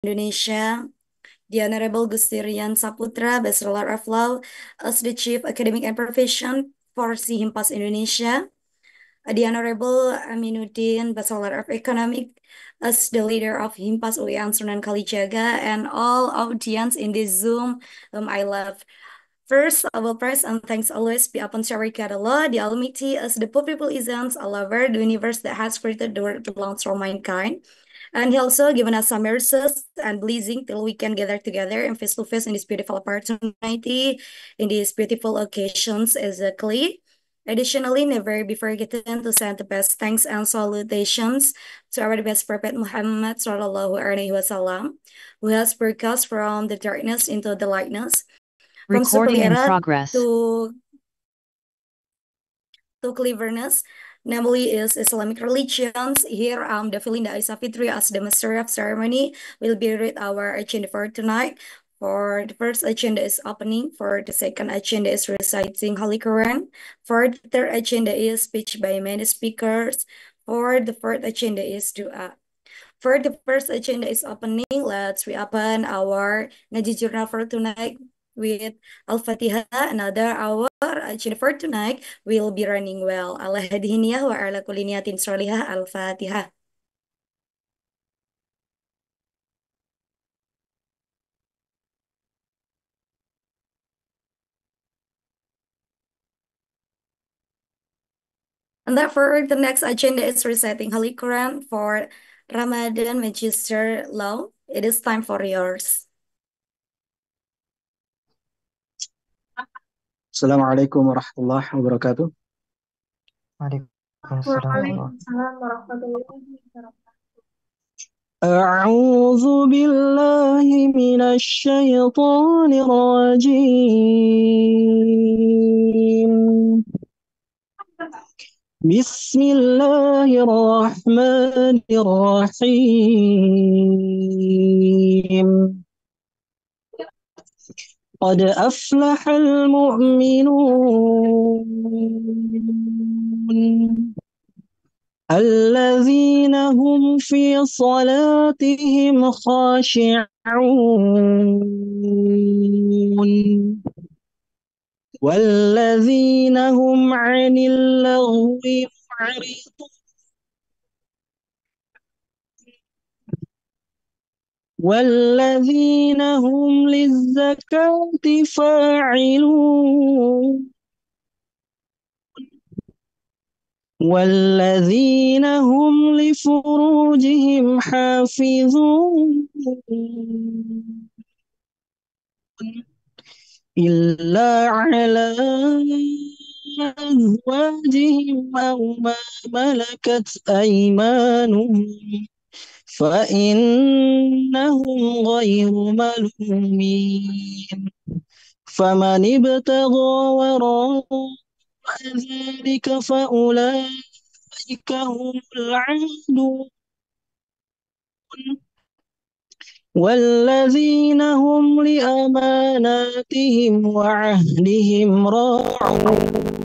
Indonesia, the Honorable Gustirian Saputra, Bachelor of Law, as the Chief Academic and Profession for Himpas Indonesia, the Honorable Aminuddin, Bachelor of Economic, as the leader of Himpas UIN Sunan Kalijaga, and all audience in this Zoom whom I love. First, I will praise and thanks always be upon Syarika Allah, the Almighty, as the people isms all over the universe that has created the world belongs for mankind. And He also given us some mercies and blessing till we can gather together and face to face in this beautiful opportunity, in these beautiful occasions exactly. Additionally, never be forgotten to send the best thanks and salutations to our best Prophet Muhammad Sallallahu Alaihi Wasallam, who has brought us from the darkness into the lightness, from Recording in superera progress. to cleverness, namely is Islamic religions. Here, the Felinda Isa Fitri as the master of ceremony will be read our agenda for tonight. For the first agenda is opening. For the second agenda is reciting Holy Quran. For the third agenda is speech by many speakers. For the fourth agenda is dua. For the first agenda is opening. Let's reopen our Ngaji Journal for tonight with Al-Fatihah. Another hour agenda for tonight will be running well. Ala hadiniyah wa ala kulli niyatin sholihah. Al-Fatihah. And therefore, the next agenda is reciting Holy Quran for Ramadan Magister Law. It is time for yours. Assalamualaikum warahmatullahi wabarakatuh. Waalaikumsalam warahmatullahi wabarakatuh. أعوذ بالله من الشيطان الرجيم. بسم الله الرحمن الرحيم. قد أفلح المؤمنون الذين هم في صلاتهم خاشعون والذين هم عن اللغو معرضون والذين هم للزكاة فاعلون والذين هم لفروجهم حافظون إلا على أزواجهم أو ما ملكت أيمانهم فإنهم غير ملومين فمن ابتغى وراء ذلك فأولئك هم العادون والذين هم لأماناتهم وعهدهم راعون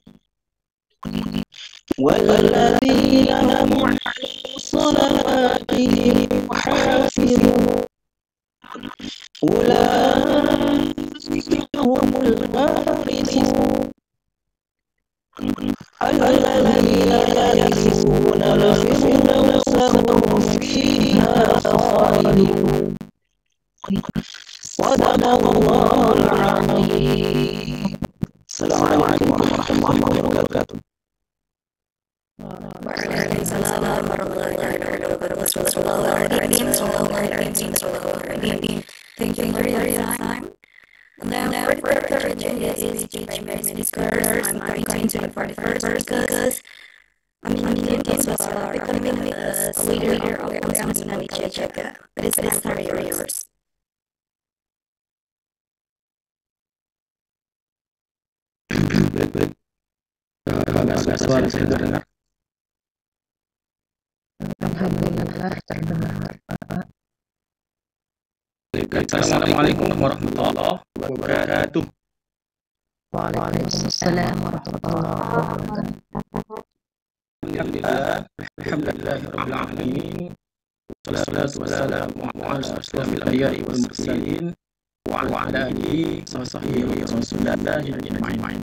والذين هم على صلاتهم يحافظون أولئك هم الوارثون الذين يرثون الفردوس هم فيها خالدون صدق الله العظيم. السلام عليكم ورحمة الله وبركاته. Waalaikumsalam warahmatullahi wabarakatuh. Thank you for your time. And then for the third agenda is speech by many speakers. I'm going to for the first because Aminuddin Bachelor of Economics as a leader of UIN Sunan Kalijaga. That is time for yours. Baik. Ada suara saya dengar. Alhamdulillah terdengar, Pak. Assalamualaikum warahmatullahi wabarakatuh. Waalaikumsalam warahmatullahi wabarakatuh. Alhamdulillah, alhamdulillahirabbil alamin. Wassalatu wassalamu ala asyrafil anbiya'i wal mursalin wa ala alihi wa sahbihi Rasulillah ajma'in.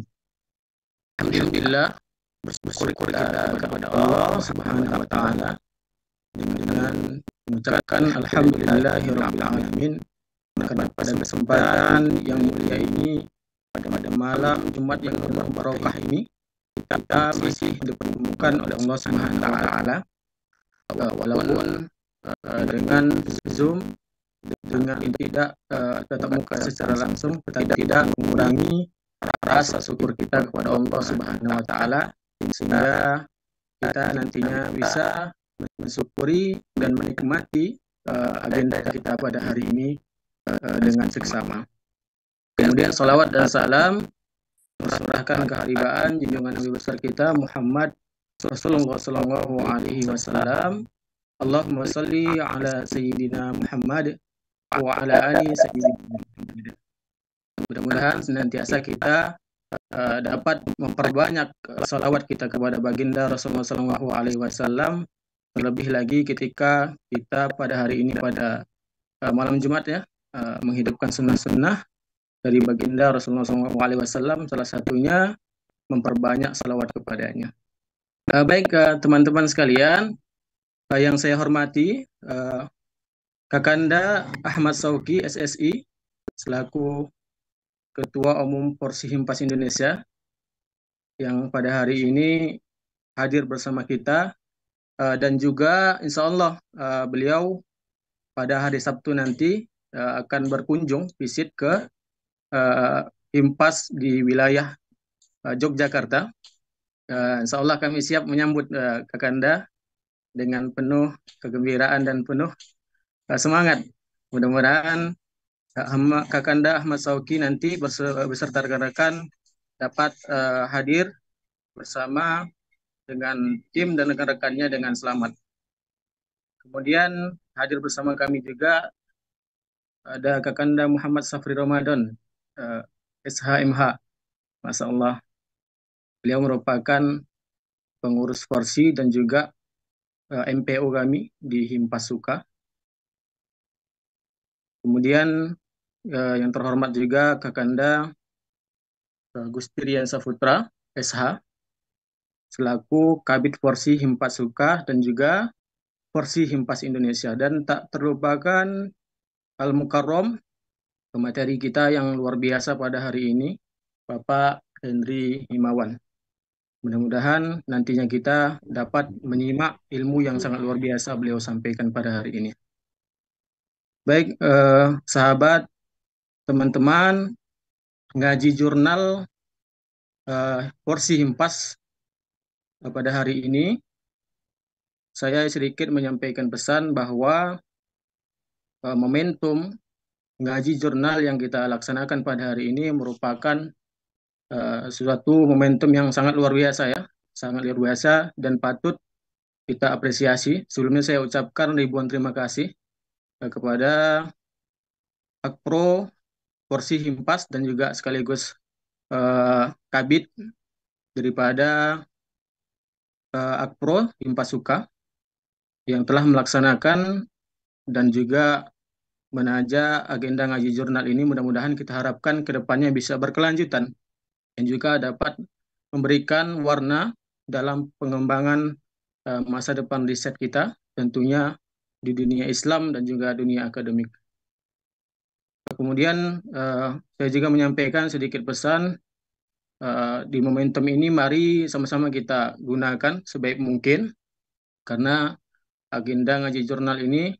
Alhamdulillah, bersyukur kita kepada Allah Subhanahu wa taala dengan mengucapkan alhamdulillahirabbil alamin, karena pada kesempatan yang mulia ini, pada malam Jumat yang berbarokah ini, kita masih dipertemukan oleh Allah Subhanahu wa taala, walaupun dengan Zoom, dengan tidak tatap muka secara langsung, tetapi tidak mengurangi rasa syukur kita kepada Allah Subhanahu wa taala, sehingga kita nantinya bisa mensyukuri dan menikmati agenda kita pada hari ini dengan seksama. Kemudian salawat dan salam tercurahkan keharibaan junjungan Nabi besar kita Muhammad Rasulullah sallallahu alaihi wasallam. Allahumma salli ala sayyidina Muhammad wa ala ali sayyidina Muhammad. Mudah-mudahan senantiasa kita dapat memperbanyak salawat kita kepada baginda Rasulullah sallallahu alaihi wasallam, terlebih lagi ketika kita pada hari ini, pada malam Jumat ya, menghidupkan sunnah-sunnah dari baginda Rasulullah sallallahu alaihi wasallam, salah satunya memperbanyak salawat kepadanya. Baik teman-teman sekalian, yang saya hormati Kakanda Ahmad Sauki SSI selaku Ketua Umum Porsi Himpas Indonesia yang pada hari ini hadir bersama kita, dan juga insya Allah beliau pada hari Sabtu nanti akan berkunjung visit ke Himpas di wilayah Yogyakarta. Insya Allah kami siap menyambut Kakanda dengan penuh kegembiraan dan penuh semangat. Mudah-mudahan Kakanda Ahmad Sauki nanti beserta rekan-rekan dapat hadir bersama dengan tim dan rekan-rekannya dengan selamat. Kemudian hadir bersama kami juga ada Kakanda Muhammad Safri Ramadan, SHMH. Masya Allah, beliau merupakan pengurus porsi dan juga MPO kami di Himpas Suka. Kemudian yang terhormat juga Kakanda Gustirian Saputra SH selaku Kabid Porsi Himpas Suka dan juga Porsi Himpas Indonesia, dan tak terlupakan Al-Mukarrom, pemateri kita yang luar biasa pada hari ini, Bapak Henry Himawan. Mudah-mudahan nantinya kita dapat menyimak ilmu yang sangat luar biasa beliau sampaikan pada hari ini. Baik, sahabat, teman-teman, ngaji jurnal Porsi Himpas pada hari ini, saya sedikit menyampaikan pesan bahwa momentum ngaji jurnal yang kita laksanakan pada hari ini merupakan suatu momentum yang sangat luar biasa ya, sangat luar biasa dan patut kita apresiasi. Sebelumnya saya ucapkan ribuan terima kasih kepada Akpro Porsi Himpas dan juga sekaligus Kabid daripada Akpro Himpas Suka yang telah melaksanakan dan juga menaja agenda ngaji jurnal ini. Mudah-mudahan kita harapkan ke depannya bisa berkelanjutan dan juga dapat memberikan warna dalam pengembangan masa depan riset kita, tentunya di dunia Islam dan juga dunia akademik. Kemudian saya juga menyampaikan sedikit pesan, di momentum ini mari sama-sama kita gunakan sebaik mungkin, karena agenda ngaji jurnal ini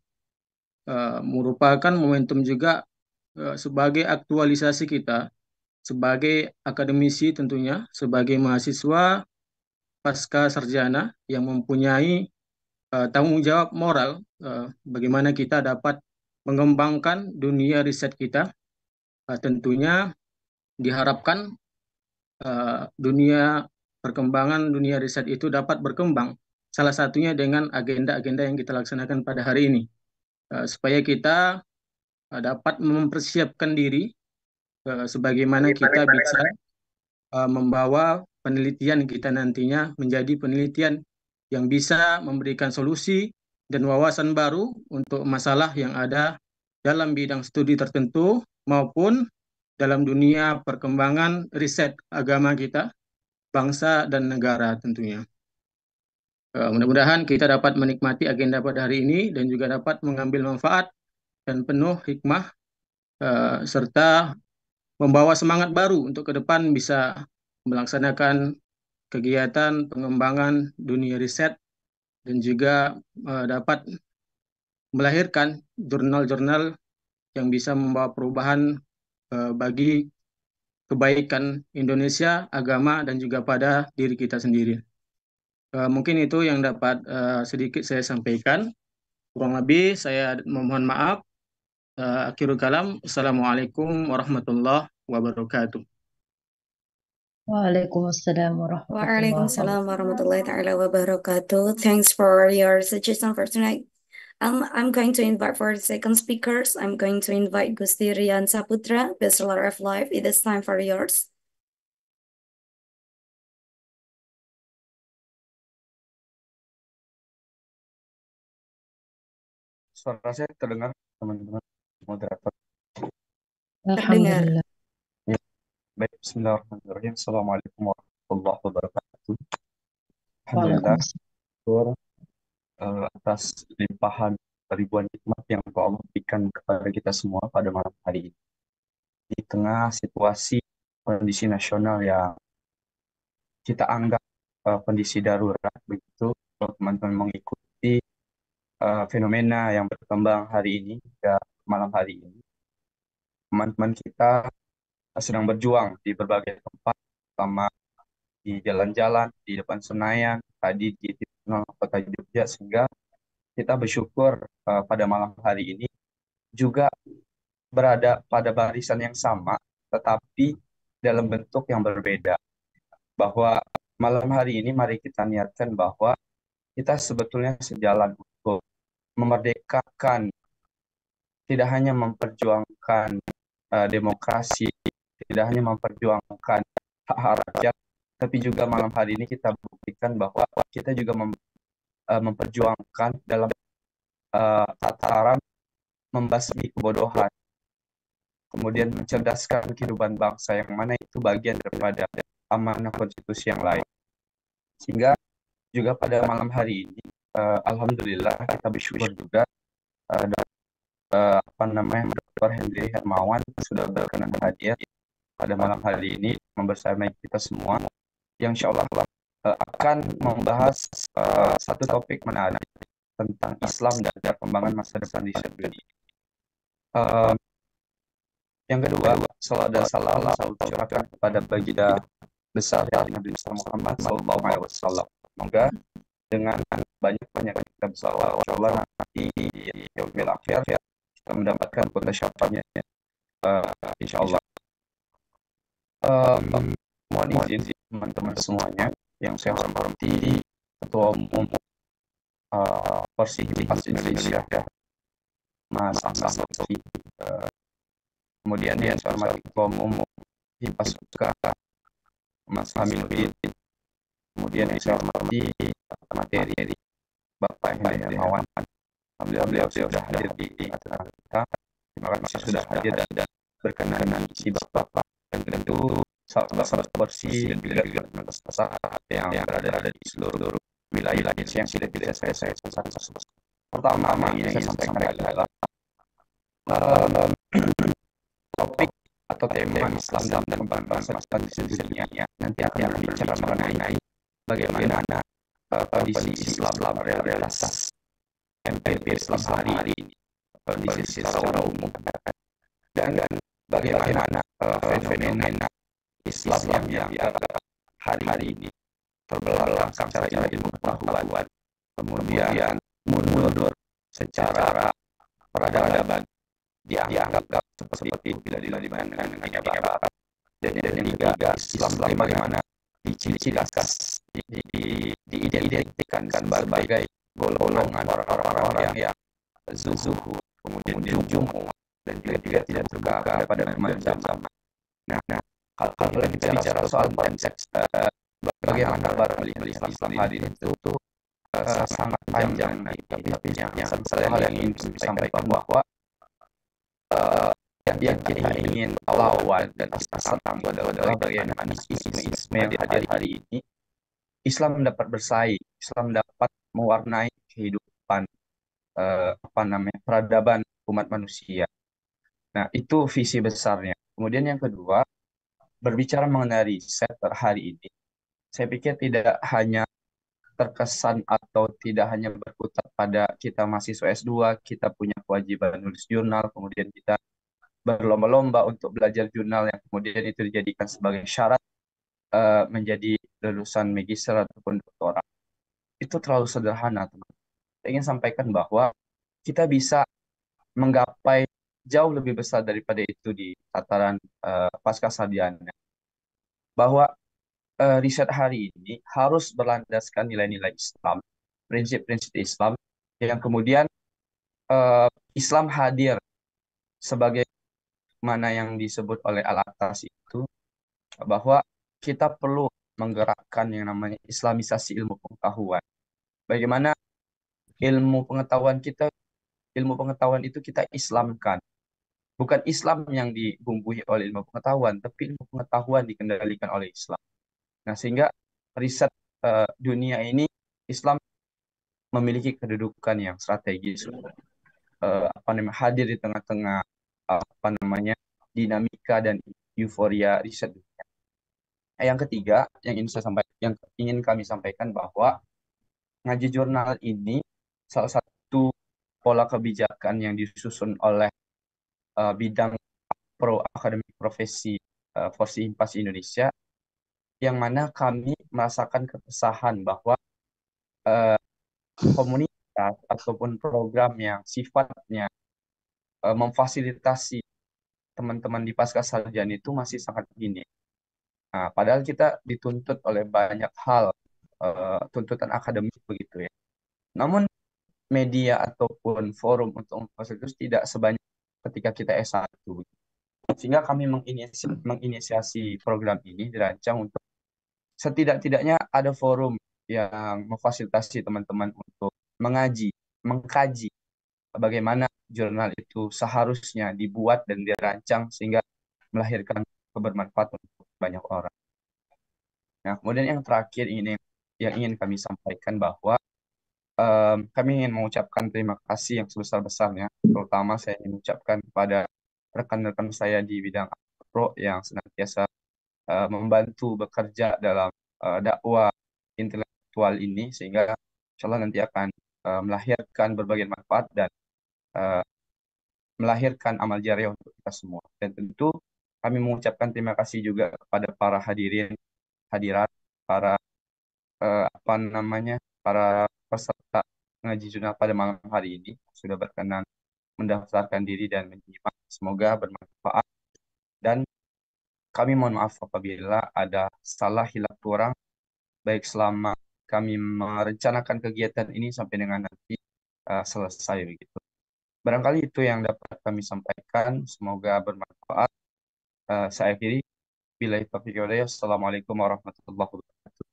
merupakan momentum juga sebagai aktualisasi kita sebagai akademisi, tentunya sebagai mahasiswa pasca sarjana yang mempunyai tanggung jawab moral, bagaimana kita dapat mengembangkan dunia riset kita. Tentunya diharapkan perkembangan dunia riset itu dapat berkembang, salah satunya dengan agenda-agenda yang kita laksanakan pada hari ini, supaya kita dapat mempersiapkan diri sebagaimana kita bisa membawa penelitian kita nantinya menjadi penelitian yang bisa memberikan solusi dan wawasan baru untuk masalah yang ada dalam bidang studi tertentu maupun dalam dunia perkembangan riset agama kita, bangsa dan negara tentunya. Mudah-mudahan kita dapat menikmati agenda pada hari ini dan juga dapat mengambil manfaat dan penuh hikmah serta membawa semangat baru untuk ke depan bisa melaksanakan kegiatan pengembangan dunia riset dan juga dapat melahirkan jurnal-jurnal yang bisa membawa perubahan bagi kebaikan Indonesia, agama, dan juga pada diri kita sendiri. Mungkin itu yang dapat sedikit saya sampaikan. Kurang lebih saya memohon maaf. Akhirul kalam. Assalamualaikum warahmatullahi wabarakatuh. Waalaikumsalam warahmatullahi Waalaikumsalam warahmatullahi ta'ala wabarakatuh. Thanks for your suggestion for tonight. I'm going to invite for the second speakers. I'm going to invite Gusti Rian Saputra, Bachelor of Life. It is time for yours. Suara saya terdengar, teman-teman moderator. Terdengar. Alhamdulillah. Ya, baik. Bismillahirrahmanirrahim. Assalamualaikum warahmatullahi wabarakatuh. Alhamdulillah, syukur atas limpahan ribuan nikmat yang Allah berikan kepada kita semua pada malam hari ini. Di tengah situasi kondisi nasional yang kita anggap kondisi darurat, begitu teman-teman mengikuti fenomena yang berkembang hari ini hingga malam hari ini. Teman-teman kita sedang berjuang di berbagai tempat, terutama di jalan-jalan, di depan Senayan, tadi di Tribunal Kota Jogja, sehingga kita bersyukur pada malam hari ini juga berada pada barisan yang sama, tetapi dalam bentuk yang berbeda. Bahwa malam hari ini mari kita niatkan bahwa kita sebetulnya sejalan untuk memerdekakan, tidak hanya memperjuangkan demokrasi, tidak hanya memperjuangkan hak rakyat, tapi juga malam hari ini kita buktikan bahwa kita juga memperjuangkan dalam tataran membasmi kebodohan, kemudian mencerdaskan kehidupan bangsa, yang mana itu bagian daripada amanah konstitusi yang lain. Sehingga juga pada malam hari ini, alhamdulillah kita bersyukur juga Dr. Henry Hermawan sudah berkenan hadir pada malam hari ini membersamai kita semua, yang insya Allah akan membahas satu topik menarik tentang Islam dan perkembangan masa depan di dunia. Yang kedua, salam dan salam saya ucapkan kepada baginda besar Nabi Muhammad SAW. Semoga dengan banyak kita bersalawat, insyaallah nanti di yaumil akhir kita mendapatkan kota syafaatnya, insyaallah. Mohon izin teman-teman semuanya yang saya hormati Ketua Umum Persihimpas Indonesia, Mas Ahmad Lutfi, kemudian yang saya hormati Ketua Umum Himpas UK, Mas Hamiluddin, kemudian yang saya hormati materi Bapak Henry Hermawan. Alhamdulillah beliau sudah hadir di tengah kita. Terima kasih sudah hadir dan berkenan isi Bapak, dan tentu sahabat bersih dan juga masyarakat yang berada di seluruh wilayah yang sudah tidak saya sebutkan. Pertama yang saya sampaikan adalah topik atau tema Islam dan perkembangan bangsa di dunia. Nanti akan berbicara mengenai bagaimana kondisi Islam, realitas MPP Islam hari ini, kondisi secara umum, dan bagaimana fenomena Islam yang hari ini terbelakang secara ilmu pengetahuan, kemudian mundur secara peradaban, dianggap seperti itu bila dibandingkan dengan Barat, dan yang ketiga Islam bagaimana dicirikan, diidentikan sebagai golongan orang-orang yang zuhud, kemudian jujur, dan juga tidak terbuka pada macam zaman. Nah, kalau kita bicara soal konteks bagaimana Barat melihat Islam hari ini, itu sangat panjang, tapi yang satu hal yang ingin disampaikan bahwa yang kita ingin lawan dan kita serang adalah bagaimana isu-isu yang hadir hari ini. Islam dapat bersaing, Islam dapat mewarnai kehidupan peradaban umat manusia. Nah, itu visi besarnya. Kemudian yang kedua, berbicara mengenai riset hari ini, saya pikir tidak hanya terkesan atau tidak hanya berkutat pada kita mahasiswa S2, kita punya kewajiban nulis jurnal, kemudian kita berlomba-lomba untuk belajar jurnal yang kemudian itu dijadikan sebagai syarat menjadi lulusan magister ataupun doktoral. Itu terlalu sederhana, teman. Saya ingin sampaikan bahwa kita bisa menggapai jauh lebih besar daripada itu di tataran pasca sarjana. Bahwa riset hari ini harus berlandaskan nilai-nilai Islam, prinsip-prinsip Islam, yang kemudian Islam hadir sebagai mana yang disebut oleh Al-Atas itu, bahwa kita perlu menggerakkan yang namanya Islamisasi ilmu pengetahuan. Bagaimana ilmu pengetahuan itu kita Islamkan. Bukan Islam yang dibumbui oleh ilmu pengetahuan, tapi ilmu pengetahuan dikendalikan oleh Islam. Nah, sehingga riset dunia ini Islam memiliki kedudukan yang strategis, hadir di tengah-tengah dinamika dan euforia riset dunia. Yang ketiga, yang ingin kami sampaikan bahwa ngaji jurnal ini salah satu pola kebijakan yang disusun oleh bidang akademik profesi Forsi Himpas Indonesia, yang mana kami merasakan keresahan bahwa komunitas ataupun program yang sifatnya memfasilitasi teman-teman di pasca sarjana itu masih sangat minim. Nah, padahal kita dituntut oleh banyak hal, tuntutan akademik begitu ya. Namun media ataupun forum untuk memfasilitasi tidak sebanyak ketika kita S1. Sehingga kami menginisiasi program ini dirancang untuk setidak-tidaknya ada forum yang memfasilitasi teman-teman untuk mengkaji bagaimana jurnal itu seharusnya dibuat dan dirancang sehingga melahirkan kebermanfaatan untuk banyak orang. Nah, kemudian yang terakhir yang ingin kami sampaikan bahwa kami ingin mengucapkan terima kasih yang sebesar-besarnya, terutama saya ingin mengucapkan kepada rekan-rekan saya di bidang pro yang senantiasa membantu bekerja dalam dakwah intelektual ini, sehingga insya Allah nanti akan melahirkan berbagai manfaat dan melahirkan amal jariah untuk kita semua. Dan tentu kami mengucapkan terima kasih juga kepada para hadirat, para para peserta ngaji jurnal pada malam hari ini sudah berkenan mendaftarkan diri dan menyimak. Semoga bermanfaat, dan kami mohon maaf apabila ada salah hilap kurang, baik selama kami merencanakan kegiatan ini sampai dengan nanti selesai begitu. Barangkali itu yang dapat kami sampaikan. Semoga bermanfaat. Saya akhiri. Billahi taufiq wal hidayah. Assalamualaikum warahmatullahi wabarakatuh.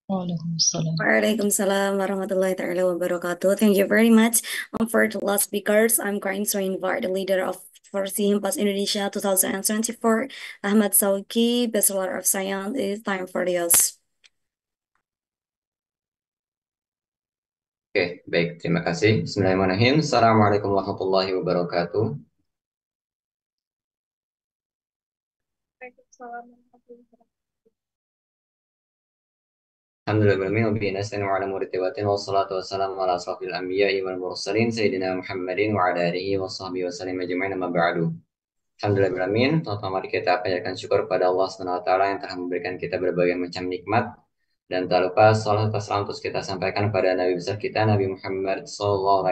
Waalaikumsalam warahmatullahi ta'ala wabarakatuh. Thank you very much for the last speakers. I'm going to invite the leader of Forsi Himpas Indonesia 2024, Ahmad Sauki, Bachelor of Science. It's time for the host. Oke, baik. Terima kasih. Bismillahirrahmanirrahim. Assalamualaikum warahmatullahi wabarakatuh. Alhamdulillah, wa bihi nasta'in wa ala umuri tibatin wa salatu wassalamu ala asrafil anbiya'i wal mursalin sayyidina Muhammadin wa ala alihi wa sahbihi wa sallim ajma'in, amma ba'du. Alhamdulillah, pertama mari kita panjatkan syukur kepada Allah SWT yang telah memberikan kita berbagai macam nikmat. Dan tak lupa salat salam terus kita sampaikan pada Nabi besar kita, Nabi Muhammad SAW,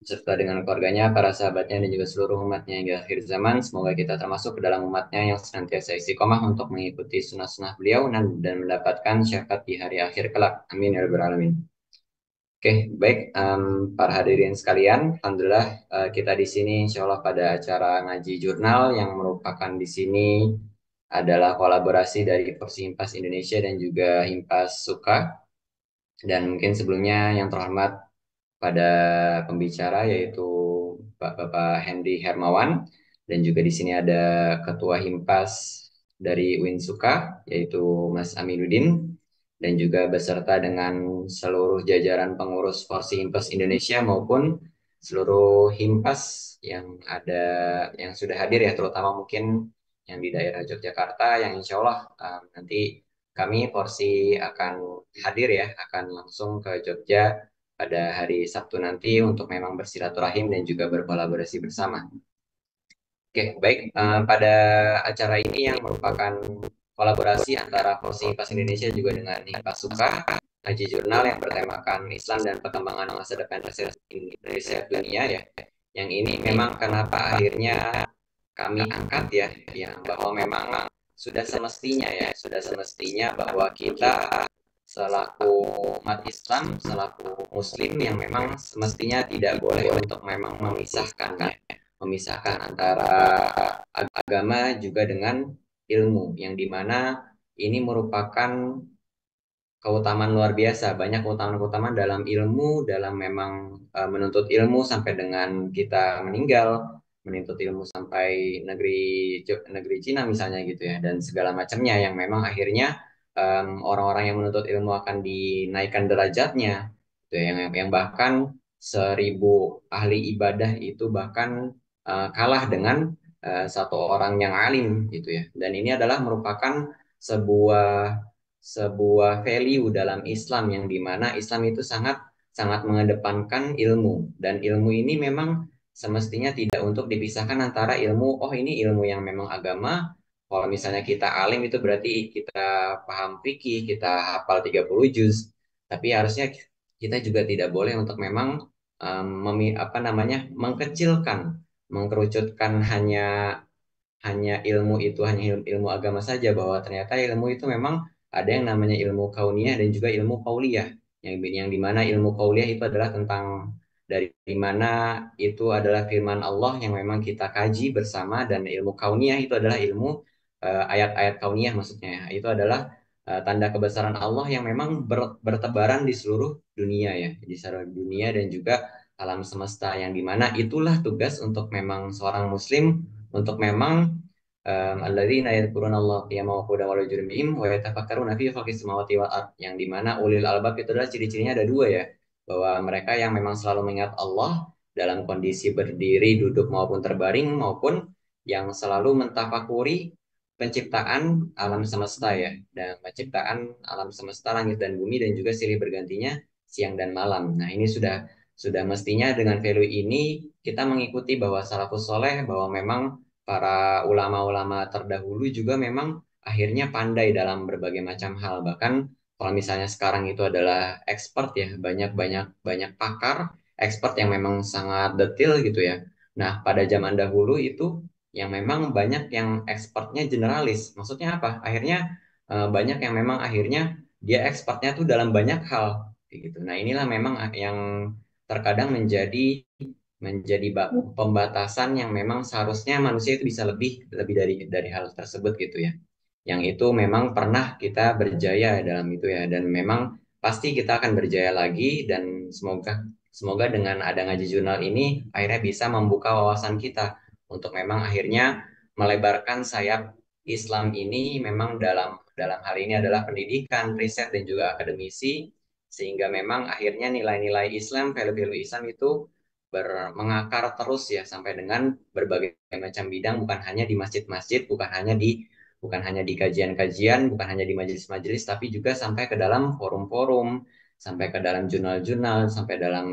beserta dengan keluarganya, para sahabatnya, dan juga seluruh umatnya hingga akhir zaman. Semoga kita termasuk ke dalam umatnya yang senantiasa istiqomah untuk mengikuti sunnah-sunnah beliau dan mendapatkan syafaat di hari akhir kelak. Amin ya rabbal alamin. Oke, baik, para hadirin sekalian, alhamdulillah kita di sini insya Allah pada acara ngaji jurnal yang merupakan di sini adalah kolaborasi dari Porsi Himpas Indonesia dan juga Himpas Suka. Dan mungkin sebelumnya yang terhormat pada pembicara yaitu Bapak Hendy Hermawan, dan juga di sini ada Ketua Himpas dari Winsuka yaitu Mas Aminuddin, dan juga beserta dengan seluruh jajaran pengurus Porsi Himpas Indonesia maupun seluruh himpas yang ada, yang sudah hadir ya, terutama mungkin yang di daerah Yogyakarta, yang insya Allah nanti kami Porsi akan hadir ya, akan langsung ke Jogja pada hari Sabtu nanti untuk memang bersilaturahim dan juga berkolaborasi bersama. Oke, baik. Pada acara ini yang merupakan kolaborasi antara Porsi Himpas Indonesia juga dengan Himpas Suka, Haji Jurnal yang bertemakan Islam dan perkembangan masa depan riset dunia ya. Yang ini memang kenapa akhirnya kami angkat ya, yang bahwa memang sudah semestinya ya, sudah semestinya bahwa kita selaku umat Islam, selaku Muslim yang memang semestinya tidak boleh untuk memang memisahkan ya, memisahkan antara agama juga dengan ilmu, yang dimana ini merupakan keutamaan luar biasa, banyak keutamaan-keutamaan dalam ilmu, dalam memang menuntut ilmu sampai dengan kita meninggal, menuntut ilmu sampai negeri negeri Cina misalnya gitu ya, dan segala macamnya yang memang akhirnya orang-orang yang menuntut ilmu akan dinaikkan derajatnya, gitu ya, yang bahkan 1.000 ahli ibadah itu bahkan kalah dengan satu orang yang alim gitu ya, dan ini adalah merupakan sebuah sebuah value dalam Islam, yang dimana Islam itu sangat sangat mengedepankan ilmu, dan ilmu ini memang semestinya tidak untuk dipisahkan antara ilmu, oh ini ilmu yang memang agama, kalau misalnya kita alim itu berarti kita paham fikih, kita hafal 30 juz, tapi harusnya kita juga tidak boleh untuk memang apa namanya, mengkecilkan, mengkerucutkan hanya hanya ilmu itu, hanya ilmu agama saja, bahwa ternyata ilmu itu memang ada yang namanya ilmu kauniyah dan juga ilmu kauliyah, yang dimana ilmu kauliyah itu adalah tentang dari mana itu adalah firman Allah yang memang kita kaji bersama, dan ilmu kauniyah itu adalah ilmu ayat-ayat kauniyah, maksudnya itu adalah tanda kebesaran Allah yang memang bertebaran di seluruh dunia ya, di seluruh dunia dan juga alam semesta, yang dimana itulah tugas untuk memang seorang muslim untuk memang alladzina yadhkuruna Allah qiyaman wa qu'udan wa 'ala junubihim wa yatafakkaruna fi khalqis samawati wal ard, yang dimana ulil albab itu adalah ciri-cirinya ada dua ya, bahwa mereka yang memang selalu mengingat Allah dalam kondisi berdiri, duduk maupun terbaring, maupun yang selalu mentafakuri penciptaan alam semesta ya, dan penciptaan alam semesta langit dan bumi dan juga silih bergantinya siang dan malam. Nah, ini sudah mestinya dengan value ini kita mengikuti bahwa salafus soleh, bahwa memang para ulama-ulama terdahulu juga memang akhirnya pandai dalam berbagai macam hal. Bahkan kalau misalnya sekarang itu adalah expert ya, banyak-banyak banyak pakar, expert yang memang sangat detail gitu ya. Nah, pada zaman dahulu itu yang memang banyak yang expertnya generalis. Maksudnya apa? Akhirnya banyak yang memang akhirnya dia expertnya tuh dalam banyak hal kayak gitu. Nah, inilah memang yang terkadang menjadi menjadi pembatasan, yang memang seharusnya manusia itu bisa lebih lebih dari hal tersebut gitu ya. Yang itu memang pernah kita berjaya dalam itu ya, dan memang pasti kita akan berjaya lagi, dan semoga semoga dengan ada ngaji jurnal ini akhirnya bisa membuka wawasan kita untuk memang akhirnya melebarkan sayap Islam ini, memang dalam dalam hal ini adalah pendidikan, riset dan juga akademisi, sehingga memang akhirnya nilai-nilai Islam, value-value Islam itu mengakar terus ya, sampai dengan berbagai macam bidang, bukan hanya di masjid-masjid, bukan hanya di kajian-kajian, bukan hanya di majelis-majelis, tapi juga sampai ke dalam forum-forum, sampai ke dalam jurnal-jurnal, sampai dalam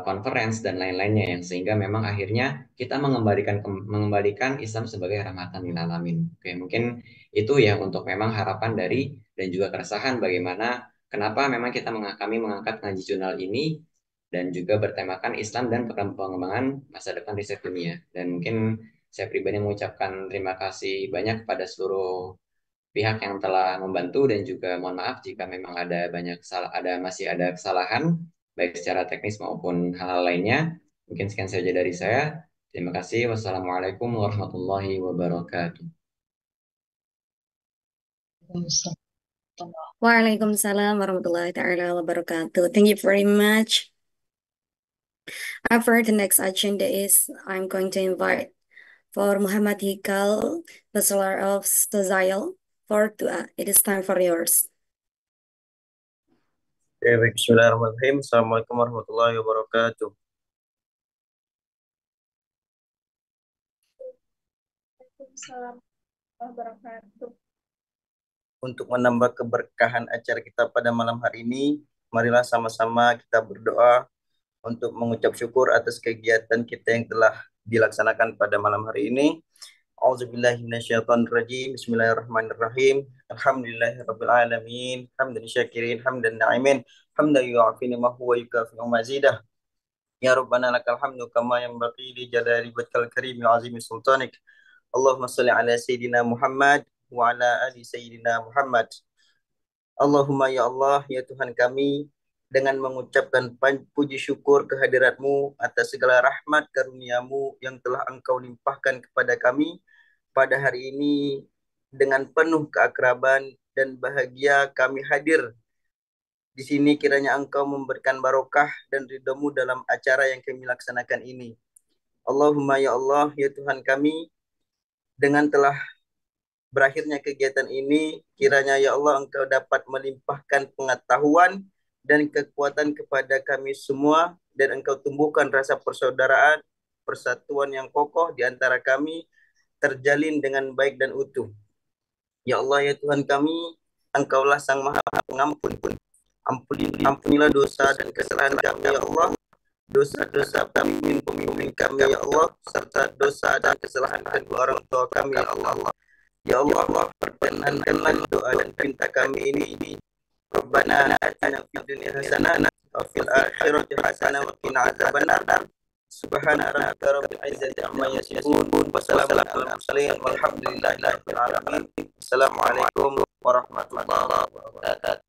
conference dan lain-lainnya, yang sehingga memang akhirnya kita mengembalikan Islam sebagai rahmatan lil alamin. Oke, mungkin itu ya untuk memang harapan dari dan juga keresahan bagaimana kenapa memang kami mengangkat ngaji jurnal ini, dan juga bertemakan Islam dan pengembangan masa depan riset dunia. Dan mungkin saya pribadi mengucapkan terima kasih banyak kepada seluruh pihak yang telah membantu, dan juga mohon maaf jika memang ada masih ada kesalahan baik secara teknis maupun hal-hal lainnya. Mungkin sekian saja dari saya. Terima kasih. Wassalamualaikum warahmatullahi wabarakatuh. Waalaikumsalam warahmatullahi taala wabarakatuh. Thank you very much. For the next agenda is I'm going to invite for Muhammad Hikal, Bachelor of Social, for it is time for yours. Oke, baik. Bismillahirrahmanirrahim. Assalamualaikum warahmatullahi wabarakatuh. Untuk menambah keberkahan acara kita pada malam hari ini, marilah sama-sama kita berdoa untuk mengucap syukur atas kegiatan kita yang telah dilaksanakan pada malam hari ini. A'udzubillahi minasyaitonirrajim. Bismillahirrahmanirrahim. Alhamdulillahirabbil alamin. Hamdan syakirin, hamdan na'imin, hamdan yu'afini ma huwa yukafi'u mazidah. Ya Rabbana lakal hamdu kama yanbaghi li jalali wajhikal karim wa azimi sultanik. Allahumma shalli ala sayyidina Muhammad wa ala ali sayyidina Muhammad. Allahumma ya Allah, ya Tuhan kami, dengan mengucapkan puji syukur kehadirat-Mu atas segala rahmat karuniamu yang telah Engkau limpahkan kepada kami pada hari ini, dengan penuh keakraban dan bahagia kami hadir di sini. Kiranya Engkau memberikan barokah dan ridha-Mu dalam acara yang kami laksanakan ini. Allahumma ya Allah, ya Tuhan kami, dengan telah berakhirnya kegiatan ini, kiranya ya Allah Engkau dapat melimpahkan pengetahuan dan kekuatan kepada kami semua, dan Engkau tumbuhkan rasa persaudaraan, persatuan yang kokoh di antara kami, terjalin dengan baik dan utuh. Ya Allah, ya Tuhan kami, Engkaulah Sang Maha Pengampun. Ampunilah dosa dan kesalahan kami ya Allah, dosa-dosa pemimpin kami ya Allah, serta dosa dan kesalahan kedua orang tua kami ya Allah. Ya Allah, perkenankanlah doa dan pinta kami ini. Rabbana atina fid dunya hasanah wa fil akhirati hasanah wa qina adzabannar. Subhana rabbika rabbil izzati amma yasifun. Wassalamu ala mursalin walhamdulillahi rabbil alamin. Assalamualaikum warahmatullahi wabarakatuh.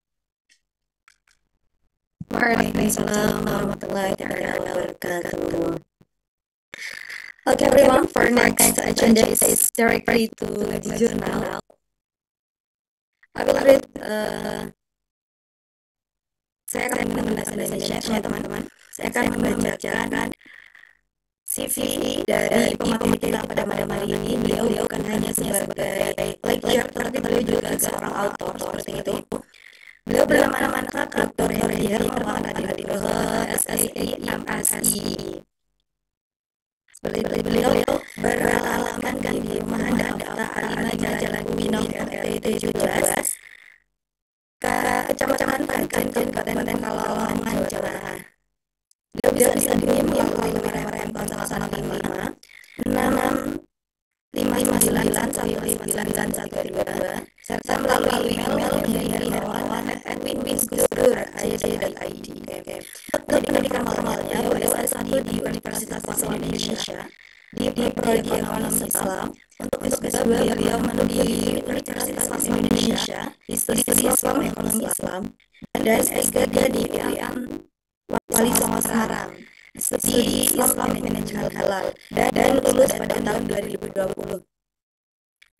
Waalaikumsalam warahmatullahi wabarakatuh. Okay, everyone, for next agenda is directly to the journal. I will read, saya akan menggunakan bahasa Indonesia ya teman-teman. Saya akan membacakan CV dari pemateri kita pada malam hari ini. Beliau bukan hanya sebagai lecturer, tapi beliau juga seorang author seperti itu. Beliau bernama Dr. Herier, merupakan adik SSI, MSI. Seperti beliau beralaman di rumah Daftar A5 Jalan Winong RT 17, Kecamatan Tanjung, Kabupaten Pekalongan, Jawa Tengah. Beliau bisa dihubungi melalui nomor handphone 115 659 serta melalui email herihermawan@winwinsgusdur.id. Untuk pendidikan formalnya, beliau S1 di Universitas Islam Indonesia di Prodi Ekonomi Islam. Untuk S2 beliau di Universitas Islam Indonesia di Studi Islam Ekonomi Islam, dan S3 di UIN Wali Songo Semarang, Studi Islam Manajemen Halal, dan lulus pada tahun 2020.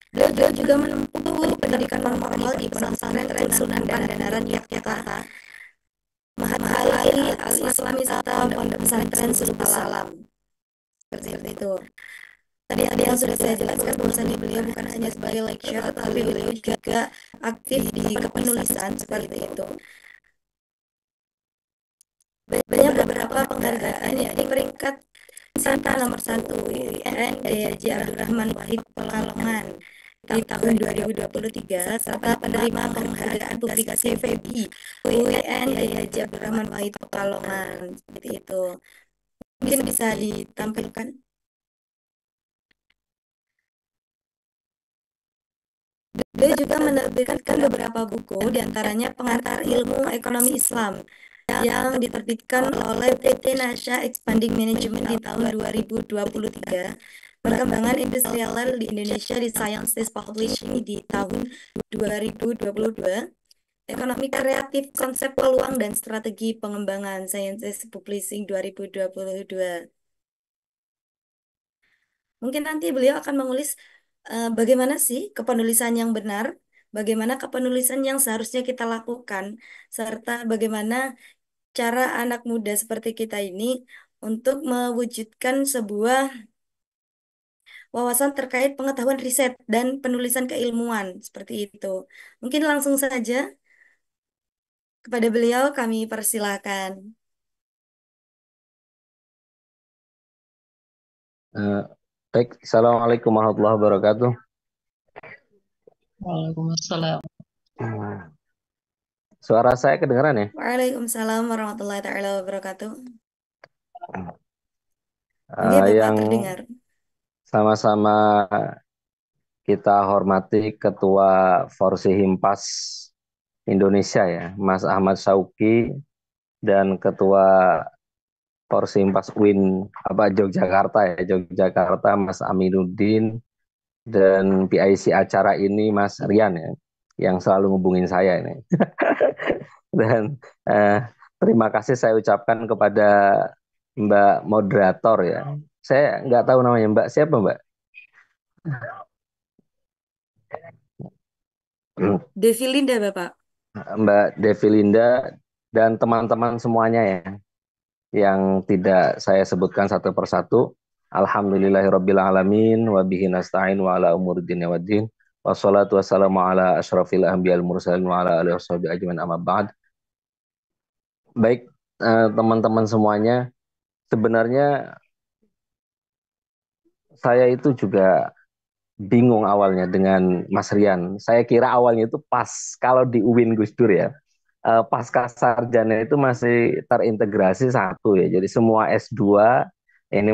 Beliau juga menempuh pendidikan formal di pesantren Sunan Bandaran Yogyakarta, Mahalali Al-Islami serta Pondok Pesantren Subul Salam. Seperti itu. Tadi yang sudah saya jelaskan bahwasanya beliau bukan hanya sebagai lecturer, tapi beliau juga aktif di kepenulisan seperti itu. Banyak beberapa penghargaan, yakni peringkat Santa nomor 1 UIN Dr. Abdurrahman Wahid Pekalongan di tahun 2023, serta penerima penghargaan publikasi FEBI UIN Dr. Abdurrahman Wahid Pekalongan. Seperti itu. Mungkin bisa ditampilkan. Beliau juga menerbitkan beberapa buku, diantaranya Pengantar Ilmu Ekonomi Islam yang diterbitkan oleh PT Nasya Expanding Management di tahun 2023, Perkembangan Industrial di Indonesia di Sciences Publishing di tahun 2022, Ekonomi Kreatif, Konsep Peluang dan Strategi Pengembangan Sciences Publishing 2022. Mungkin nanti beliau akan menulis bagaimana sih kepenulisan yang benar bagaimana kepenulisan yang seharusnya kita lakukan, serta bagaimana cara anak muda seperti kita ini untuk mewujudkan sebuah wawasan terkait pengetahuan riset dan penulisan keilmuan seperti itu. Mungkin langsung saja kepada beliau kami persilahkan. Baik, Assalamualaikum warahmatullahi wabarakatuh. Waalaikumsalam. Suara saya kedengaran ya? Waalaikumsalam warahmatullahi taala wabarakatuh. Oke, Bapak Yang terdengar. sama-sama kita hormati Ketua Forsi Himpas Indonesia ya, Mas Ahmad Syauqi, dan Ketua Forsi Himpas UIN Yogyakarta ya, Yogyakarta, Mas Aminuddin, dan PIC acara ini Mas Rian ya, yang selalu ngubungin saya ini. Dan terima kasih saya ucapkan kepada Mbak moderator ya. Saya nggak tahu namanya, Mbak siapa Mbak? Devi Linda, Bapak. Mbak Devi Linda dan teman-teman semuanya ya, yang tidak saya sebutkan satu persatu. Alhamdulillahirabbil alamin wa bihi nasta'in wa ala umuriddin waddin. Wassalatu wassalamu ala asyrafil anbiya'il mursalin wa ala alihi washabihi ajmain amma ba'd. Baik, teman-teman semuanya, sebenarnya saya itu juga bingung awalnya dengan Mas Rian. Saya kira awalnya itu pas kalau di UIN Gus Dur ya, pasca sarjana itu masih terintegrasi satu ya. Jadi semua S2, ini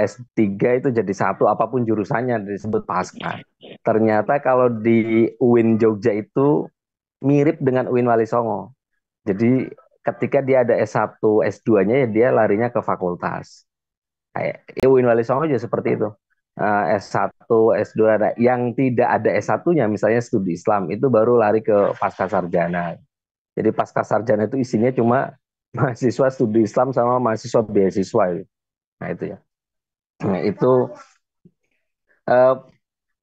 S3 itu jadi satu, apapun jurusannya disebut pasca. Ternyata kalau di UIN Jogja itu mirip dengan UIN Wali Songo. Jadi ketika dia ada S1, S2-nya ya dia larinya ke fakultas. Kayak UIN Wali Songo juga seperti itu. S1, S2, yang tidak ada S1-nya, misalnya studi Islam, itu baru lari ke pasca sarjana. Jadi pasca sarjana itu isinya cuma mahasiswa studi Islam sama mahasiswa beasiswa. Nah itu ya. Nah itu eh,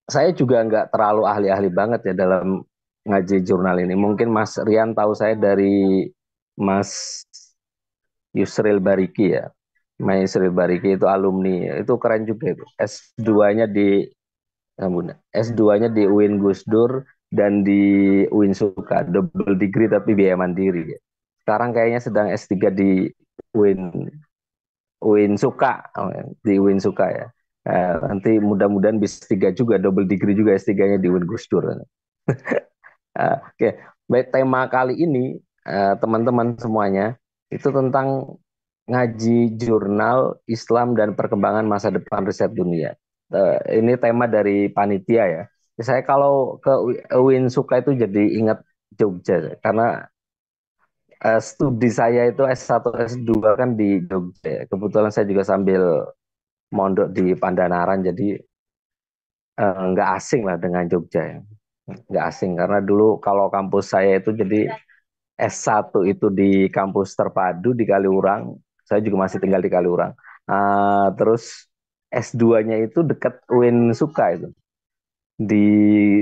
saya juga nggak terlalu ahli-ahli banget ya dalam ngaji jurnal ini. Mungkin Mas Rian tahu saya dari Mas Yusril Bariki ya. Mas Yusril Bariki itu alumni, itu keren juga itu. S2-nya di S2-nya di UIN Gus Dur dan di UIN Suka, double degree tapi biaya mandiri ya. Sekarang kayaknya sedang S3 di UIN UIN Suka, di UIN Suka ya. Nanti mudah-mudahan bisa 3 juga, double degree juga S3-nya di UIN Gus Dur. Oke, baik, tema kali ini teman-teman semuanya itu tentang ngaji jurnal Islam dan perkembangan masa depan riset dunia. Ini tema dari panitia ya. Saya kalau ke UIN Suka itu jadi ingat Jogja karena studi saya itu S1 S2 kan di Jogja. Kebetulan saya juga sambil mondok di Pandanaran, jadi nggak asing lah dengan Jogja ya. Nggak asing karena dulu kalau kampus saya itu jadi S1 itu di kampus terpadu di Kaliurang. Saya juga masih tinggal di Kaliurang. Terus S2-nya itu dekat UIN Suka itu di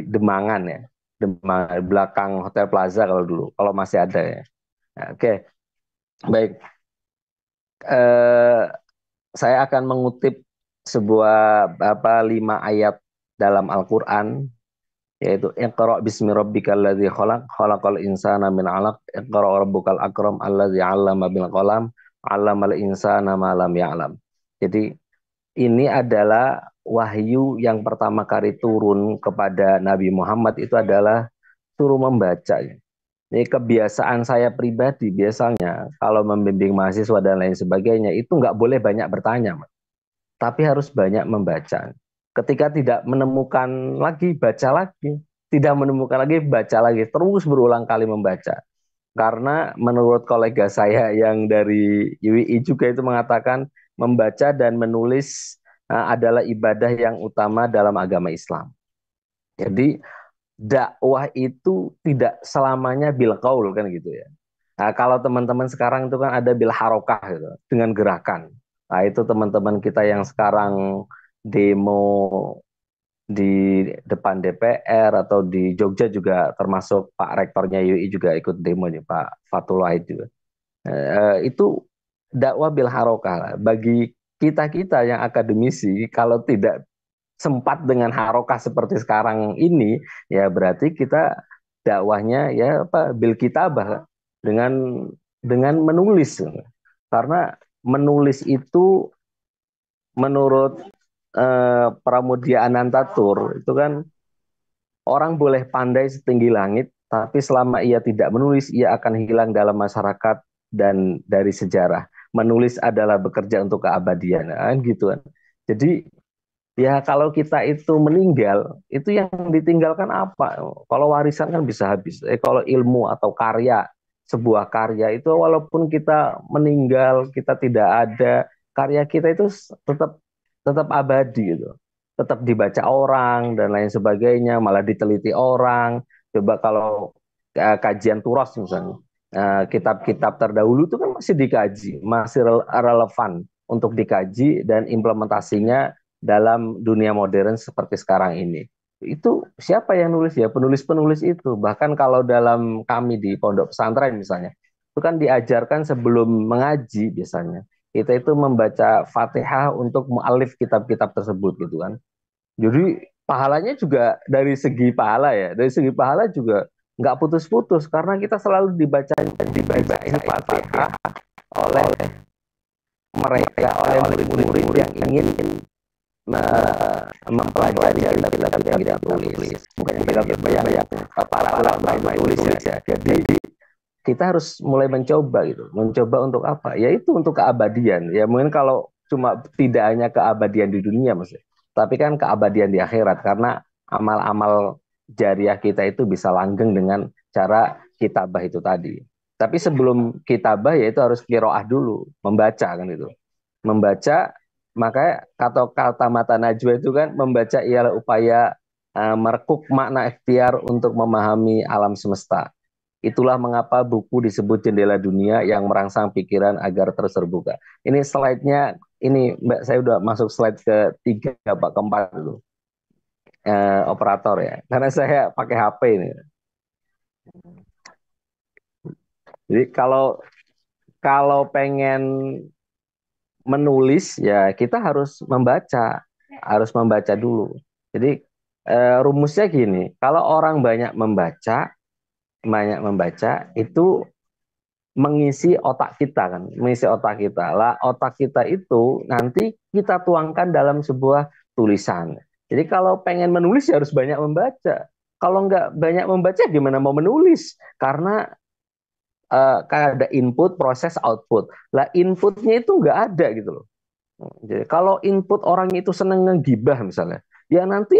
Demangan ya. Demangan, belakang Hotel Plaza kalau dulu, kalau masih ada ya. Oke, baik. Eh, saya akan mengutip sebuah 5 ayat dalam Al-Qur'an, yaitu Iqra bismi rabbikal ladzi khalaq khalaqal insana min 'alaq Iqra rabbukal akram alladzi 'allama bil qalam 'allamal insana ma lam ya'lam. Jadi ini adalah wahyu yang pertama kali turun kepada Nabi Muhammad, itu adalah suruh membaca. Ini kebiasaan saya pribadi, biasanya kalau membimbing mahasiswa dan lain sebagainya itu nggak boleh banyak bertanya, tapi harus banyak membaca. Ketika tidak menemukan lagi, baca lagi. Tidak menemukan lagi, baca lagi. Terus berulang kali membaca. Karena menurut kolega saya yang dari UII juga itu mengatakan membaca dan menulis adalah ibadah yang utama dalam agama Islam. Jadi dakwah itu tidak selamanya bil qaul kan gitu ya. Nah, kalau teman-teman sekarang itu kan ada bil harokah gitu, dengan gerakan. Nah, itu teman-teman kita yang sekarang demo di depan DPR atau di Jogja juga termasuk Pak Rektornya UI juga ikut demo nih, Pak Fatul Wahid juga. Itu dakwah bil harokah lah. Bagi kita-kita yang akademisi, kalau tidak sempat dengan harokah seperti sekarang ini, ya berarti kita dakwahnya ya apa bil kitabah dengan menulis. Karena menulis itu menurut Pramudia Anantatur itu kan orang boleh pandai setinggi langit, tapi selama ia tidak menulis, ia akan hilang dalam masyarakat dan dari sejarah. Menulis adalah bekerja untuk keabadian, kan gitu kan. Jadi ya kalau kita itu meninggal, itu yang ditinggalkan apa? Kalau warisan kan bisa habis. Kalau ilmu atau karya, sebuah karya itu walaupun kita meninggal, kita tidak ada, karya kita itu tetap tetap abadi gitu. Tetap dibaca orang dan lain sebagainya, malah diteliti orang. Coba kalau kajian turas misalnya, kitab-kitab terdahulu itu kan masih dikaji, masih relevan untuk dikaji dan implementasinya dalam dunia modern seperti sekarang ini. Itu siapa yang nulis ya? Penulis-penulis itu. Bahkan kalau dalam kami di pondok pesantren misalnya, itu kan diajarkan sebelum mengaji biasanya. Kita itu membaca Fatihah untuk mu'alif kitab-kitab tersebut gitu kan. Jadi pahalanya juga dari segi pahala ya, dari segi pahala juga nggak putus-putus karena kita selalu dibacain Fatihah oleh mereka, oleh murid-murid yang ingin mempelajari kitab-kitab yang tulis, bukan kitab-kitab yang para ulama tulis ya. Jadi kita harus mulai mencoba gitu, mencoba untuk apa? Yaitu untuk keabadian. Ya mungkin kalau cuma tidak hanya keabadian di dunia mas, tapi kan keabadian di akhirat karena amal-amal jariah kita itu bisa langgeng dengan cara kitabah itu tadi. Tapi sebelum kitabah ya itu harus qiraah dulu, membaca kan itu. Membaca, makanya kata mata najwa itu kan membaca ialah upaya merekuk makna ikhtiar untuk memahami alam semesta. Itulah mengapa buku disebut jendela dunia yang merangsang pikiran agar terus terbuka. Ini slide-nya, ini Mbak, saya udah masuk slide ketiga, Pak, keempat dulu. Operator ya, karena saya pakai HP ini. Jadi kalau pengen menulis ya kita harus membaca dulu. Jadi rumusnya gini, kalau orang banyak membaca itu mengisi otak kita kan, mengisi otak kita. Lah otak kita itu nanti kita tuangkan dalam sebuah tulisan. Jadi kalau pengen menulis ya harus banyak membaca. Kalau nggak banyak membaca gimana mau menulis? Karena kayak ada input, proses, output. Lah inputnya itu nggak ada gitu loh. Jadi kalau input orang itu seneng ngegibah misalnya, ya nanti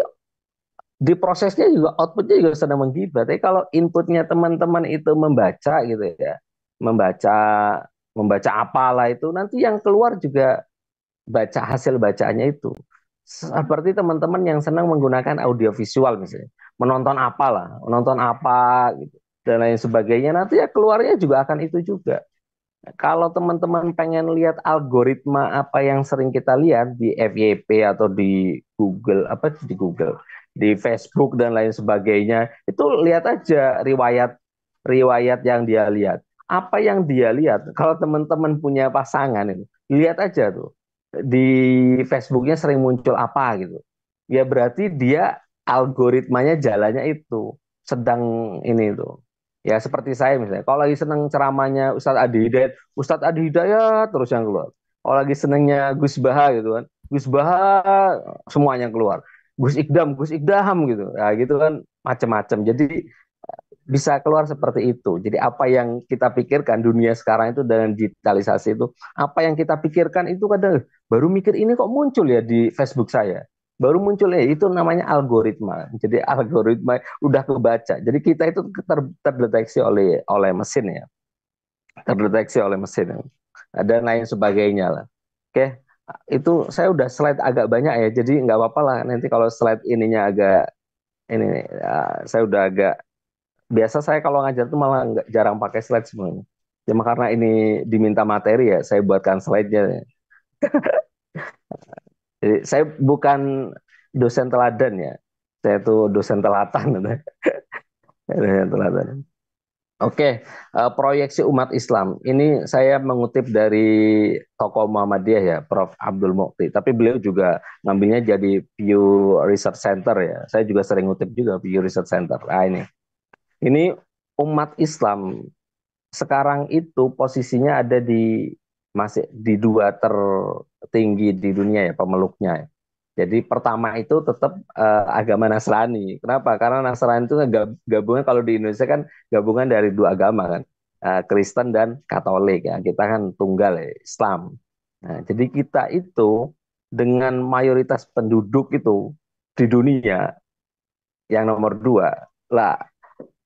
di prosesnya juga outputnya juga sedang menggibah. Tapi kalau inputnya teman-teman itu membaca gitu ya, membaca membaca apalah itu nanti yang keluar juga baca hasil bacaannya itu. Seperti teman-teman yang senang menggunakan audiovisual misalnya, menonton apa gitu dan lain sebagainya nanti ya keluarnya juga akan itu juga. Kalau teman-teman pengen lihat algoritma apa yang sering kita lihat di FYP atau di Google, di Facebook dan lain sebagainya, itu lihat aja riwayat yang dia lihat. Apa yang dia lihat, kalau teman-teman punya pasangan itu, lihat aja tuh di Facebooknya sering muncul apa gitu. Ya berarti dia algoritmanya jalannya itu sedang ini tuh. Ya seperti saya misalnya, kalau lagi seneng ceramahnya Ustadz Adi Hidayat terus yang keluar. Kalau lagi senengnya Gus Baha gitu kan, Gus Baha semuanya keluar. Gus Ikdam gitu. Ya gitu kan macam-macam. Jadi bisa keluar seperti itu. Jadi apa yang kita pikirkan dunia sekarang itu dengan digitalisasi itu, apa yang kita pikirkan itu kadang baru mikir ini kok muncul ya di Facebook saya. Baru muncul ya itu namanya algoritma. Jadi algoritma udah kebaca. Jadi kita itu terdeteksi oleh mesin ya. Terdeteksi oleh mesin dan lain sebagainya lah. Oke, itu saya udah slide agak banyak ya. Jadi nggak apa-apa lah. Nanti kalau slide ininya agak ini ya, saya udah agak biasa saya kalau ngajar tuh malah nggak jarang pakai slide semuanya. Cuma karena ini diminta materi ya, saya buatkan slide-nya. Jadi saya dosen teladan ya. Saya tuh dosen telatan. Dosen teladan. Oke, proyeksi umat Islam. Ini saya mengutip dari tokoh Muhammadiyah ya, Prof. Abdul Mukti. Tapi beliau juga ngambilnya jadi Pew Research Center ya. Saya juga sering ngutip juga Pew Research Center. Nah ini umat Islam sekarang itu posisinya ada di masih di dua tertinggi di dunia ya pemeluknya. Jadi pertama itu tetap agama Nasrani. Kenapa? Karena Nasrani itu gabungan kalau di Indonesia kan gabungan dari dua agama kan, Kristen dan Katolik ya. Kita kan tunggal ya, Islam. Nah, jadi kita itu dengan mayoritas penduduk itu di dunia yang nomor dua lah.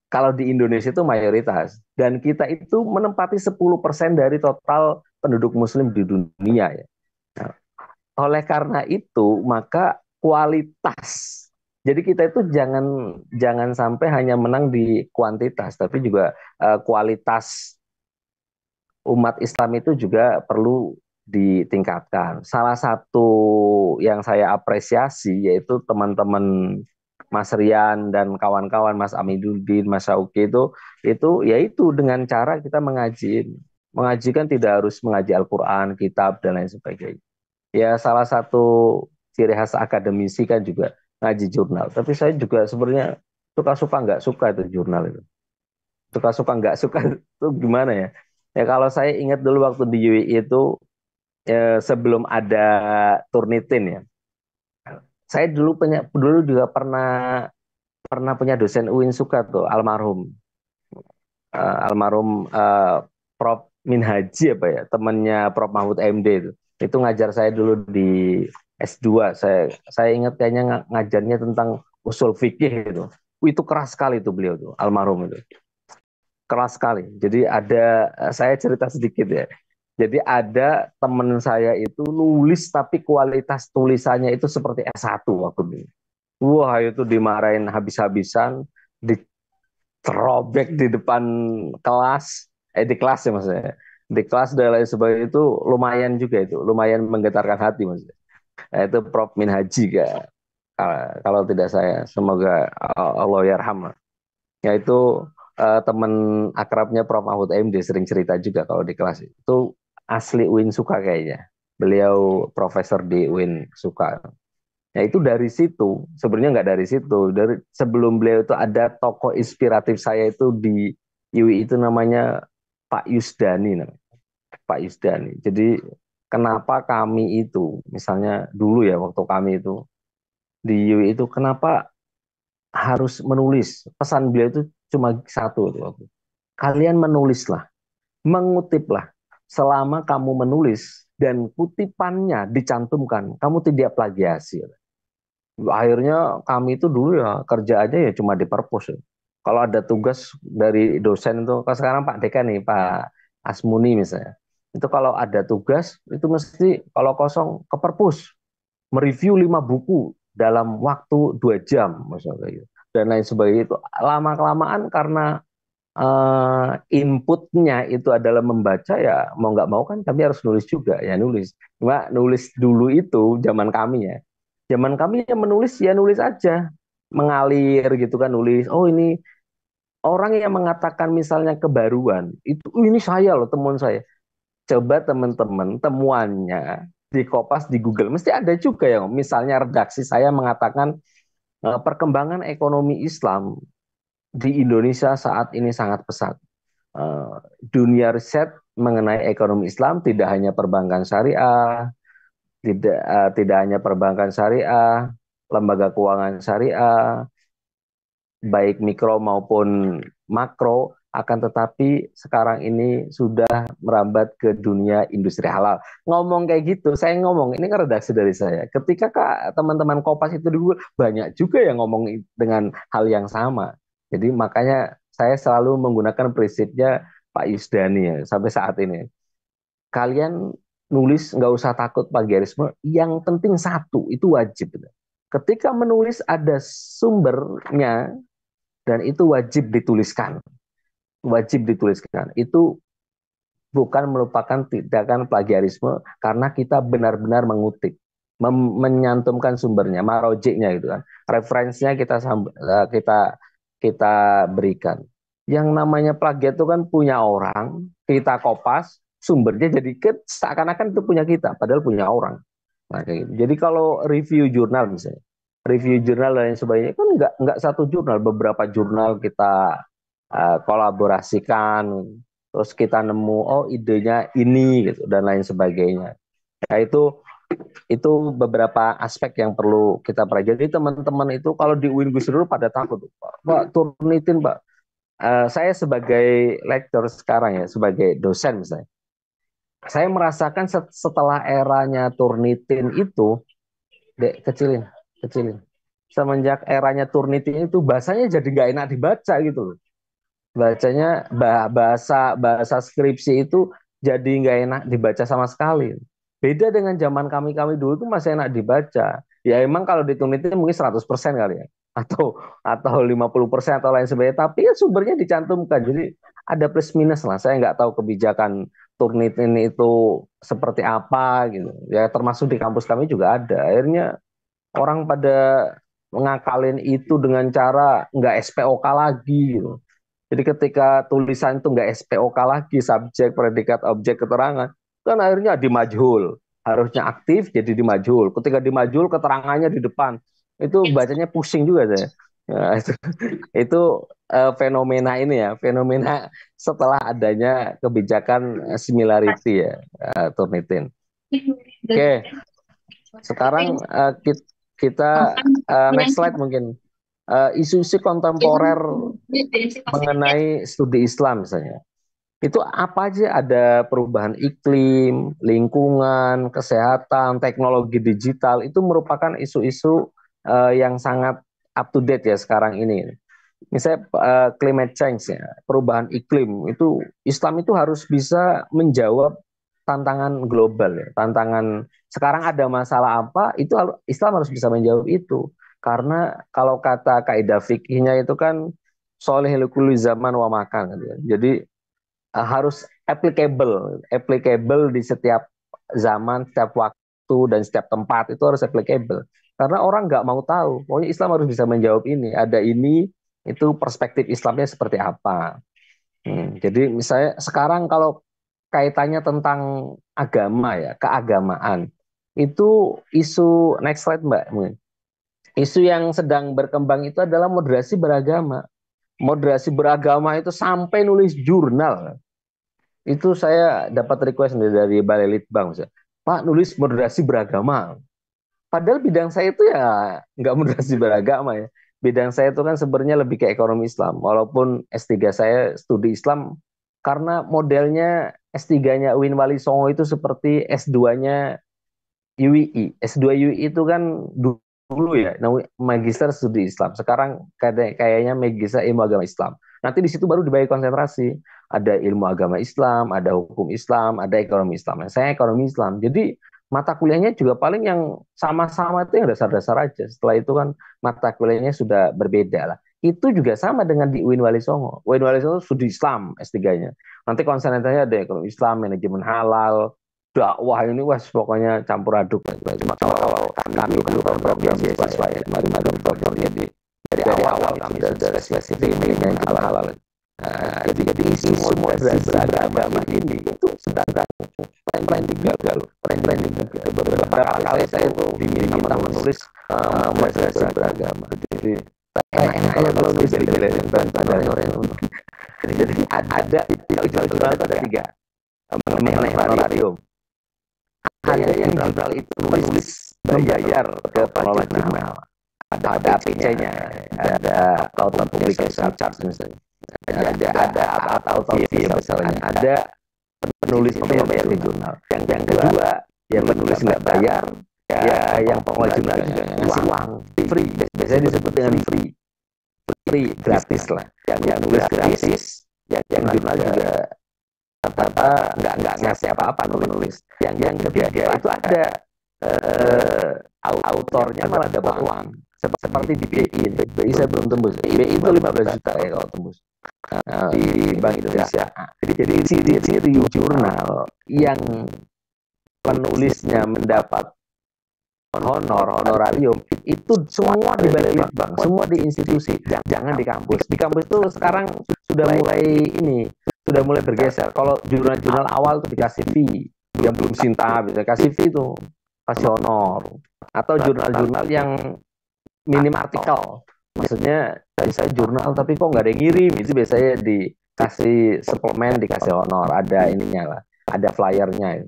Kalau di Indonesia itu mayoritas dan kita itu menempati 10% dari total penduduk Muslim di dunia ya. Nah, oleh karena itu, maka kualitas. Jadi kita itu jangan jangan sampai hanya menang di kuantitas, tapi juga kualitas umat Islam itu juga perlu ditingkatkan. Salah satu yang saya apresiasi yaitu teman-teman Mas Rian dan kawan-kawan Mas Amiduddin, Mas Syauki itu yaitu dengan cara kita mengaji. Mengaji kan tidak harus mengaji Al-Quran, kitab dan lain sebagainya. Ya salah satu ciri khas akademisi kan juga ngaji jurnal. Tapi saya juga sebenarnya suka-suka nggak suka itu jurnal itu. Suka-suka nggak suka itu gimana ya? Ya kalau saya ingat dulu waktu di UI itu sebelum ada Turnitin ya. Saya dulu juga pernah pernah punya dosen UIN Suka tuh almarhum almarhum Prof Minhaji apa ya temannya Prof Mahfud MD itu ngajar saya dulu di S2 saya ingat kayaknya ngajarnya tentang usul fikih itu. Itu keras sekali itu beliau tuh almarhum itu keras sekali. Jadi ada saya cerita sedikit ya. Jadi ada teman saya itu nulis tapi kualitas tulisannya itu seperti S1 waktu itu. Wah itu dimarahin habis-habisan, diterobek di depan kelas, di kelas ya maksudnya. Di kelas dan lain sebagainya itu lumayan juga itu, lumayan menggetarkan hati maksudnya. Nah, itu Prof Minhaji kalau tidak saya, semoga Allah yarham. Yaitu teman akrabnya Prof Mahfud MD sering cerita juga kalau di kelas itu asli UIN Suka kayaknya. Beliau profesor di UIN Suka. Ya itu dari situ, sebenarnya nggak dari situ. Dari sebelum beliau itu ada tokoh inspiratif saya itu di UI itu namanya Pak Yusdani, Pak Yusdani. Jadi kenapa kami itu, misalnya dulu ya waktu kami itu di UI itu, kenapa harus menulis? Pesan beliau itu cuma satu itu waktu. Kalian menulislah, mengutiplah. Selama kamu menulis dan kutipannya dicantumkan, kamu tidak plagiasi. Akhirnya kami itu dulu ya kerja aja ya cuma di perpus. Kalau ada tugas dari dosen itu, kalau sekarang Pak Dekan nih, Pak Asmuni misalnya, itu kalau ada tugas itu mesti kalau kosong ke perpus, mereview 5 buku dalam waktu 2 jam, misalnya gitu. Dan lain sebagainya itu lama kelamaan karena inputnya itu adalah membaca ya mau nggak mau kan kami harus nulis juga ya nulis. Cuma nulis dulu itu zaman kami ya. Zaman kami yang menulis ya nulis aja, mengalir gitu kan nulis. Oh ini orang yang mengatakan misalnya kebaruan itu ini saya loh temuan saya. Coba teman-teman temuannya di Kopas di Google mesti ada juga ya. Misalnya redaksi saya mengatakan perkembangan ekonomi Islam di Indonesia saat ini sangat pesat. Dunia riset mengenai ekonomi Islam tidak hanya perbankan syariah, tidak hanya perbankan syariah, lembaga keuangan syariah, baik mikro maupun makro, akan tetapi sekarang ini sudah merambat ke dunia industri halal. Ngomong kayak gitu, saya ngomong, ini kan redaksi dari saya. Ketika teman-teman Kopas itu dulu banyak juga yang ngomong dengan hal yang sama. Jadi makanya saya selalu menggunakan prinsipnya Pak Yusdani ya, sampai saat ini. Kalian nulis nggak usah takut plagiarisme, yang penting satu, itu wajib. Ketika menulis ada sumbernya, dan itu wajib dituliskan. Wajib dituliskan. Itu bukan merupakan tindakan plagiarisme karena kita benar-benar mengutip. menyantumkan sumbernya, marojiknya gitu kan. Referensinya kita berikan. Yang namanya plagiat itu kan punya orang, kita kopas, sumbernya jadi seakan-akan itu punya kita, padahal punya orang. Nah, kayak gitu. Jadi kalau review jurnal misalnya, review jurnal dan lain sebagainya kan nggak satu jurnal, beberapa jurnal kita kolaborasikan, terus kita nemu oh idenya ini gitu dan lain sebagainya. Nah, itu beberapa aspek yang perlu kita pelajari. Teman-teman itu kalau di UIN Gus Dur pada takut, Pak Turnitin, Pak. Saya sebagai lektor sekarang ya, sebagai dosen misalnya, saya merasakan setelah eranya Turnitin itu, Dek, kecilin. Semenjak eranya Turnitin itu bahasanya jadi nggak enak dibaca gitu loh. Bacanya bahasa skripsi itu jadi nggak enak dibaca sama sekali. Beda dengan zaman kami dulu tuh masih enak dibaca. Ya emang kalau ditunitin mungkin 100% kali ya. Atau 50% atau lain sebagainya. Tapi ya sumbernya dicantumkan. Jadi ada plus minus lah. Saya nggak tahu kebijakan Turnitin itu seperti apa gitu. Ya termasuk di kampus kami juga ada. Akhirnya orang pada mengakalin itu dengan cara nggak SPOK lagi gitu. Jadi ketika tulisan itu nggak SPOK lagi, subjek, predikat, objek, keterangan, kan akhirnya dimajhul. Harusnya aktif jadi dimajhul. Ketika dimajhul keterangannya di depan. Itu bacanya pusing juga saya. Ya, itu fenomena ini ya, fenomena setelah adanya kebijakan similarity ya, Turnitin. Oke, sekarang kita next slide mungkin. Isu-isu kontemporer mengenai studi Islam misalnya. Itu apa aja, ada perubahan iklim, lingkungan, kesehatan, teknologi digital, itu merupakan isu-isu yang sangat up to date ya sekarang ini. Misalnya climate change ya, perubahan iklim, itu Islam itu harus bisa menjawab tantangan global ya, tantangan sekarang ada masalah apa, itu Islam harus bisa menjawab itu. Karena kalau kata kaidah fikihnya itu kan soleh likulli zaman wa makan gitu ya. Jadi harus applicable di setiap zaman, setiap waktu dan setiap tempat, itu harus applicable. Karena orang nggak mau tahu. Pokoknya Islam harus bisa menjawab ini. Ada ini, itu perspektif Islamnya seperti apa. Jadi misalnya sekarang kalau kaitannya tentang agama ya, keagamaan, itu isu next slide Mbak. Isu yang sedang berkembang itu adalah moderasi beragama. Moderasi beragama itu sampai nulis jurnal. Itu saya dapat request dari Balai Litbang, Pak nulis moderasi beragama. Padahal bidang saya itu ya nggak moderasi beragama ya. Bidang saya itu kan sebenarnya lebih ke ekonomi Islam. Walaupun S3 saya studi Islam, karena modelnya S3-nya UIN Wali Songo itu seperti S2-nya UII. S2 UII itu kan dulu ya, magister studi Islam. Sekarang kayaknya magister ilmu agama Islam. Nanti di situ baru dibagi konsentrasi. Ada ilmu agama Islam, ada hukum Islam, ada ekonomi Islam. Nah, saya ekonomi Islam. Jadi mata kuliahnya juga paling yang sama-sama itu yang dasar-dasar aja. Setelah itu kan mata kuliahnya sudah berbeda lah. Itu juga sama dengan di UIN Wali Songo. UIN Wali Songo studi Islam S3-nya. Nanti konsentrasinya ada ekonomi Islam, manajemen halal, dakwah ini wes pokoknya campur aduk. Cuma kalau kami dulu program beasiswa ya, mari programnya dari awal kami sudah spesifik yang halal. Nah, jadi isu moderasi beragama ini itu sedang trending juga. Beberapa kali saya itu diminta menulis moderasi beragama. Jadi enak kalau nulis dari orang. Jadi ada jurnal itu ada 3 mengenai honorarium. Ada yang jurnal itu menulis bayar ke pengelola jurnal. Ada APC-nya, ada author publication charge misalnya. Ada author fee misalnya. Ada penulis bayar di jurnal. Yang kedua, yang penulis nggak bayar, ya yang pengelola jurnal juga ngasih uang free. Biasanya disebut dengan free, gratis lah. Yang nulis gratis, yang jurnal juga nggak ngasih apa-apa nulis. Yang ketiga itu ada autornya malah dapat uang. Seperti di BI saya belum tembus. BI itu 15 juta ya kalau tembus. Di Bank Indonesia. Jadi ciri jurnal yang penulisnya mendapat honor, honorarium, itu semua di balik litbang, semua di institusi, jangan di kampus. Di kampus itu sekarang sudah mulai bergeser. Kalau jurnal-jurnal awal tuh dikasih fee, yang belum Sinta bisa kasih fee tuh, kasih honor. Atau jurnal-jurnal yang minim artikel, maksudnya saya jurnal tapi kok nggak ada yang ngirim, itu biasanya dikasih suplemen, dikasih honor, ada ininya lah, ada flyernya.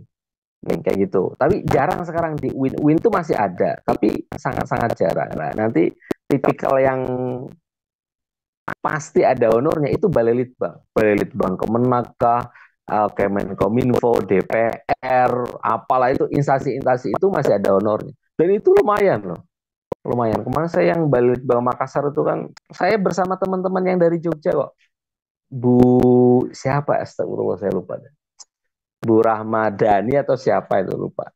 Kayak gitu. Tapi jarang sekarang di Win tuh masih ada, tapi sangat-sangat jarang. Nah, nanti tipikal yang pasti ada honornya itu Balai Litbang Kemenak kah, Kemenkominfo, DPR, apalah itu instansi-instansi itu masih ada honornya. Dan itu lumayan loh. Lumayan. Kemarin saya yang Balai Litbang Makassar itu kan saya bersama teman-teman yang dari Jogja kok. Bu siapa? Astagfirullah saya lupa deh. Bu Rahmadani atau siapa itu lupa.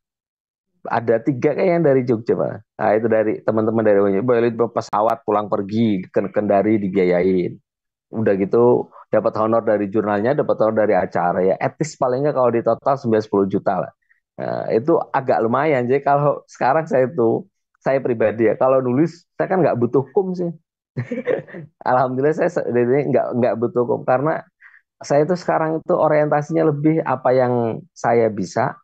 Ada 3 kayak yang dari Jogja Pak. Nah itu dari teman-teman dari Bali pesawat pulang pergi ke Kendari dibiayain. Udah gitu dapat honor dari jurnalnya, dapat honor dari acara ya. Etis palingnya kalau di total 9-10 juta lah. Nah, itu agak lumayan. Jadi kalau sekarang saya pribadi ya, kalau nulis saya kan nggak butuh kum sih. Alhamdulillah saya nggak butuh kum karena saya itu sekarang itu orientasinya lebih apa yang saya bisa,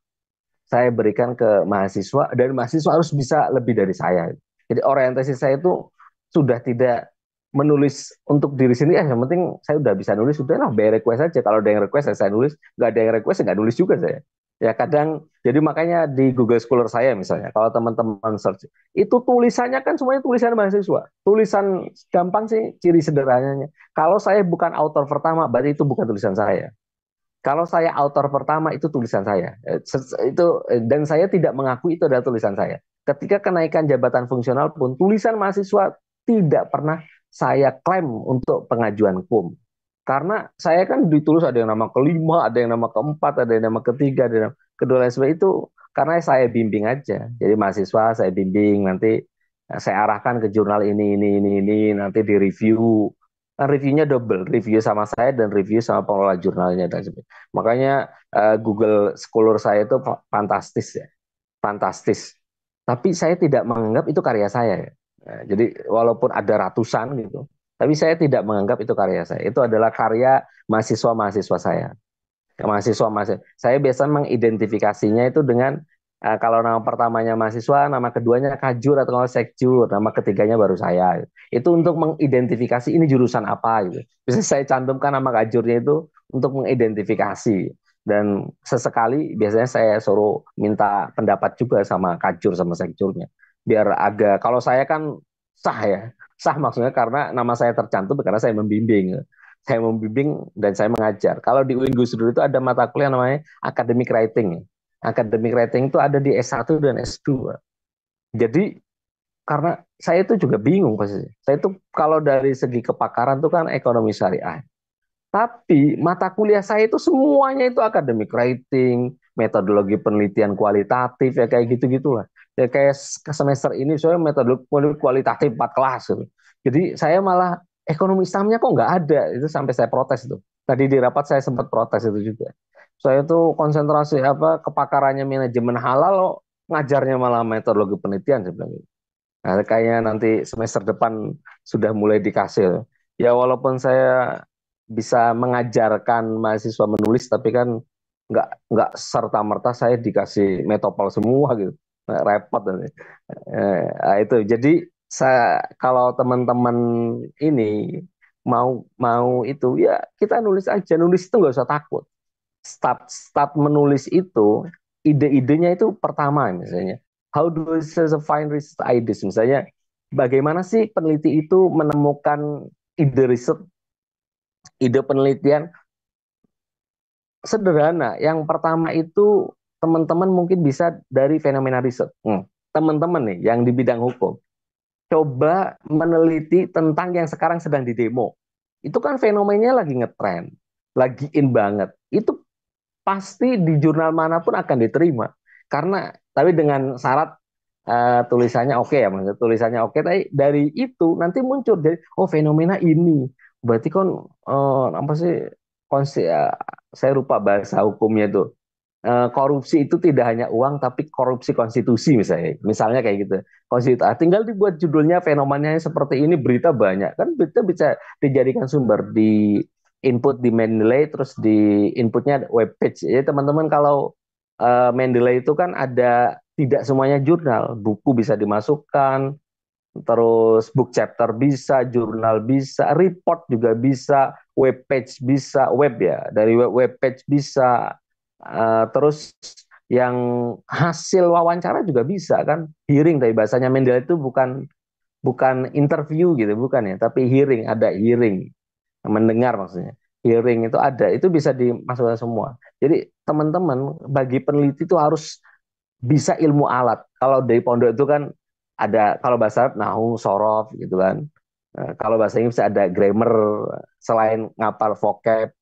saya berikan ke mahasiswa, dan mahasiswa harus bisa lebih dari saya. Jadi orientasi saya itu sudah tidak menulis untuk diri sendiri, yang penting saya udah bisa nulis, sudah lah, bayar request aja. Kalau ada yang request, saya nulis. Nggak ada yang request, nggak nulis juga saya. Ya kadang, jadi makanya di Google Scholar saya misalnya, kalau teman-teman search, itu tulisannya kan semuanya tulisan mahasiswa. Tulisan gampang sih, ciri sederhananya. Kalau saya bukan author pertama, berarti itu bukan tulisan saya. Kalau saya author pertama, itu tulisan saya. Dan saya tidak mengakui itu adalah tulisan saya. Ketika kenaikan jabatan fungsional pun, tulisan mahasiswa tidak pernah saya klaim untuk pengajuan kum. Karena saya kan ditulis ada yang nama kelima, ada yang nama keempat, ada yang nama ketiga, ada yang nama kedua, lain sebagainya itu karena saya bimbing aja. Jadi mahasiswa saya bimbing, nanti saya arahkan ke jurnal ini, nanti di review. Kan reviewnya double, review sama saya dan review sama pengelola jurnalnya dan sebagainya. Makanya Google Scholar saya itu fantastis ya, fantastis. Tapi saya tidak menganggap itu karya saya ya. Nah, jadi walaupun ada ratusan gitu, tapi saya tidak menganggap itu karya saya. Itu adalah karya mahasiswa-mahasiswa saya. Mahasiswa. Saya biasa mengidentifikasinya itu dengan kalau nama pertamanya mahasiswa, nama keduanya kajur atau kalau sekjur, nama ketiganya baru saya. Itu untuk mengidentifikasi ini jurusan apa gitu. Bisa saya cantumkan nama kajurnya itu untuk mengidentifikasi. Dan sesekali biasanya saya suruh minta pendapat juga sama kajur sama sekjurnya. Biar agak, kalau saya kan sah ya. Sah maksudnya karena nama saya tercantum karena saya membimbing. Saya membimbing dan saya mengajar. Kalau di UIN Gus Dur itu ada mata kuliah namanya Academic Writing. Academic Writing itu ada di S1 dan S2. Jadi karena saya itu juga bingung pasti. Saya itu kalau dari segi kepakaran itu kan ekonomi syariah. Tapi mata kuliah saya itu semuanya itu academic writing, metodologi penelitian kualitatif ya kayak gitu-gitulah. Ya kayak semester ini saya metodologi kualitatif 4 kelas gitu. Jadi saya malah ekonomi Islamnya kok nggak ada, itu sampai saya protes itu. Tadi di rapat saya sempat protes itu juga. Saya tuh konsentrasi apa kepakarannya manajemen halal, loh, ngajarnya malah metodologi penelitian sebenarnya. Nah, kayaknya nanti semester depan sudah mulai dikasih. Ya walaupun saya bisa mengajarkan mahasiswa menulis, tapi kan nggak serta merta saya dikasih metopol semua gitu. Nah, repot nanti. Nah, itu. Jadi kalau teman-teman ini mau itu ya kita nulis aja, nulis itu nggak usah takut. Start menulis itu ide-idenya itu pertama misalnya. How do I find research ideas? Misalnya, bagaimana sih peneliti itu menemukan ide riset, ide penelitian sederhana. Yang pertama itu teman-teman mungkin bisa dari fenomena riset. Teman-teman nih yang di bidang hukum, coba meneliti tentang yang sekarang sedang didemo. Itu kan fenomenanya lagi ngetren, lagi in banget. Itu pasti di jurnal manapun akan diterima. Karena tapi dengan syarat tulisannya oke ya, maksudnya tulisannya oke. Tapi dari itu nanti muncul jadi fenomena ini. Berarti kan apa sih saya lupa bahasa hukumnya itu. korupsi itu tidak hanya uang tapi korupsi konstitusi misalnya kayak gitu tinggal dibuat judulnya fenomenanya seperti ini, berita banyak kan, berita bisa dijadikan sumber di input di Mendeley, terus di inputnya web page ya teman-teman. Kalau Mendeley itu kan ada, tidak semuanya jurnal, buku bisa dimasukkan, terus book chapter bisa, jurnal bisa, report juga bisa, web page bisa, web ya, dari web page bisa. Terus yang hasil wawancara juga bisa kan, hearing, tapi bahasanya Mendeley itu bukan bukan interview gitu, bukan ya, tapi hearing, ada hearing, mendengar maksudnya. Hearing itu ada, itu bisa dimasukkan semua. Jadi teman-teman, bagi peneliti itu harus bisa ilmu alat. Kalau dari pondok itu kan ada, kalau bahasa Arab nahu, sorof gitu kan. Kalau bahasa Inggris ada grammar, selain ngapal vocab,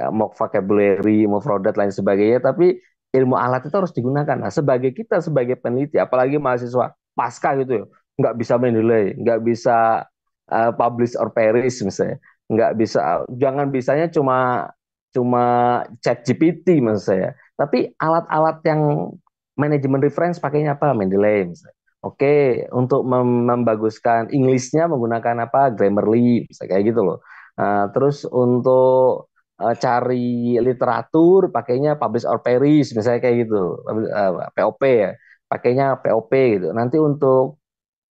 mau vocabulary, mau mufrodat lain sebagainya, tapi ilmu alat itu harus digunakan. Nah, sebagai kita sebagai peneliti, apalagi mahasiswa pasca gitu ya, nggak bisa menilai, nggak bisa publish or perish misalnya, nggak bisa, jangan bisanya cuma cuma chat GPT maksud saya, tapi alat-alat yang manajemen reference pakainya apa, Mendeley misalnya. Oke, untuk membaguskan Inggrisnya menggunakan apa, Grammarly, misalnya kayak gitu loh. Terus untuk cari literatur pakainya publish or perish misalnya kayak gitu, POP ya, pakainya POP gitu. Nanti untuk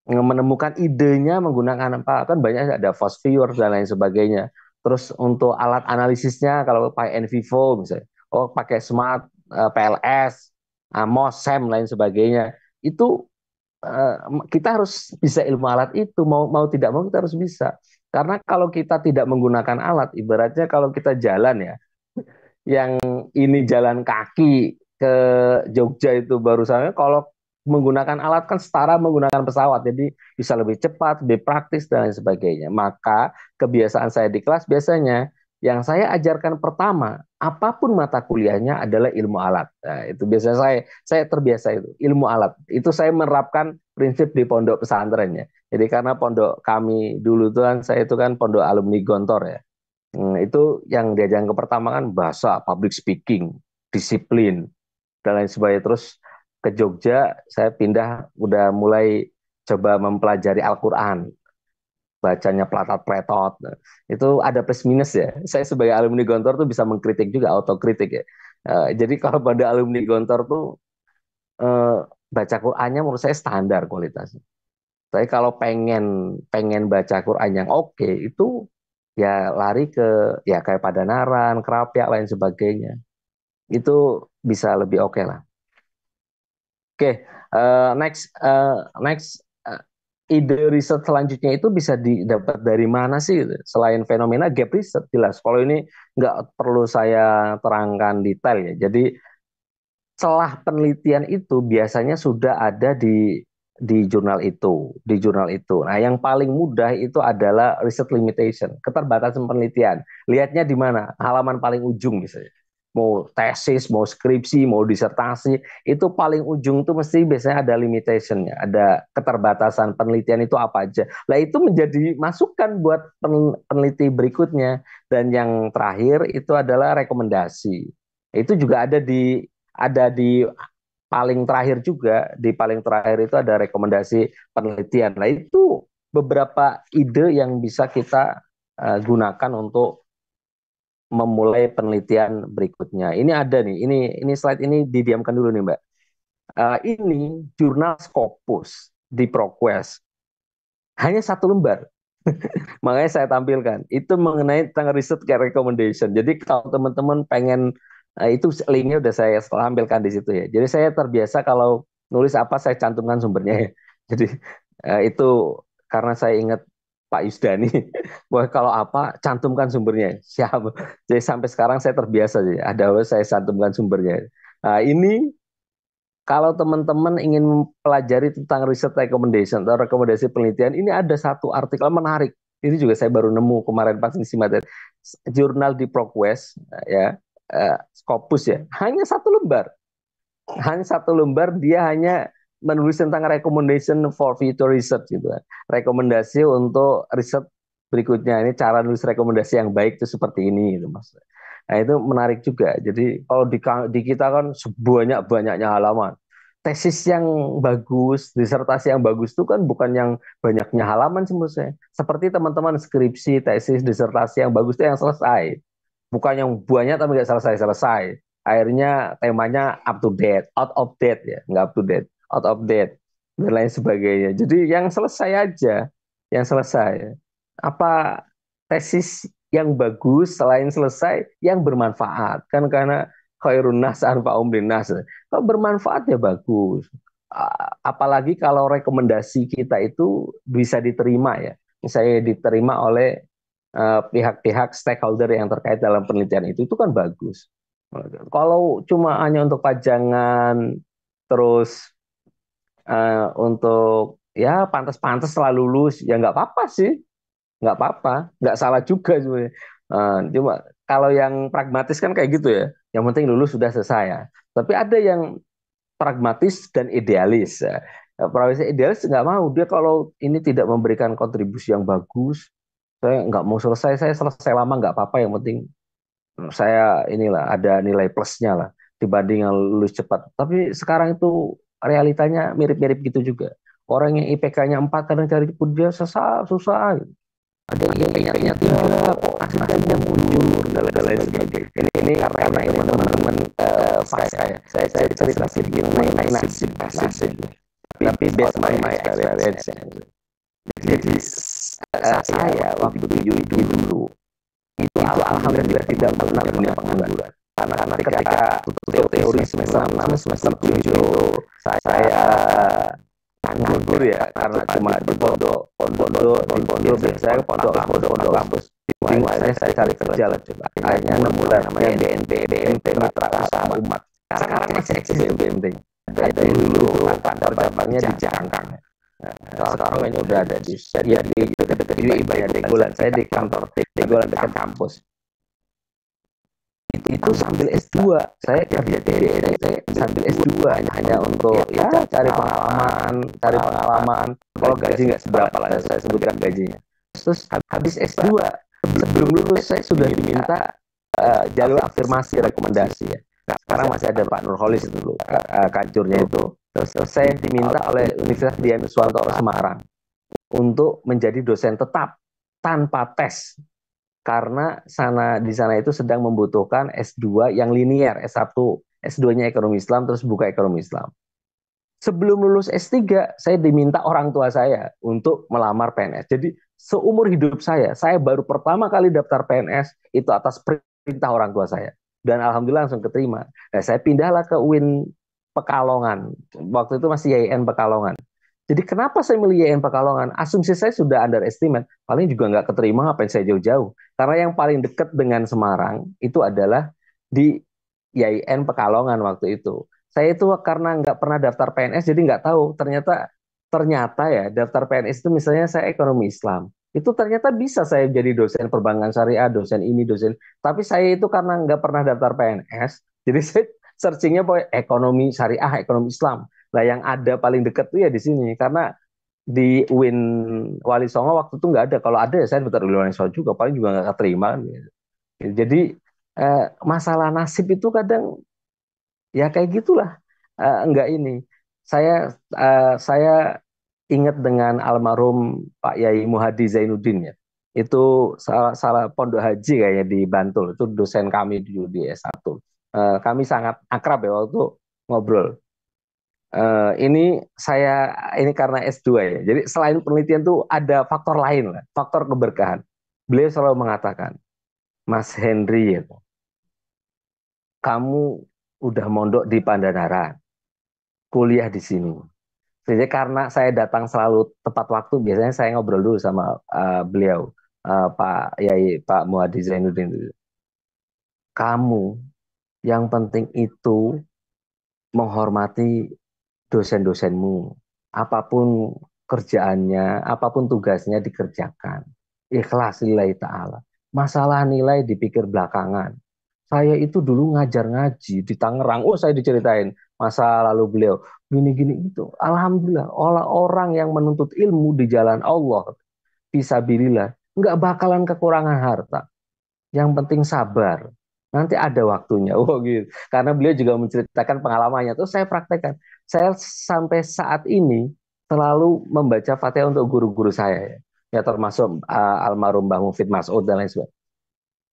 menemukan idenya menggunakan apa, kan banyak, ada fast viewer dan lain sebagainya. Terus untuk alat analisisnya kalau pakai NVivo misalnya, oh pakai smart, PLS, MOSEM lain sebagainya, itu eh, kita harus bisa ilmu alat itu, mau mau tidak mau kita harus bisa. Karena kalau kita tidak menggunakan alat, ibaratnya kalau kita jalan ya, yang ini jalan kaki ke Jogja itu barusan, kalau menggunakan alat kan setara menggunakan pesawat, jadi bisa lebih cepat, lebih praktis dan lain sebagainya. Maka kebiasaan saya di kelas biasanya yang saya ajarkan pertama, apapun mata kuliahnya adalah ilmu alat. Nah, itu biasanya saya terbiasa itu ilmu alat. Itu saya menerapkan prinsip di pondok pesantrennya. Jadi karena pondok kami dulu tuh kan, saya itu kan pondok alumni Gontor ya. Itu yang diajarkan ke pertama kan bahasa, public speaking, disiplin, dan lain sebagainya. Terus ke Jogja, saya pindah, udah mulai coba mempelajari Al-Quran, bacanya pelatot-peletot. Nah, itu ada plus minus ya. Saya sebagai alumni Gontor tuh bisa mengkritik juga, autokritik ya. Jadi kalau pada alumni Gontor tuh eh, baca Qurannya menurut saya standar kualitasnya. Tapi kalau pengen pengen baca Quran yang oke, itu ya lari ke, ya kayak Padanaran, Kerapiak lain sebagainya. Itu bisa lebih oke lah. Oke, next ide riset selanjutnya itu bisa didapat dari mana sih? Selain fenomena gap research jelas. Kalau ini nggak perlu saya terangkan detail ya. Jadi celah penelitian itu biasanya sudah ada di jurnal itu, di jurnal itu. Nah, yang paling mudah itu adalah research limitation, keterbatasan penelitian. Lihatnya di mana? Halaman paling ujung misalnya. Mau tesis, mau skripsi, mau disertasi, itu paling ujung tuh mesti biasanya ada limitationnya, ada keterbatasan penelitian itu apa aja. Nah, itu menjadi masukan buat peneliti berikutnya. Dan yang terakhir itu adalah rekomendasi. Itu juga ada di paling terakhir juga, di paling terakhir itu ada rekomendasi penelitian. Nah, itu beberapa ide yang bisa kita gunakan untuk memulai penelitian berikutnya. Ini ada nih, ini slide ini didiamkan dulu nih Mbak. Ini jurnal Scopus di ProQuest, hanya satu lembar. Makanya saya tampilkan. Itu mengenai tentang riset kayak recommendation. Jadi kalau teman-teman pengen, itu linknya udah saya tampilkan di situ ya. Jadi saya terbiasa kalau nulis apa saya cantumkan sumbernya ya. Jadi itu karena saya ingat Pak Yusdani, bahwa kalau apa cantumkan sumbernya. Siap. Jadi sampai sekarang saya terbiasa sih. Ada saya cantumkan sumbernya. Nah, ini kalau teman-teman ingin mempelajari tentang riset recommendation atau rekomendasi penelitian, ini ada satu artikel menarik. Ini juga saya baru nemu kemarin pas ngisi materi. Jurnal di ProQuest, ya, Scopus ya, hanya satu lembar. Hanya satu lembar, dia hanya menulis tentang recommendation for future research gitu. Rekomendasi untuk riset berikutnya. Ini cara nulis rekomendasi yang baik itu seperti ini gitu Mas. Nah, itu menarik juga. Jadi kalau di kita kan sebanyak-banyaknya halaman. Tesis yang bagus, disertasi yang bagus itu kan bukan yang banyaknya halaman sih menurut saya. Seperti teman-teman skripsi, tesis, disertasi yang bagus itu yang selesai. Bukan yang banyak tapi nggak selesai-selesai. Akhirnya temanya up to date, out of date ya, nggak up to date, out of date dan lain sebagainya. Jadi yang selesai aja, yang selesai. Apa tesis yang bagus selain selesai yang bermanfaat kan karena khairun nas anfa'um linnas. Kalau bermanfaat ya bagus. Apalagi kalau rekomendasi kita itu bisa diterima ya. Misalnya diterima oleh pihak-pihak stakeholder yang terkait dalam penelitian itu kan bagus. Kalau cuma hanya untuk pajangan terus untuk ya pantas-pantas selalu lulus ya nggak apa-apa sih, nggak apa-apa, nggak salah juga sebenarnya. Cuma kalau yang pragmatis kan kayak gitu ya, yang penting lulus sudah selesai ya. Tapi ada yang pragmatis dan idealis. Ya. Pragmatis idealis nggak mau dia kalau ini tidak memberikan kontribusi yang bagus, saya nggak mau selesai, saya selesai lama nggak apa-apa, yang penting saya inilah ada nilai plusnya lah dibanding yang lulus cepat. Tapi sekarang itu realitanya mirip-mirip gitu juga. Orang yang IPK-nya 4 kadang cari kerja susah, susah gitu. Ada yang IPK-nya 3 kok nasibnya mundur dan lain sebagainya. Ini karena ini teman-teman saya cerita sedikit mengenai nasib. Tapi based on my experience. Jadi saya waktu dulu itu alhamdulillah tidak pernah punya pengangguran. Karena ketika tutup teori semester 6, semester 7 saya nganggur ya karena cuma di pondok biasanya pondok kampus. Dimulai saya cari kerja lah coba. Akhirnya nemu namanya BNP Mitra Usaha Umat. Sekarang masih eksis BNP. Dari dulu kantor cabangnya di Cangkang. Nah, sekarang ini udah ada di dekat banyak Degolan. Saya di kantor Degolan dekat kampus. Itu sambil S2. Saya kerja di sambil S2 hanya untuk ya cari pengalaman. Kalau gaji nggak seberapa lah, saya sebutkan gajinya. Terus habis S2 sebelum lulus saya sudah diminta jalur afirmasi rekomendasi ya. Sekarang masih ada Pak Nurholis dulu, kanjurnya itu. Terus saya diminta oleh Universitas Dian Suwantoro Semarang untuk menjadi dosen tetap tanpa tes. Karena di sana itu sedang membutuhkan S2 yang linear, S1, S2-nya ekonomi Islam, terus buka ekonomi Islam. Sebelum lulus S3, saya diminta orang tua saya untuk melamar PNS. Jadi seumur hidup saya baru pertama kali daftar PNS itu atas perintah orang tua saya. Dan alhamdulillah langsung keterima. Nah, saya pindahlah ke UIN Pekalongan. Waktu itu masih YIN Pekalongan. Jadi kenapa saya milih YIN Pekalongan? Asumsi saya sudah underestimate. Paling juga nggak keterima, ngapain saya jauh-jauh. Karena yang paling dekat dengan Semarang itu adalah di YIN Pekalongan waktu itu. Saya itu karena nggak pernah daftar PNS, jadi nggak tahu. Ternyata ya daftar PNS itu misalnya saya ekonomi Islam. Itu ternyata bisa saya jadi dosen perbankan syariah, dosen ini, dosen. Tapi saya itu karena nggak pernah daftar PNS, jadi saya searchingnya ekonomi syariah, ekonomi Islam. Nah, yang ada paling dekat tuh ya di sini. Karena di UIN Wali Songo waktu itu nggak ada. Kalau ada ya saya daftar di Wali Songo juga, paling juga nggak keterima. Jadi masalah nasib itu kadang ya kayak gitulah. Enggak ini. Saya ingat dengan almarhum Pak Yai Muhadi Zainuddin ya. Itu salah pondok haji kayaknya di Bantul. Itu dosen kami di S1. Kami sangat akrab ya waktu ngobrol. Ini karena S2 ya. Jadi selain penelitian tuh ada faktor lain lah, faktor keberkahan. Beliau selalu mengatakan, Mas Henry, kamu udah mondok di Pandanaran, kuliah di sini. Jadi karena saya datang selalu tepat waktu, biasanya saya ngobrol dulu sama beliau, Pak Muhadi Zainuddin. Kamu yang penting itu menghormati dosen-dosenmu, apapun kerjaannya, apapun tugasnya dikerjakan. Ikhlas lillahi ta'ala. Masalah nilai dipikir belakangan. Saya itu dulu ngajar ngaji di Tangerang. Oh, saya diceritain masa lalu beliau. Gini-gini itu. Alhamdulillah, orang yang menuntut ilmu di jalan Allah, fisabilillah, nggak bakalan kekurangan harta. Yang penting sabar. nanti ada waktunya. Oh gitu. Karena beliau juga menceritakan pengalamannya. Terus saya praktekkan. Saya sampai saat ini selalu membaca Fatihah untuk guru-guru saya. Ya termasuk almarhum Mbah Mufid Mas'ud dan lain sebagainya.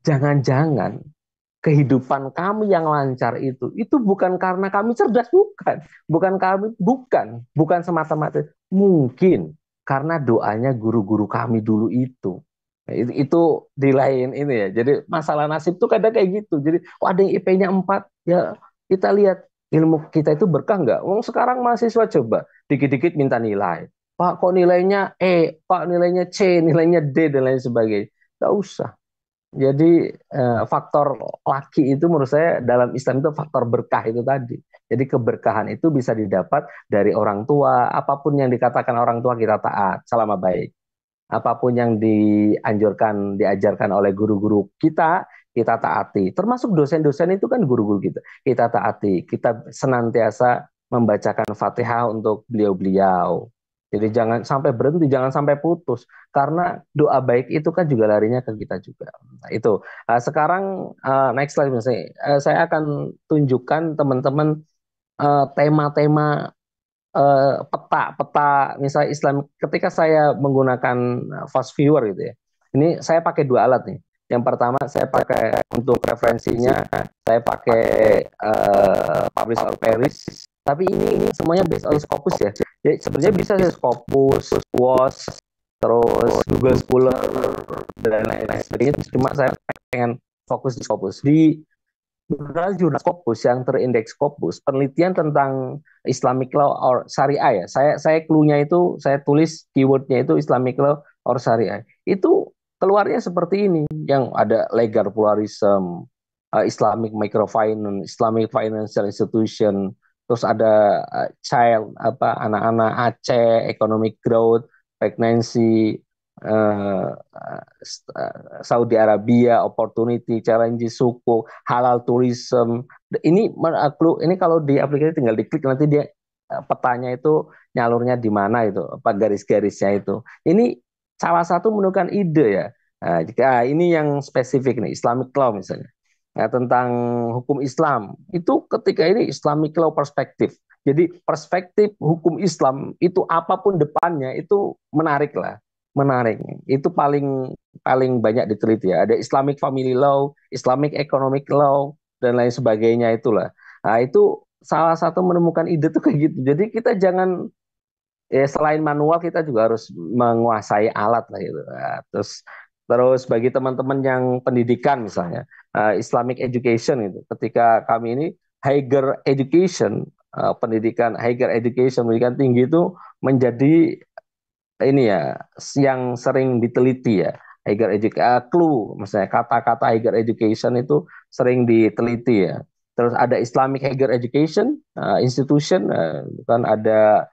Jangan-jangan kehidupan kami yang lancar itu bukan karena kami cerdas, bukan semata-mata, mungkin karena doanya guru-guru kami dulu itu. Nah, itu di lain ini ya. Jadi masalah nasib tuh kadang kayak gitu. Jadi ada yang IP-nya 4, ya kita lihat ilmu kita itu berkah nggak? Sekarang mahasiswa coba dikit-dikit minta nilai. Pak kok nilainya E, Pak nilainya C, nilainya D dan lain sebagainya. Nggak usah. Jadi faktor laki itu menurut saya dalam Islam itu faktor berkah itu tadi. Jadi keberkahan itu bisa didapat dari orang tua. Apapun yang dikatakan orang tua kita taat selama baik. Apapun yang dianjurkan, diajarkan oleh guru-guru kita taati. Termasuk dosen-dosen itu kan guru-guru kita. Kita taati. Kita senantiasa membacakan Fatihah untuk beliau-beliau. Jadi jangan sampai berhenti, jangan sampai putus. Karena doa baik itu kan juga larinya ke kita juga. Nah, itu. Sekarang next slide, misalnya, saya akan tunjukkan teman-teman tema-tema peta misalnya Islam ketika saya menggunakan fast viewer gitu ya. Ini saya pakai dua alat nih. Yang pertama saya pakai untuk referensinya saya pakai Publish or Perish. Tapi ini semuanya based on Scopus ya. Jadi sebenarnya bisa sih Scopus, WOS, terus Google Scholar dan lain-lain sebagainya. Cuma saya pengen fokus di Scopus. Di jurnal Scopus yang terindeks Scopus, penelitian tentang Islamic law or Syariah ya. Saya clue-nya itu saya tulis keywordnya itu Islamic law or Syariah. Itu keluarnya seperti ini, yang ada legal pluralism, Islamic microfinance, Islamic financial institution, terus ada child anak-anak Aceh, economic growth, pregnancy, uh, Saudi Arabia, opportunity, challenges, suku, halal tourism. Ini kalau di aplikasi tinggal diklik nanti dia petanya itu nyalurnya di mana itu, apa garis-garisnya itu. Ini salah satu menemukan ide ya. Nah, jika ini yang spesifik nih, Islamic law misalnya. Nah, tentang hukum Islam, itu ketika ini Islamic law perspektif. Jadi perspektif hukum Islam itu apapun depannya itu menarik lah, menarik. Itu paling paling banyak diteliti ya. Ada Islamic Family Law, Islamic Economic Law dan lain sebagainya itulah. Nah, itu salah satu menemukan ide tuh kayak gitu. Jadi kita jangan selain manual kita juga harus menguasai alat lah gitu. Nah, terus bagi teman-teman yang pendidikan misalnya Islamic education itu, ketika kami ini higher education, higher education pendidikan tinggi itu menjadi ini ya yang sering diteliti ya. Higher education, clue misalnya kata-kata higher education itu sering diteliti ya. Terus ada Islamic Higher Education Institution, kan ada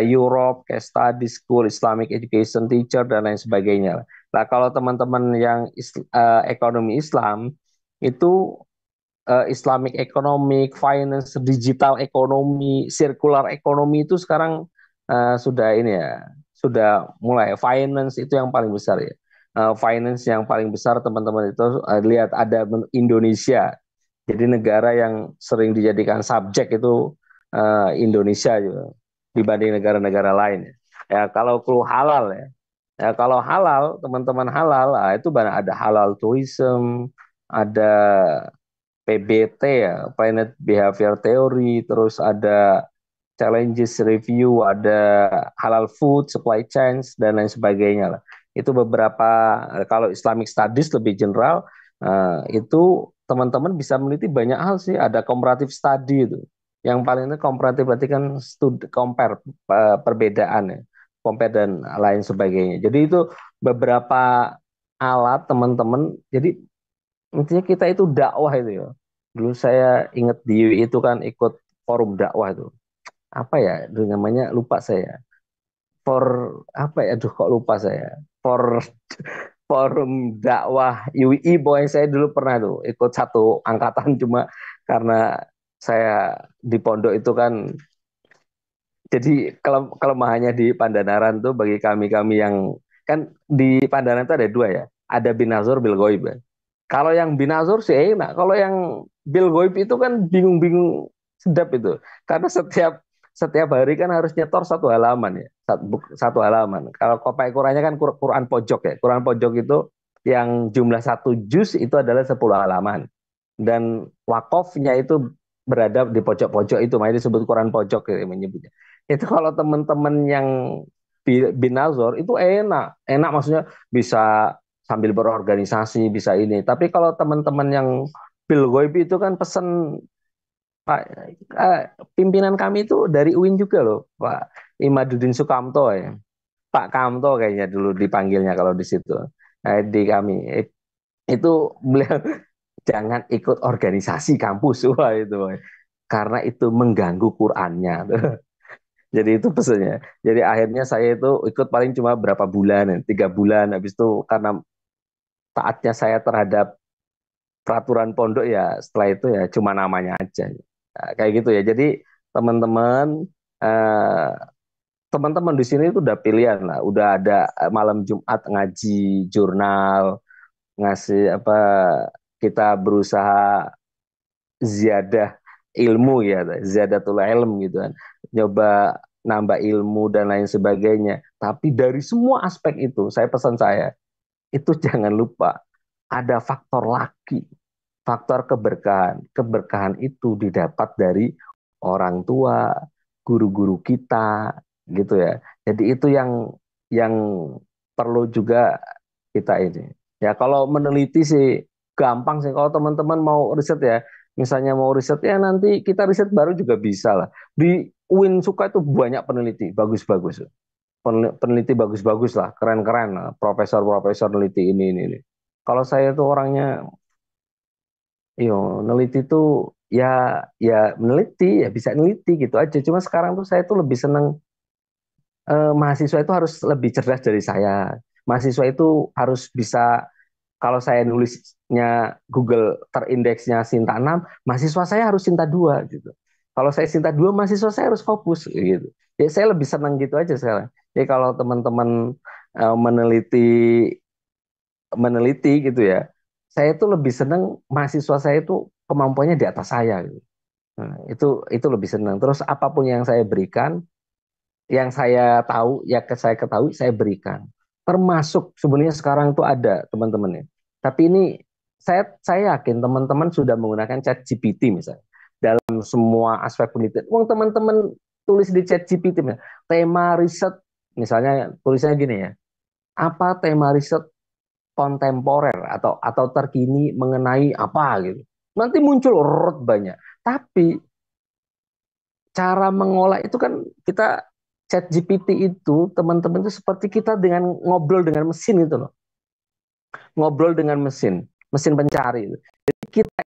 Europe, case study school, Islamic education teacher dan lain sebagainya. Nah, kalau teman-teman yang ekonomi Islam itu Islamic economic, finance, digital ekonomi, circular ekonomi itu sekarang sudah ini ya, sudah mulai. Finance itu yang paling besar ya. Finance yang paling besar teman-teman itu lihat ada Indonesia. Jadi negara yang sering dijadikan subjek itu Indonesia juga dibanding negara-negara lain ya. Ya kalau clue halal ya. Ya kalau halal, teman-teman halal, itu banyak, ada halal tourism, ada PBT ya, Planet Behavior Theory, terus ada challenges review, ada halal food, supply chains, dan lain sebagainya lah. Itu beberapa, kalau Islamic Studies lebih general, itu teman-teman bisa meneliti banyak hal sih. Ada comparative study itu. Yang paling itu comparative berarti kan studi, compare, perbedaan ya, compare dan lain sebagainya. Jadi itu beberapa alat teman-teman. Jadi intinya kita itu dakwah itu ya. Dulu saya ingat di UI itu kan ikut forum dakwah itu. Apa ya dulu namanya, lupa saya. For apa ya, aduh kok lupa saya. For forum dakwah UI, boy saya dulu pernah tuh ikut satu angkatan, cuma karena saya di pondok itu kan, jadi kelemahannya di Pandanaran tuh bagi kami-kami yang kan di Pandanaran itu ada dua ya, ada Binazur Bil Ghaib ya. Kalau yang binazor sih enak. Kalau yang bil goib itu kan bingung-bingung sedap itu. Karena setiap hari kan harus nyetor satu halaman ya, satu halaman. Kalau kopai Qurannya kan Quran pojok ya. Quran pojok itu yang jumlah satu juz itu adalah 10 halaman. Dan wakofnya itu berada di pojok-pojok itu, makanya disebut Quran pojok ya, menyebutnya. Itu kalau teman-teman yang binazor itu enak maksudnya bisa sambil berorganisasi bisa ini. Tapi kalau teman-teman yang bil goib itu kan pesen Pak, pimpinan kami itu dari UIN juga loh, Pak Imaduddin Sukamto ya. Pak Kamto kayaknya dulu dipanggilnya kalau di situ. Di kami itu beliau jangan ikut organisasi kampus wah itu Pak. Karena itu mengganggu Qurannya. Jadi itu pesannya. Jadi akhirnya saya itu ikut paling cuma berapa bulan, 3 bulan. Habis itu karena taatnya saya terhadap peraturan pondok ya setelah itu ya cuma namanya aja. Nah, kayak gitu ya. Jadi teman-teman eh, teman-teman di sini itu udah pilihan lah. Udah ada malam Jumat ngaji jurnal, ngasih apa kita berusaha ziyadah ilmu ya, ziyadatul ilm gitu kan. Nyoba nambah ilmu dan lain sebagainya. Tapi dari semua aspek itu, saya pesan saya, itu jangan lupa ada faktor laki, faktor keberkahan. Keberkahan itu didapat dari orang tua, guru-guru kita, gitu ya. Jadi itu yang perlu juga kita ini. Ya kalau meneliti sih gampang sih. Kalau teman-teman mau riset ya, misalnya mau riset ya nanti kita riset baru juga bisa lah. Di UIN Suka itu banyak peneliti, bagus-bagus. Peneliti bagus-bagus lah, keren-keren lah. Profesor-profesor neliti ini. Kalau saya tuh orangnya, neliti tuh ya ya meneliti ya bisa neliti gitu aja. Cuma sekarang tuh saya tuh lebih seneng mahasiswa itu harus lebih cerdas dari saya. Mahasiswa itu harus bisa kalau saya nulisnya Google terindeksnya Sinta 6, mahasiswa saya harus Sinta 2 gitu. Kalau saya Sinta 2, mahasiswa saya harus fokus gitu. Jadi saya lebih senang gitu aja sekarang. Jadi kalau teman-teman meneliti meneliti gitu ya, saya itu lebih senang mahasiswa saya itu kemampuannya di atas saya gitu. Nah, itu lebih senang. Terus apapun yang saya berikan, yang saya tahu, ya saya ketahui, saya berikan. Termasuk sebenarnya sekarang itu ada teman-teman ya. Tapi ini saya yakin teman-teman sudah menggunakan chat GPT misalnya. Dalam semua aspek penelitian. Uang teman-teman tulis di chat GPT misalnya. Tema riset, misalnya tulisnya gini ya. Apa tema riset kontemporer atau terkini mengenai apa gitu. Nanti muncul banyak. Tapi cara mengolah itu kan kita chat GPT itu teman-teman itu seperti kita dengan ngobrol dengan mesin gitu loh. Ngobrol dengan mesin pencari itu. Jadi kita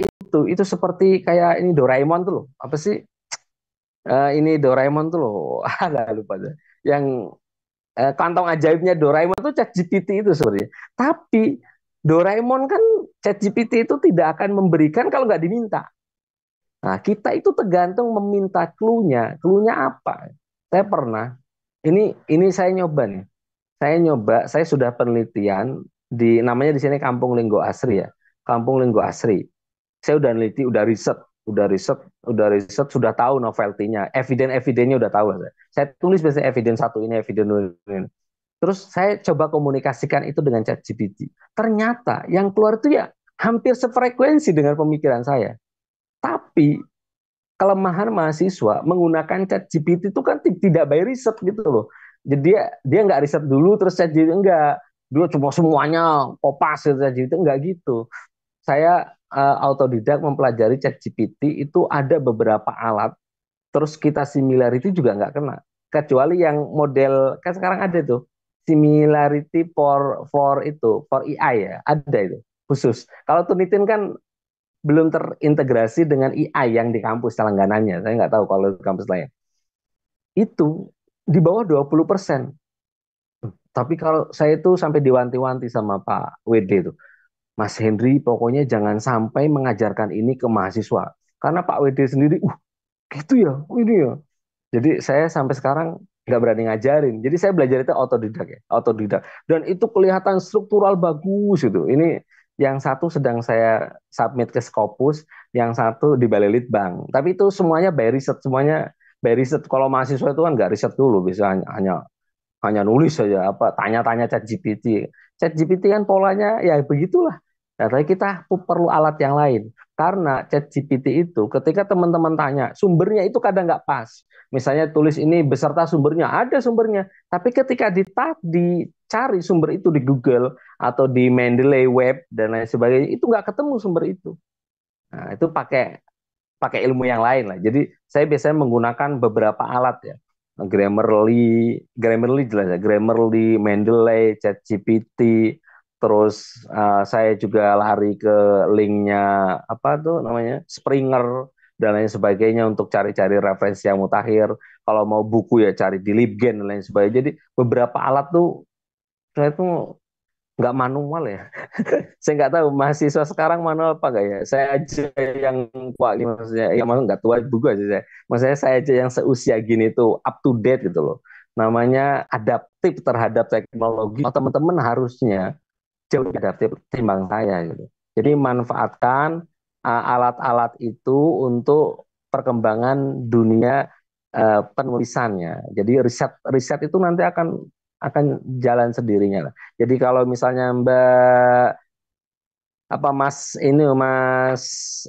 itu seperti kayak ini Doraemon tuh loh. Apa sih? Ini Doraemon tuh loh. Agak lupa deh. Yang kantong ajaibnya Doraemon tuh chat GPT itu sebenarnya. Tapi Doraemon kan chat GPT itu tidak akan memberikan kalau nggak diminta. Nah, kita itu tergantung meminta clue-nya. Clue-nya apa? Saya pernah, ini saya nyoba nih. Saya sudah penelitian di namanya di sini Kampung Linggo Asri ya. Kampung Linggo Asri. Saya udah neliti, udah riset, sudah tahu novelty-nya, eviden-evidennya udah tahu. Saya tulis biasanya eviden satu ini, eviden ini. Terus saya coba komunikasikan itu dengan ChatGPT. Ternyata yang keluar itu ya hampir sefrekuensi dengan pemikiran saya. Tapi kelemahan mahasiswa menggunakan ChatGPT itu kan tidak by riset gitu loh. Jadi dia nggak riset dulu terus ChatGPT enggak. Dia cuma semuanya kopas gitu ChatGPT enggak gitu. Saya autodidak mempelajari ChatGPT itu ada beberapa alat terus kita similarity juga nggak kena. Kecuali yang model kan sekarang ada tuh similarity for AI ya, ada itu khusus. Kalau Turnitin kan belum terintegrasi dengan AI yang di kampus langganannya. Saya nggak tahu kalau di kampus lain. Itu di bawah 20%. Tapi kalau saya itu sampai diwanti-wanti sama Pak WD itu. Mas Henry pokoknya jangan sampai mengajarkan ini ke mahasiswa. Karena Pak WD sendiri, gitu ya, ini ya. Jadi saya sampai sekarang nggak berani ngajarin. Jadi saya belajar itu autodidak ya, autodidak. Dan itu kelihatan struktural bagus itu. Ini yang satu sedang saya submit ke Scopus, yang satu di Balai Litbang. Tapi itu semuanya by riset, semuanya by riset. Kalau mahasiswa itu kan nggak riset dulu, bisa hanya nulis saja apa tanya-tanya ChatGPT. ChatGPT kan polanya ya begitulah. Nah, tapi kita perlu alat yang lain. Karena ChatGPT itu ketika teman-teman tanya, sumbernya itu kadang nggak pas. Misalnya tulis ini beserta sumbernya, ada sumbernya. Tapi ketika dicari sumber itu di Google atau di Mendeley Web dan lain sebagainya, itu nggak ketemu sumber itu. Nah, itu pakai pakai ilmu yang lain lah. Jadi saya biasanya menggunakan beberapa alat ya. Grammarly jelas ya, Grammarly, Mendeley, ChatGPT, terus saya juga lari ke linknya apa tuh namanya Springer dan lain sebagainya untuk cari-cari referensi yang mutakhir. Kalau mau buku ya cari di Libgen dan lain sebagainya. Jadi beberapa alat tuh saya tuh nggak manual ya. Saya nggak tahu mahasiswa sekarang manual apa nggak ya. Saya aja yang tua, maksudnya, ya maksudnya nggak tua juga sih saya. Maksudnya saya aja yang seusia gini tuh up to date gitu loh. Namanya adaptif terhadap teknologi. Oh, teman-teman harusnya jauh lebih adaptif timbang saya gitu. Jadi manfaatkan alat-alat itu untuk perkembangan dunia penulisannya. Jadi riset riset itu nanti akan jalan sendirinya lah. Jadi kalau misalnya Mbak apa Mas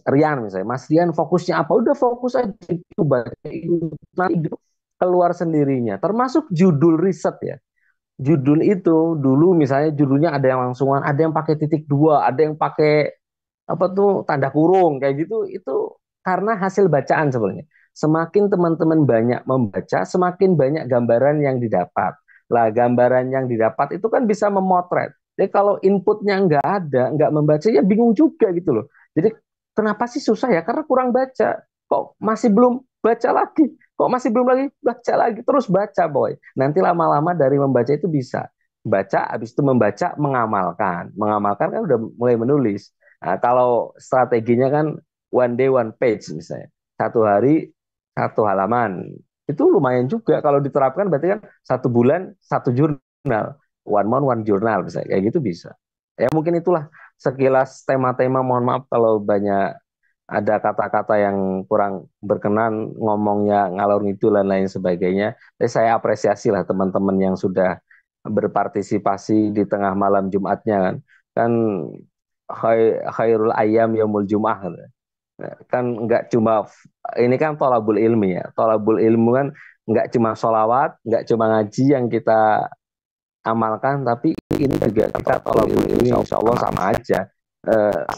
Rian misalnya, Mas Rian fokusnya apa? Udah fokus aja itu baca itu nanti itu keluar sendirinya. Termasuk judul riset ya. Judul itu dulu misalnya judulnya ada yang langsungan, ada yang pakai titik dua, ada yang pakai apa tuh tanda kurung kayak gitu. Itu karena hasil bacaan sebenarnya. Semakin teman-teman banyak membaca, semakin banyak gambaran yang didapat. Lah gambaran yang didapat itu kan bisa memotret. Jadi kalau inputnya nggak ada, nggak membaca ya bingung juga gitu loh. Jadi kenapa sih susah ya? Karena kurang baca. Kok masih belum baca lagi? Kok masih belum lagi baca lagi? Terus baca boy. Nanti lama-lama dari membaca itu bisa baca, habis itu membaca, mengamalkan. Mengamalkan kan udah mulai menulis. Nah, kalau strateginya kan one day one page misalnya. Satu hari satu halaman. Itu lumayan juga kalau diterapkan berarti kan satu bulan satu jurnal. One month one journal misalnya. Kayak gitu bisa. Ya mungkin itulah sekilas tema-tema. Mohon maaf kalau banyak ada kata-kata yang kurang berkenan, ngomongnya ngalor ngidul dan lain sebagainya. Tapi saya apresiasi lah teman-teman yang sudah berpartisipasi di tengah malam Jumatnya kan. Kan khairul ayam yaumul jum'ah kan nggak cuma ini kan tolabul ilmi ya, tolabul ilmu kan nggak cuma sholawat, nggak cuma ngaji yang kita amalkan, tapi ini juga kita tolabul ilmi insya Allah sama aja.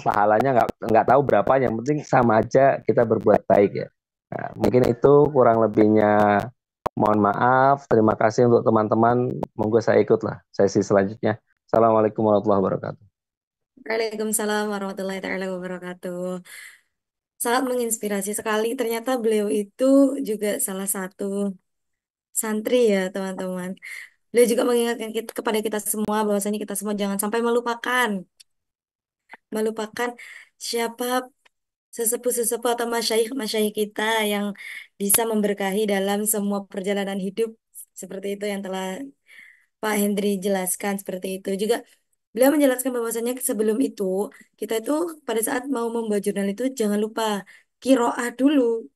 Pahalanya nggak tahu berapa, yang penting sama aja kita berbuat baik ya. Nah, mungkin itu kurang lebihnya. Mohon maaf, terima kasih untuk teman-teman. Monggo saya ikutlah sesi selanjutnya. Assalamualaikum warahmatullahi wabarakatuh. Waalaikumsalam warahmatullahi taala wabarakatuh. Sangat menginspirasi sekali. Ternyata beliau itu juga salah satu santri ya, teman-teman. Beliau juga mengingatkan kepada kita semua bahwasanya kita semua jangan sampai melupakan siapa sesepuh-sesepuh atau masyayikh-masyayikh kita yang bisa memberkahi dalam semua perjalanan hidup seperti itu yang telah Pak Hendri jelaskan seperti itu. Juga beliau menjelaskan bahwasanya sebelum itu kita itu pada saat mau membuat jurnal itu jangan lupa kiroah dulu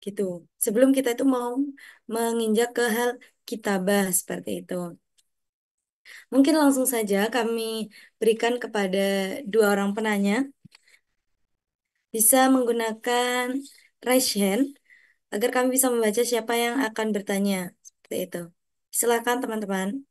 gitu. Sebelum kita itu mau menginjak ke hal kitabah seperti itu. Mungkin langsung saja kami berikan kepada dua orang penanya bisa menggunakan raise hand agar kami bisa membaca siapa yang akan bertanya seperti itu. Silakan teman-teman.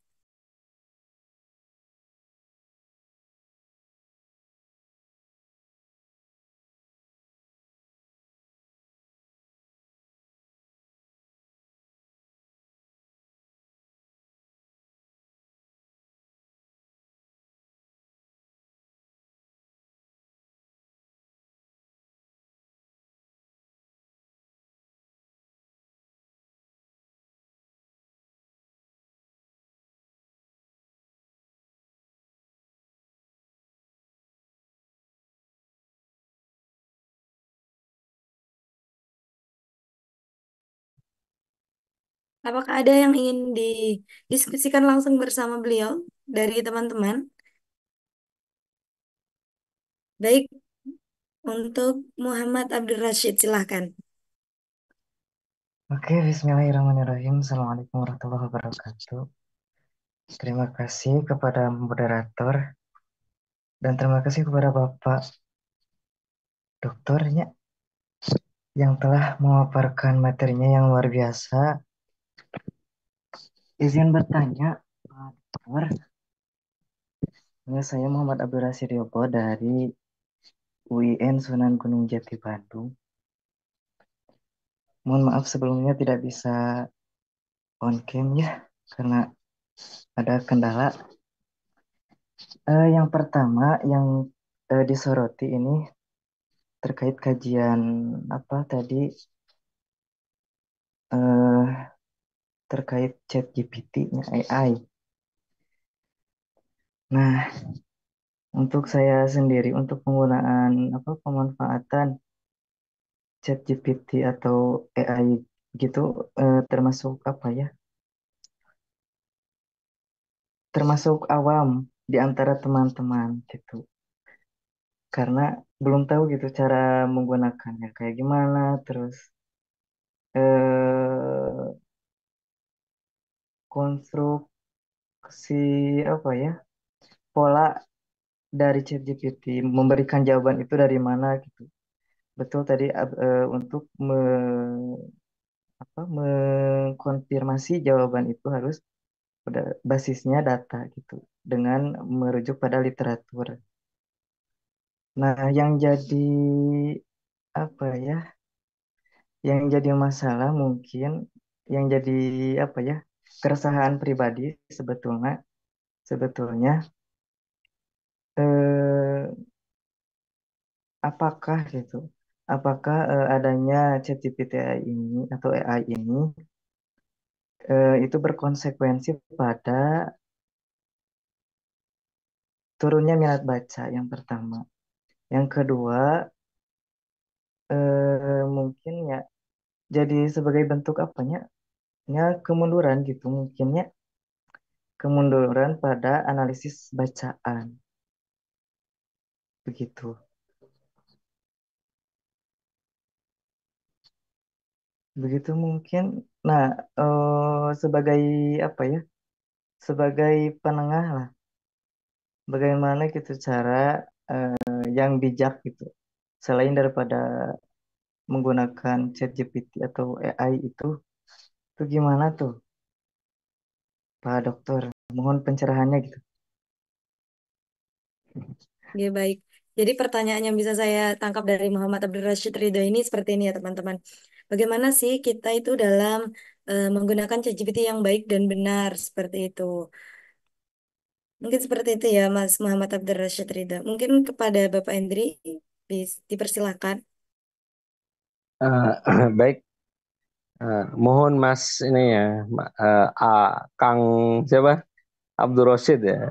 Apakah ada yang ingin didiskusikan langsung bersama beliau dari teman-teman? Baik, untuk Muhammad Abdul Rashid silahkan. Oke, bismillahirrahmanirrahim. Assalamualaikum warahmatullahi wabarakatuh. Terima kasih kepada moderator dan terima kasih kepada Bapak doktornya yang telah memaparkan materinya yang luar biasa. Izin bertanya, Pak Dokter. Saya Muhammad Abdul Rashid Yobo dari UIN Sunan Gunung Jati Bandung. Mohon maaf sebelumnya tidak bisa on cam ya, karena ada kendala. Yang pertama yang disoroti ini terkait kajian apa tadi eh, terkait ChatGPT-nya AI. Nah, untuk saya sendiri untuk penggunaan apa pemanfaatan ChatGPT atau AI gitu termasuk apa ya? Termasuk awam di antara teman-teman gitu. Karena belum tahu gitu cara menggunakannya kayak gimana, terus eh konstruksi apa ya? Pola dari ChatGPT memberikan jawaban itu dari mana gitu. Betul tadi untuk mengkonfirmasi jawaban itu harus pada basisnya data gitu dengan merujuk pada literatur. Nah, yang jadi apa ya? Yang jadi masalah mungkin yang jadi apa ya? Keresahan pribadi sebetulnya sebetulnya eh, apakah gitu? Apakah adanya ChatGPT AI ini atau AI ini itu berkonsekuensi pada turunnya minat baca yang pertama. Yang kedua, mungkin ya jadi sebagai bentuk apanya? Ya kemunduran gitu mungkinnya kemunduran pada analisis bacaan begitu. Begitu mungkin. Nah, sebagai apa ya? Sebagai penengah lah, bagaimana gitu cara yang bijak gitu. Selain daripada menggunakan ChatGPT atau AI itu gimana tuh, Pak Dokter? Mohon pencerahannya gitu. Ya, baik. Jadi pertanyaan yang bisa saya tangkap dari Muhammad Abdul Rashid Ridho ini seperti ini ya teman-teman. Bagaimana sih kita itu dalam menggunakan ChatGPT yang baik dan benar seperti itu. Mungkin seperti itu ya Mas Muhammad Abdul Rashid Ridho. Mungkin kepada Bapak Hendri dipersilakan. Baik, mohon Mas ini ya, Kang siapa? Abdul Rosid ya,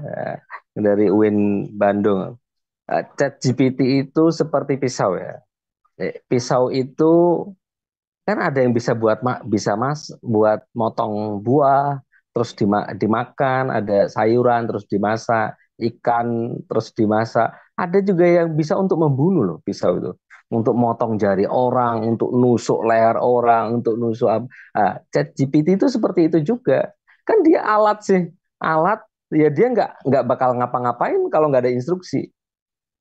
dari UIN Bandung. ChatGPT itu seperti pisau ya. Pisau itu kan ada yang bisa buat motong buah terus dimakan, ada sayuran terus dimasak, ikan terus dimasak. Ada juga yang bisa untuk membunuh loh pisau itu. Untuk motong jari orang, untuk nusuk leher orang, untuk nusuk apa. ChatGPT itu seperti itu juga. Kan dia alat sih, alat ya dia nggak bakal ngapa-ngapain kalau nggak ada instruksi.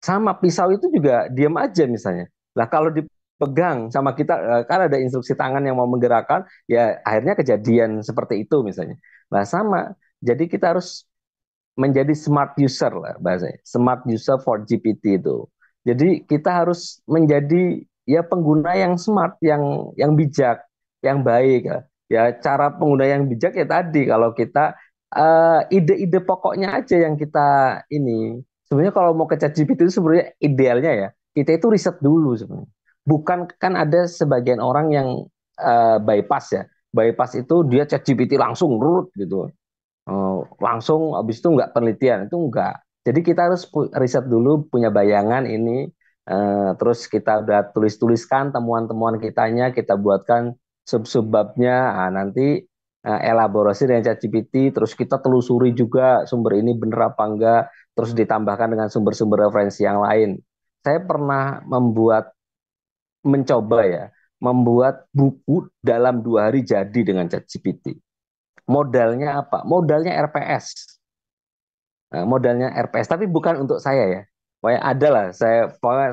Sama pisau itu juga diam aja misalnya. Lah kalau dipegang sama kita kan ada instruksi tangan yang mau menggerakkan, ya akhirnya kejadian seperti itu misalnya. Nah sama, jadi kita harus menjadi smart user lah bahasanya. Smart user for GPT itu. Jadi kita harus menjadi ya pengguna yang smart, yang bijak, yang baik. Ya cara pengguna yang bijak ya tadi kalau kita ide-ide pokoknya aja yang kita ini. Sebenarnya kalau mau ke ChatGPT itu sebenarnya idealnya ya kita itu riset dulu sebenarnya. Bukan kan ada sebagian orang yang bypass ya. Bypass itu dia ChatGPT langsung rut gitu. Langsung habis itu nggak penelitian itu enggak. Jadi kita harus riset dulu punya bayangan ini terus kita udah tulis-tuliskan temuan-temuan kitanya kita buatkan sub-subbabnya nanti elaborasi dengan ChatGPT terus kita telusuri juga sumber ini bener apa enggak terus ditambahkan dengan sumber-sumber referensi yang lain saya pernah mencoba ya, membuat buku dalam 2 hari jadi dengan ChatGPT. Modalnya apa? Modalnya RPS. Nah, modalnya RPS, tapi bukan untuk saya ya. Pokoknya ada lah,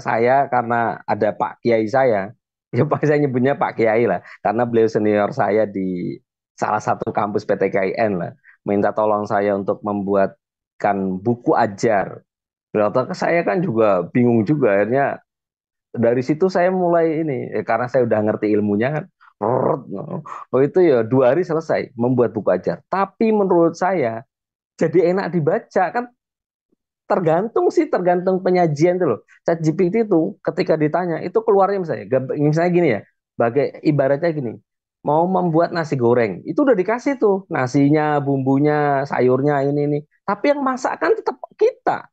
saya karena ada Pak Kiai saya, ya Pak saya nyebutnya Pak Kiai lah, karena beliau senior saya di salah satu kampus PTKIN lah, minta tolong saya untuk membuatkan buku ajar. Berarti saya kan juga bingung juga, akhirnya dari situ saya mulai ini, karena saya udah ngerti ilmunya kan, oh itu ya 2 hari selesai membuat buku ajar. Tapi menurut saya jadi enak dibaca kan, tergantung penyajian itu loh. ChatGPT itu ketika ditanya itu keluarnya misalnya gini ya, ibaratnya gini, mau membuat nasi goreng itu udah dikasih tuh nasinya, bumbunya, sayurnya ini, tapi yang masak kan tetap kita.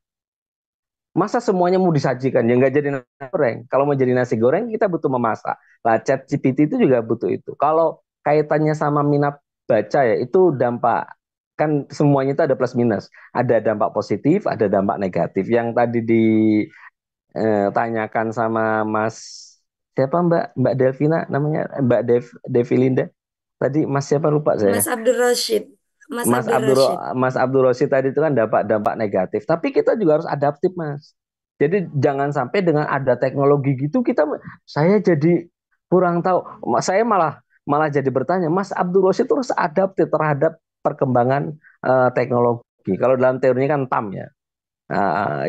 Masa semuanya mau disajikan ya nggak jadi nasi goreng. Kalau mau jadi nasi goreng kita butuh memasak. Lah ChatGPT itu juga butuh itu. Kalau kaitannya sama minat baca ya itu dampak, kan semuanya itu ada plus minus. Ada dampak positif, ada dampak negatif. Yang tadi ditanyakan sama Mas siapa, Mbak Delvina namanya, Devilinda. Tadi Mas siapa lupa saya. Mas Abdul Rashid. Mas Abdul Rashid. Mas Abdul Rosid tadi itu kan dampak negatif. Tapi kita juga harus adaptif, Mas. Jadi jangan sampai dengan ada teknologi gitu saya jadi kurang tahu. Saya malah jadi bertanya, Mas Abdul Rosid terus adaptif terhadap perkembangan teknologi. Kalau dalam teorinya kan TAM ya.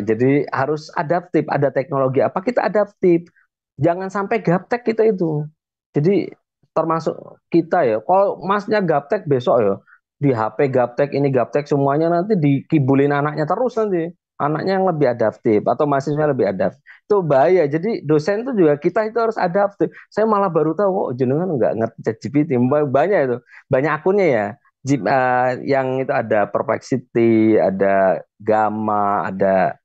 Jadi harus adaptif. Ada teknologi apa kita adaptif. Jangan sampai gaptek kita itu. Jadi termasuk kita ya. Kalau Masnya gaptek besok ya di HP gaptek, ini gaptek, semuanya nanti dikibulin anaknya terus nanti. Anaknya yang lebih adaptif atau mahasiswa lebih adaptif. Itu bahaya. Jadi dosen itu juga kita itu harus adaptif. Saya malah baru tahu, oh jenengan nggak ngerti ChatGPT. Banyak itu. Banyak akunnya ya. Yang itu ada Perplexity, ada Gamma, ada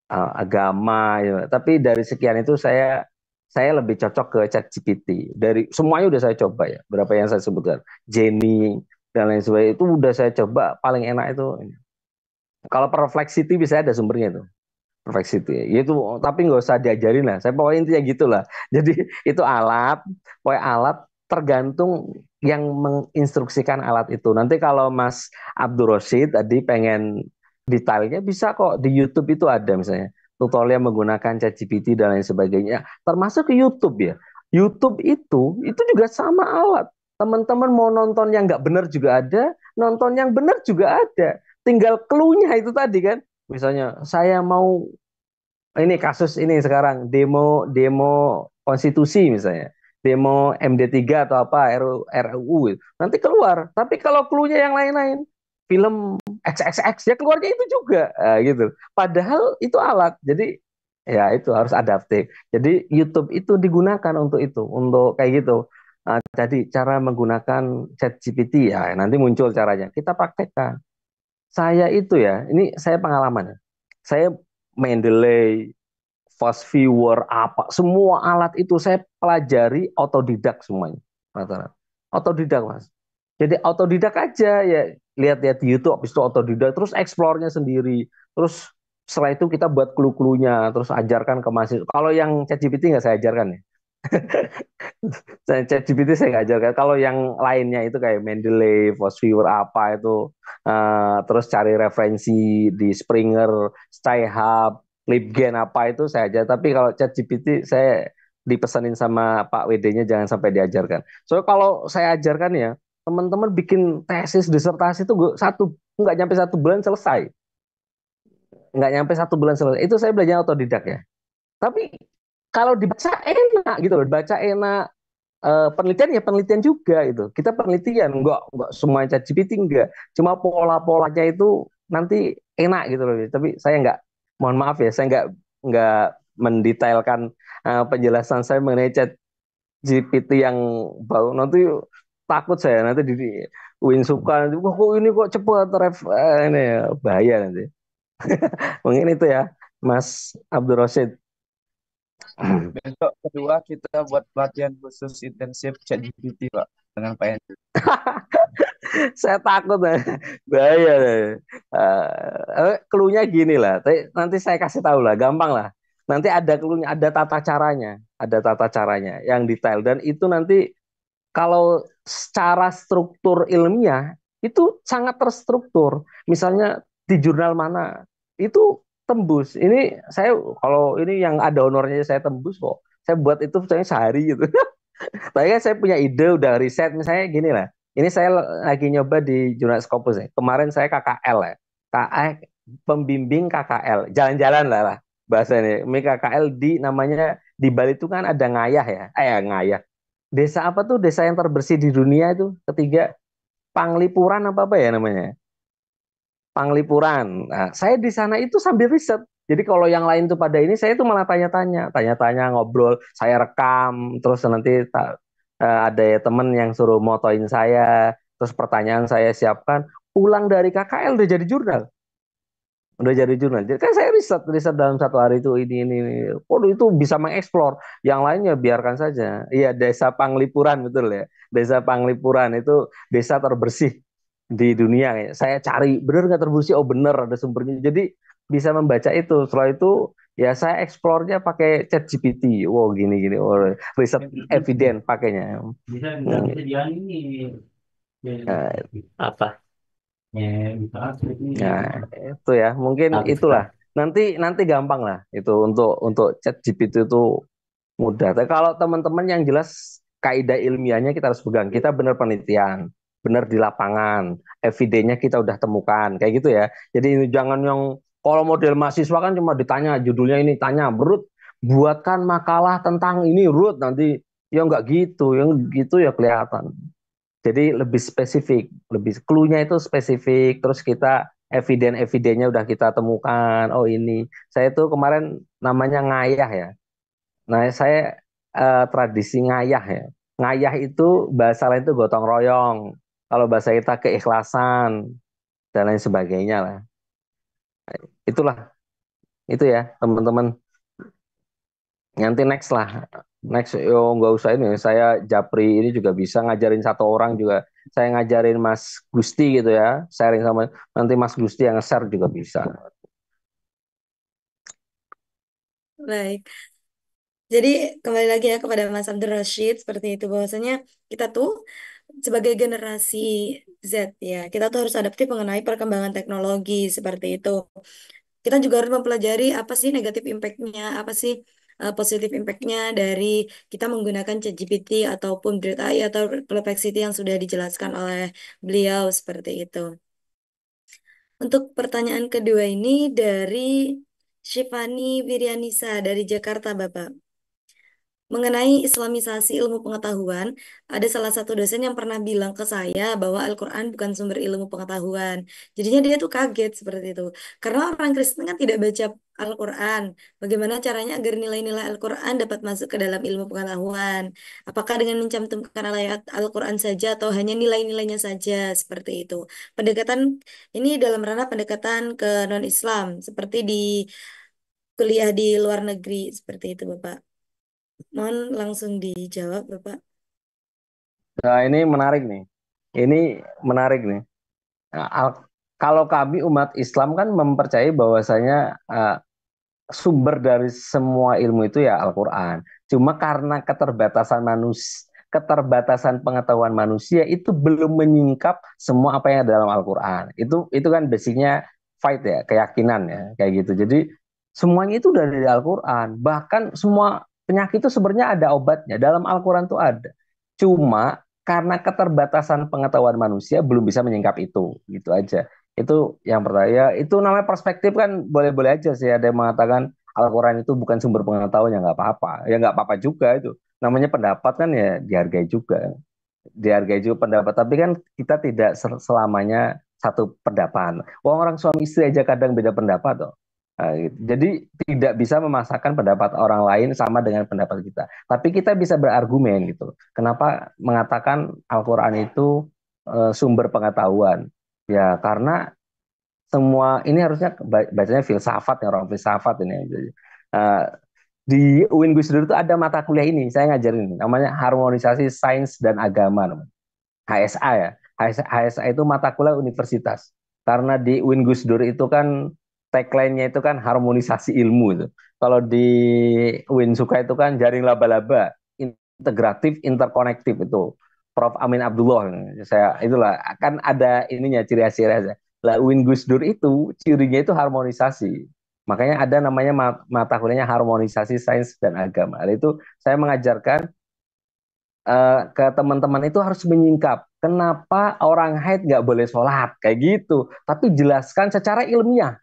agama ya. Tapi dari sekian itu saya lebih cocok ke ChatGPT. Dari semuanya udah saya coba ya. Berapa yang saya sebutkan, Jenny dan lain sebagainya itu udah saya coba, paling enak itu. Kalau Perplexity bisa ada sumbernya itu. Perplexity. Ya itu tapi nggak usah diajarin lah. Saya pokoknya intinya gitulah. Jadi itu pokoknya alat tergantung yang menginstruksikan alat itu. Nanti kalau Mas Abdul Rosid tadi pengen detailnya bisa kok di YouTube itu ada misalnya tutorial menggunakan ChatGPT dan lain sebagainya. Termasuk ke YouTube ya. YouTube itu juga sama alat. Teman-teman mau nonton yang nggak benar juga ada, nonton yang benar juga ada. Tinggal clue-nya itu tadi kan. Misalnya saya mau ini kasus ini sekarang demo demo konstitusi misalnya, demo MD3 atau apa RUU gitu. Nanti keluar. Tapi kalau clue-nya yang lain-lain, film XXX ya keluarnya itu juga gitu. Padahal itu alat. Jadi ya itu harus adaptif. Jadi YouTube itu digunakan untuk itu, untuk kayak gitu. Jadi cara menggunakan ChatGPT ya nanti muncul caranya. Kita praktekkan. Saya itu ya, ini saya pengalaman ya. Saya Mendeley, Fast Viewer, apa, semua alat itu saya pelajari otodidak semuanya. Rata-rata. Otodidak, Mas. Jadi otodidak aja ya, lihat-lihat di YouTube, habis itu otodidak, terus explore-nya sendiri. Terus setelah itu kita buat clue-cluenya, terus ajarkan ke mahasiswa. Kalau yang ChatGPT nggak saya ajarkan ya. ChatGPT saya nggak ajarkan. Kalau yang lainnya itu kayak Mendeley, Viewer apa itu, terus cari referensi di Springer, Sci-Hub, Libgen apa itu saya ajar. Tapi kalau ChatGPT saya dipesanin sama Pak WD-nya jangan sampai diajarkan. Soalnya kalau saya ajarkan ya, teman-teman bikin tesis disertasi itu nggak nyampe 1 bulan selesai. Nggak nyampe 1 bulan selesai. Itu saya belajar otodidak ya. Tapi kalau dibaca enak gitu loh, baca enak. Penelitian ya penelitian juga itu. Kita penelitian, nggak semua ChatGPT enggak. Cuma pola-polanya itu nanti enak gitu loh. Tapi saya nggak, mohon maaf ya, saya nggak mendetailkan penjelasan saya mengenai ChatGPT yang baru. Nanti takut saya nanti di Win suka nanti, wah kok ini kok cepat ini ya, bahaya nanti. Mungkin itu ya, Mas Abdul Rosid. Besok kedua kita buat pelatihan khusus intensif ChatGPT, Pak, dengan Pak Hendro. Saya takut bahaya. Clue-nya gini lah. Nanti saya kasih tahu lah, gampang lah. Nanti ada clue-nya, ada tata caranya yang detail dan itu nanti kalau secara struktur ilmiah itu sangat terstruktur. Misalnya di jurnal mana itu tembus. Ini saya kalau ini yang ada honornya saya tembus kok. Saya buat itu misalnya sehari gitu. Tapi kan saya punya ide udah riset misalnya gini lah. Ini saya lagi nyoba di jurnal Scopus ya. Kemarin saya KKL ya. Pembimbing KKL. Jalan-jalan lah bahasanya. Ini KKL di namanya di Bali itu kan ada ngayah ya. Ngayah. Desa apa tuh desa yang terbersih di dunia itu ketiga Panglipuran apa apa ya namanya Panglipuran. Nah, saya di sana itu sambil riset. Jadi kalau yang lain tuh pada ini saya tuh malah tanya-tanya ngobrol, saya rekam, terus nanti ada ya temen yang suruh motoin saya, terus pertanyaan saya siapkan, pulang dari KKL udah jadi jurnal. Jadi kan saya riset dalam satu hari itu ini. Oh itu bisa mengeksplor. Yang lainnya biarkan saja. Iya desa Panglipuran betul ya. Desa Panglipuran itu desa terbersih di dunia. Saya cari bener nggak terbersih? Oh bener ada sumbernya. Jadi bisa membaca itu. Setelah itu ya saya eksplornya pakai ChatGPT. Wow gini. Oh riset eviden pakainya. Bisa bisa dia ini Apa? bisa Nah, itu ya, mungkin itulah. Nanti gampang lah itu untuk chat GPT itu mudah. Tapi kalau teman-teman yang jelas kaidah ilmiahnya kita harus pegang. Kita benar penelitian, benar di lapangan, evidennya kita udah temukan, kayak gitu ya. Jadi jangan yang kalau model mahasiswa kan cuma ditanya judulnya ini tanya, Rut, buatkan makalah tentang ini, Rut, nanti ya nggak gitu, yang gitu ya kelihatan. Jadi lebih spesifik, lebih clue-nya itu spesifik, terus kita evidennya udah kita temukan. Oh ini, saya tuh kemarin namanya ngayah ya. Nah saya tradisi ngayah ya. Ngayah itu bahasa lain itu gotong royong. Kalau bahasa kita keikhlasan dan lain sebagainya lah. Itulah, itu ya teman-teman. Nanti next lah. Next, yo nggak usah ini. Saya Japri ini juga bisa ngajarin satu orang juga. Saya ngajarin Mas Gusti gitu ya. Sharing sama nanti Mas Gusti yang nge-share juga bisa. Baik. Jadi kembali lagi ya kepada Mas Abdul Rashid seperti itu bahwasanya kita tuh sebagai generasi Z ya, kita tuh harus adaptif mengenai perkembangan teknologi seperti itu. Kita juga harus mempelajari apa sih negatif impact-nya, apa sih positif impact-nya dari kita menggunakan ChatGPT ataupun Dread AI atau Perplexity yang sudah dijelaskan oleh beliau seperti itu. Untuk pertanyaan kedua ini dari Shivani Wiryanisa dari Jakarta, Bapak. Mengenai Islamisasi ilmu pengetahuan, ada salah satu dosen yang pernah bilang ke saya bahwa Al-Quran bukan sumber ilmu pengetahuan. Jadinya dia tuh kaget seperti itu. Karena orang Kristen kan tidak baca Al-Quran. Bagaimana caranya agar nilai-nilai Al-Quran dapat masuk ke dalam ilmu pengetahuan? Apakah dengan mencantumkan ayat Al-Quran saja atau hanya nilai-nilainya saja seperti itu? Pendekatan ini dalam ranah pendekatan ke non-Islam, seperti di kuliah di luar negeri, seperti itu Bapak. Mohon langsung dijawab, Bapak. Nah ini menarik nih. Ini menarik nih. Nah, kalau kami umat Islam kan mempercayai bahwasanya sumber dari semua ilmu itu ya Al-Quran. Cuma karena keterbatasan pengetahuan manusia itu belum menyingkap semua apa yang ada dalam Al-Quran. Itu kan basicnya fight ya, keyakinan ya, kayak gitu. Jadi semuanya itu dari Al-Quran. Bahkan semua penyakit itu sebenarnya ada obatnya. Dalam Al-Quran itu ada. Cuma karena keterbatasan pengetahuan manusia belum bisa menyingkap itu, gitu aja. Itu yang pertama. Ya, itu namanya perspektif kan boleh-boleh aja sih. Ada yang mengatakan Al-Quran itu bukan sumber pengetahuan, ya nggak apa-apa. Ya nggak apa-apa juga itu. Namanya pendapat kan ya dihargai juga. Dihargai juga pendapat. Tapi kan kita tidak selamanya satu pendapat. Orang suami istri aja kadang beda pendapat toh. Nah, gitu. Jadi tidak bisa memasakkan pendapat orang lain sama dengan pendapat kita. Tapi kita bisa berargumen gitu. Kenapa mengatakan Al-Quran itu sumber pengetahuan? Ya karena semua ini harusnya bacanya filsafat ya orang filsafat ini. Uh, di UIN Gus Dur itu ada mata kuliah ini, saya ngajarin namanya harmonisasi sains dan agama namanya. HSA ya. HSA itu mata kuliah universitas. Karena di UIN Gus Dur itu kan tagline-nya itu kan harmonisasi ilmu itu. Kalau di Winsuka itu kan jaring laba-laba, integratif, interkonektif itu. Prof. Amin Abdullah, saya itulah kan ada ininya ciri-ciri khasnya. Lah Win Gus Dur itu cirinya itu harmonisasi. Makanya ada namanya mata kuliahnya harmonisasi sains dan agama. Hal itu saya mengajarkan ke teman-teman itu harus menyingkap kenapa orang haid nggak boleh sholat kayak gitu, tapi jelaskan secara ilmiah.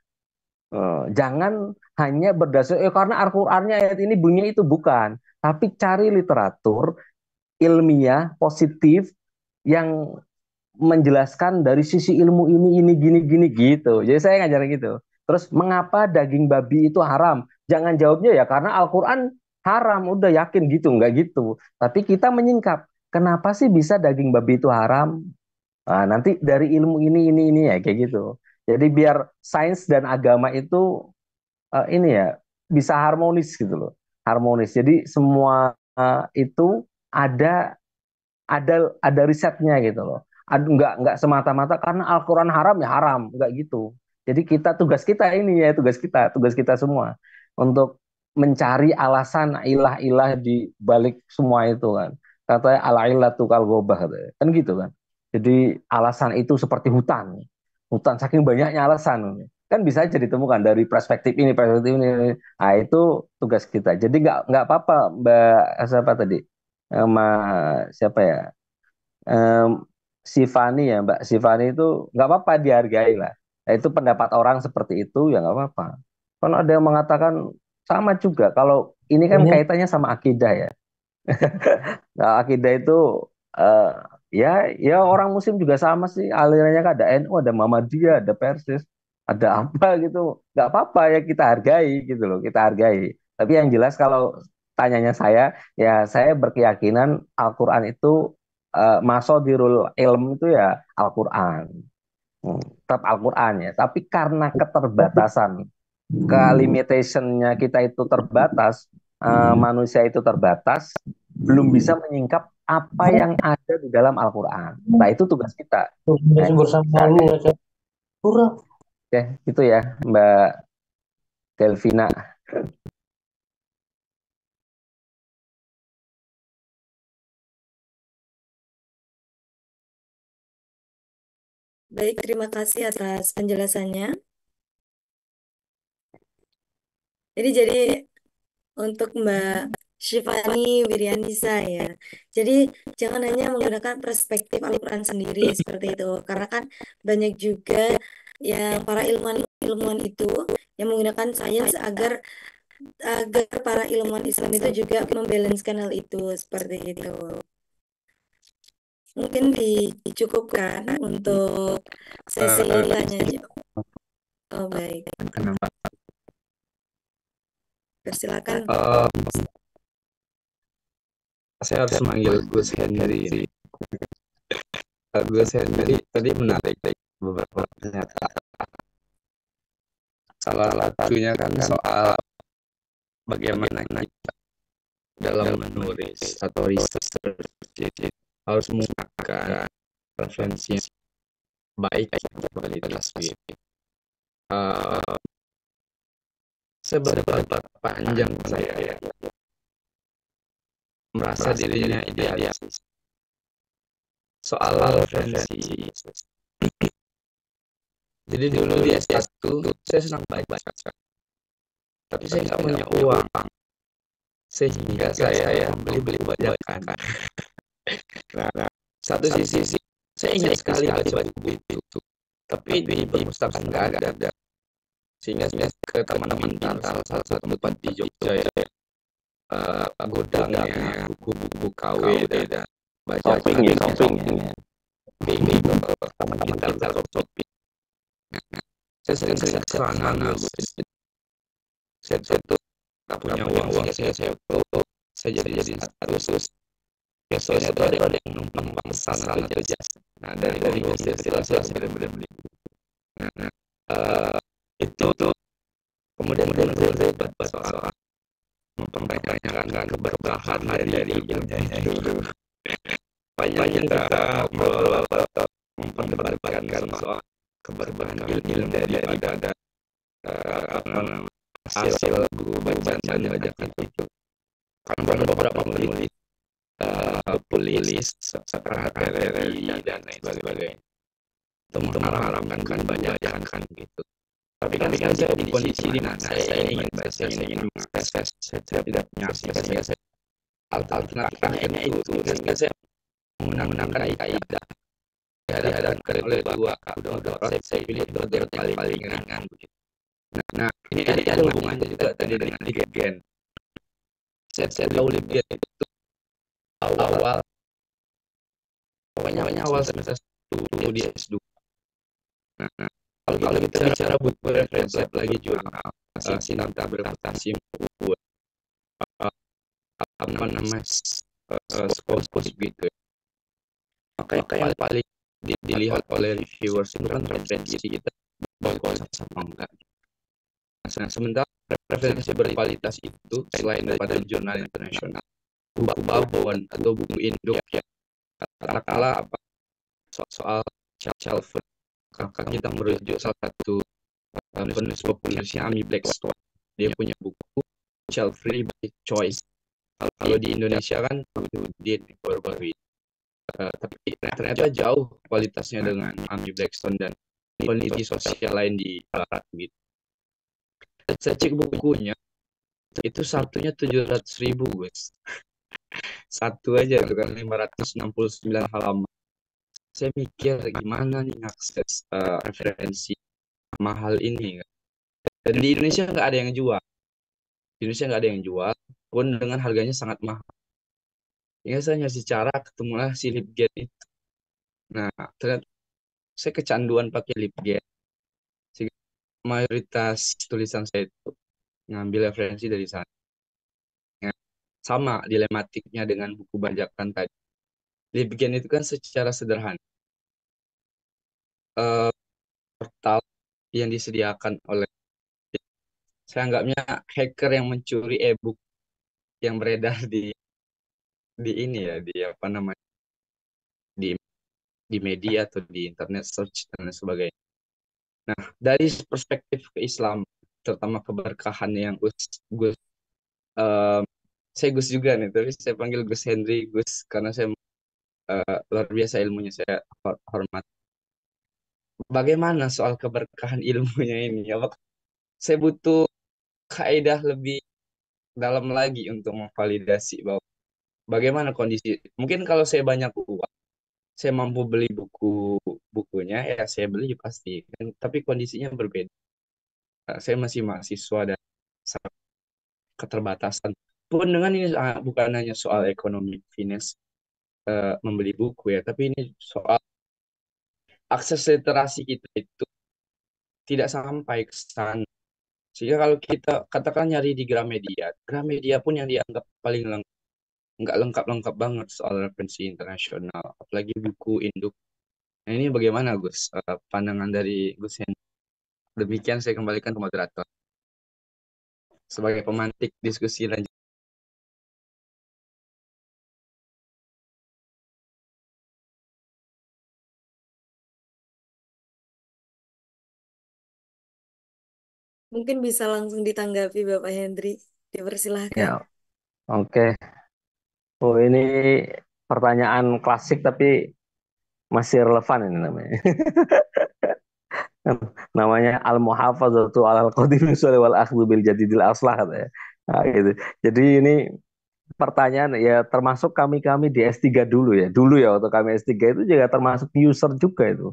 Jangan hanya berdasar karena Al-Qur'annya ayat ini bunyinya itu, bukan, tapi cari literatur ilmiah positif yang menjelaskan dari sisi ilmu ini gini gini gitu. Jadi saya ngajarin gitu. Terus mengapa daging babi itu haram? Jangan jawabnya ya karena Al-Qur'an haram, udah yakin gitu, nggak gitu. Tapi kita menyingkap, kenapa sih bisa daging babi itu haram? Nah, nanti dari ilmu ini ya kayak gitu. Jadi biar sains dan agama itu ini ya bisa harmonis gitu loh. Harmonis. Jadi semua itu ada ada risetnya gitu loh. Nggak semata-mata karena Al-Quran haram ya haram, nggak gitu. Jadi tugas kita ini ya tugas kita semua untuk mencari alasan ilah-ilah di balik semua itu kan. Katanya al-illatu kal ghobah kan gitu kan. Jadi alasan itu seperti hutan. Hutan saking banyaknya alasan kan bisa aja ditemukan dari perspektif ini. Nah, itu tugas kita. Jadi nggak apa-apa Mbak siapa tadi? Siapa ya? Sifani ya Mbak Sifani itu nggak apa-apa dihargai lah. Nah, itu pendapat orang seperti itu ya nggak apa-apa. Kalau ada yang mengatakan sama juga. Kalau ini kan kaitannya sama akidah ya. Nah, akidah itu eh, ya ya orang Muslim juga sama sih. Alirannya kan ada NU, ada Muhammadiyah, ada Persis, ada apa gitu. Nggak apa-apa ya kita hargai gitu loh. Kita hargai. Tapi yang jelas kalau tanyanya saya, ya saya berkeyakinan Al-Quran itu masodirul ilm itu ya Al-Quran. Tetap Al-Quran ya. Tapi karena keterbatasan, ke-limitationnya kita itu terbatas, manusia itu terbatas, belum bisa menyingkap apa yang ada di dalam Al-Quran. Nah itu tugas kita. Oke, itu ya Mbak Delvina. Baik, terima kasih atas penjelasannya. Jadi untuk Mbak Syifani Wiryanisa ya. Jadi jangan hanya menggunakan perspektif Al-Quran sendiri seperti itu. Karena kan banyak juga yang para ilmuwan itu yang menggunakan sains agar para ilmuwan Islam itu juga membalancekan hal itu seperti itu. Mungkin dicukupkan untuk sesi tanya jawab. Oh baik. Kenapa? Persilakan. Saya harus manggil Gus Henry. Gus Henry tadi menarik beberapa pernyataan. Salah satunya kan soal bagaimana kita dalam menulis atau research harus menggunakan referensi baik kualitas seberapa panjang saya merasa dirinya idealis soal referensi. Jadi dulu di S1 saya senang baca, tapi saya nggak punya uang sehingga saya membeli bajakan. Nah, satu sisi saya ingin sekali baca buku itu, tapi di perpustakaan nggak ada. Sehingga ke taman pintar salah satu tempat di Jogja ya, gudangnya buku-buku KW dan baca shopping taman pintar shopping. Saya sering ke sana, saya tuh nggak punya uang sehingga saya jadi status. Biasanya tuh ada yang numpang pesan atau jasa. Nah dari jasa saya beli. Itu tuh kemudian berdebat soal mempertanyakan keberkahan dari ilmunya itu. Banyak kita ngobrol atau memperdebatkan soal keberkahan ilmu daripada apa namanya, hasil buku bacaan itu kan beberapa penulis tulis materi dan lain sebagainya untuk mengharapkan banyak kan gitu. Tapi kan saya di kondisi di mana saya ingin baca, saya ingin mengakses, saya tidak punya akses alternatifnya itu, sehingga saya menggunakan kaidah dihadapkan oleh dua proses, saya pilih dua paling ringan begitu. Nah, ini ada hubungannya juga tadi dengan Libgen. Saya tahu Libgen itu awal semester 1 di S2. Nah, kalau kita bicara buku referensi lagi jurnal, Sinanta berpatasi buku apa namanya skopus gitu. Maka yang paling dilihat oleh reviewers itu kan referensi kita bagus sama enggak. Nah, sementara referensi berkualitas itu selain daripada jurnal internasional, buku atau buku induk ya, katakanlah apa soal Chalford, kakak kita merujuk salah satu penulis populernya Amy Blackstone. Dia punya buku Child Free by Choice. Kalau di Indonesia kan dia diperbarui. Tapi ternyata jauh kualitasnya dengan Amy Blackstone dan peneliti sosial lain di barat gitu. Saya cek bukunya, itu satunya 700.000 guys. Satu aja itu kan 569 halaman. Saya mikir gimana nih akses referensi mahal ini kan. Dan di Indonesia nggak ada yang jual. Di Indonesia nggak ada yang jual, pun dengan harganya sangat mahal. Ya saya nyari cara ketemulah si Libgen itu. Nah, ternyata saya kecanduan pakai Libgen. Sehingga mayoritas tulisan saya itu ngambil referensi dari sana. Ya, sama dilematiknya dengan buku bajakan tadi. Libgen itu kan secara sederhana portal yang disediakan oleh, saya anggapnya hacker yang mencuri e-book yang beredar di ini ya, di apa namanya, di media atau di internet search dan lain sebagainya. Nah, dari perspektif keislaman, terutama keberkahan yang Gus saya Gus juga nih, tapi saya panggil Gus Henry Gus karena saya luar biasa ilmunya, saya hormat. Bagaimana soal keberkahan ilmunya ini? Apakah saya butuh kaidah lebih dalam lagi untuk memvalidasi bahwa bagaimana kondisi? Mungkin kalau saya banyak uang, saya mampu beli bukunya, ya saya beli pasti. Tapi kondisinya berbeda. Saya masih mahasiswa dan sangat keterbatasan. Pun dengan ini bukan hanya soal ekonomi, finance, membeli buku ya, tapi ini soal akses literasi kita itu tidak sampai ke sana. Sehingga kalau kita katakan nyari di Gramedia pun yang dianggap paling lengkap, nggak lengkap-lengkap banget soal referensi internasional, apalagi buku induk. Nah, ini bagaimana Gus, pandangan dari Gus Hen? Demikian saya kembalikan ke moderator sebagai pemantik diskusi lanjut. Mungkin bisa langsung ditanggapi Bapak Hendri. Dipersilahkan. Ya, oke. Oh, ini pertanyaan klasik tapi masih relevan ini namanya. Namanya al-muhafazatu alal qadimi wal akhdhu bil jadidil aslah katanya. Nah, gitu. Jadi ini pertanyaan ya, termasuk kami-kami di S3 dulu ya. Dulu ya waktu kami S3 itu juga termasuk user juga itu.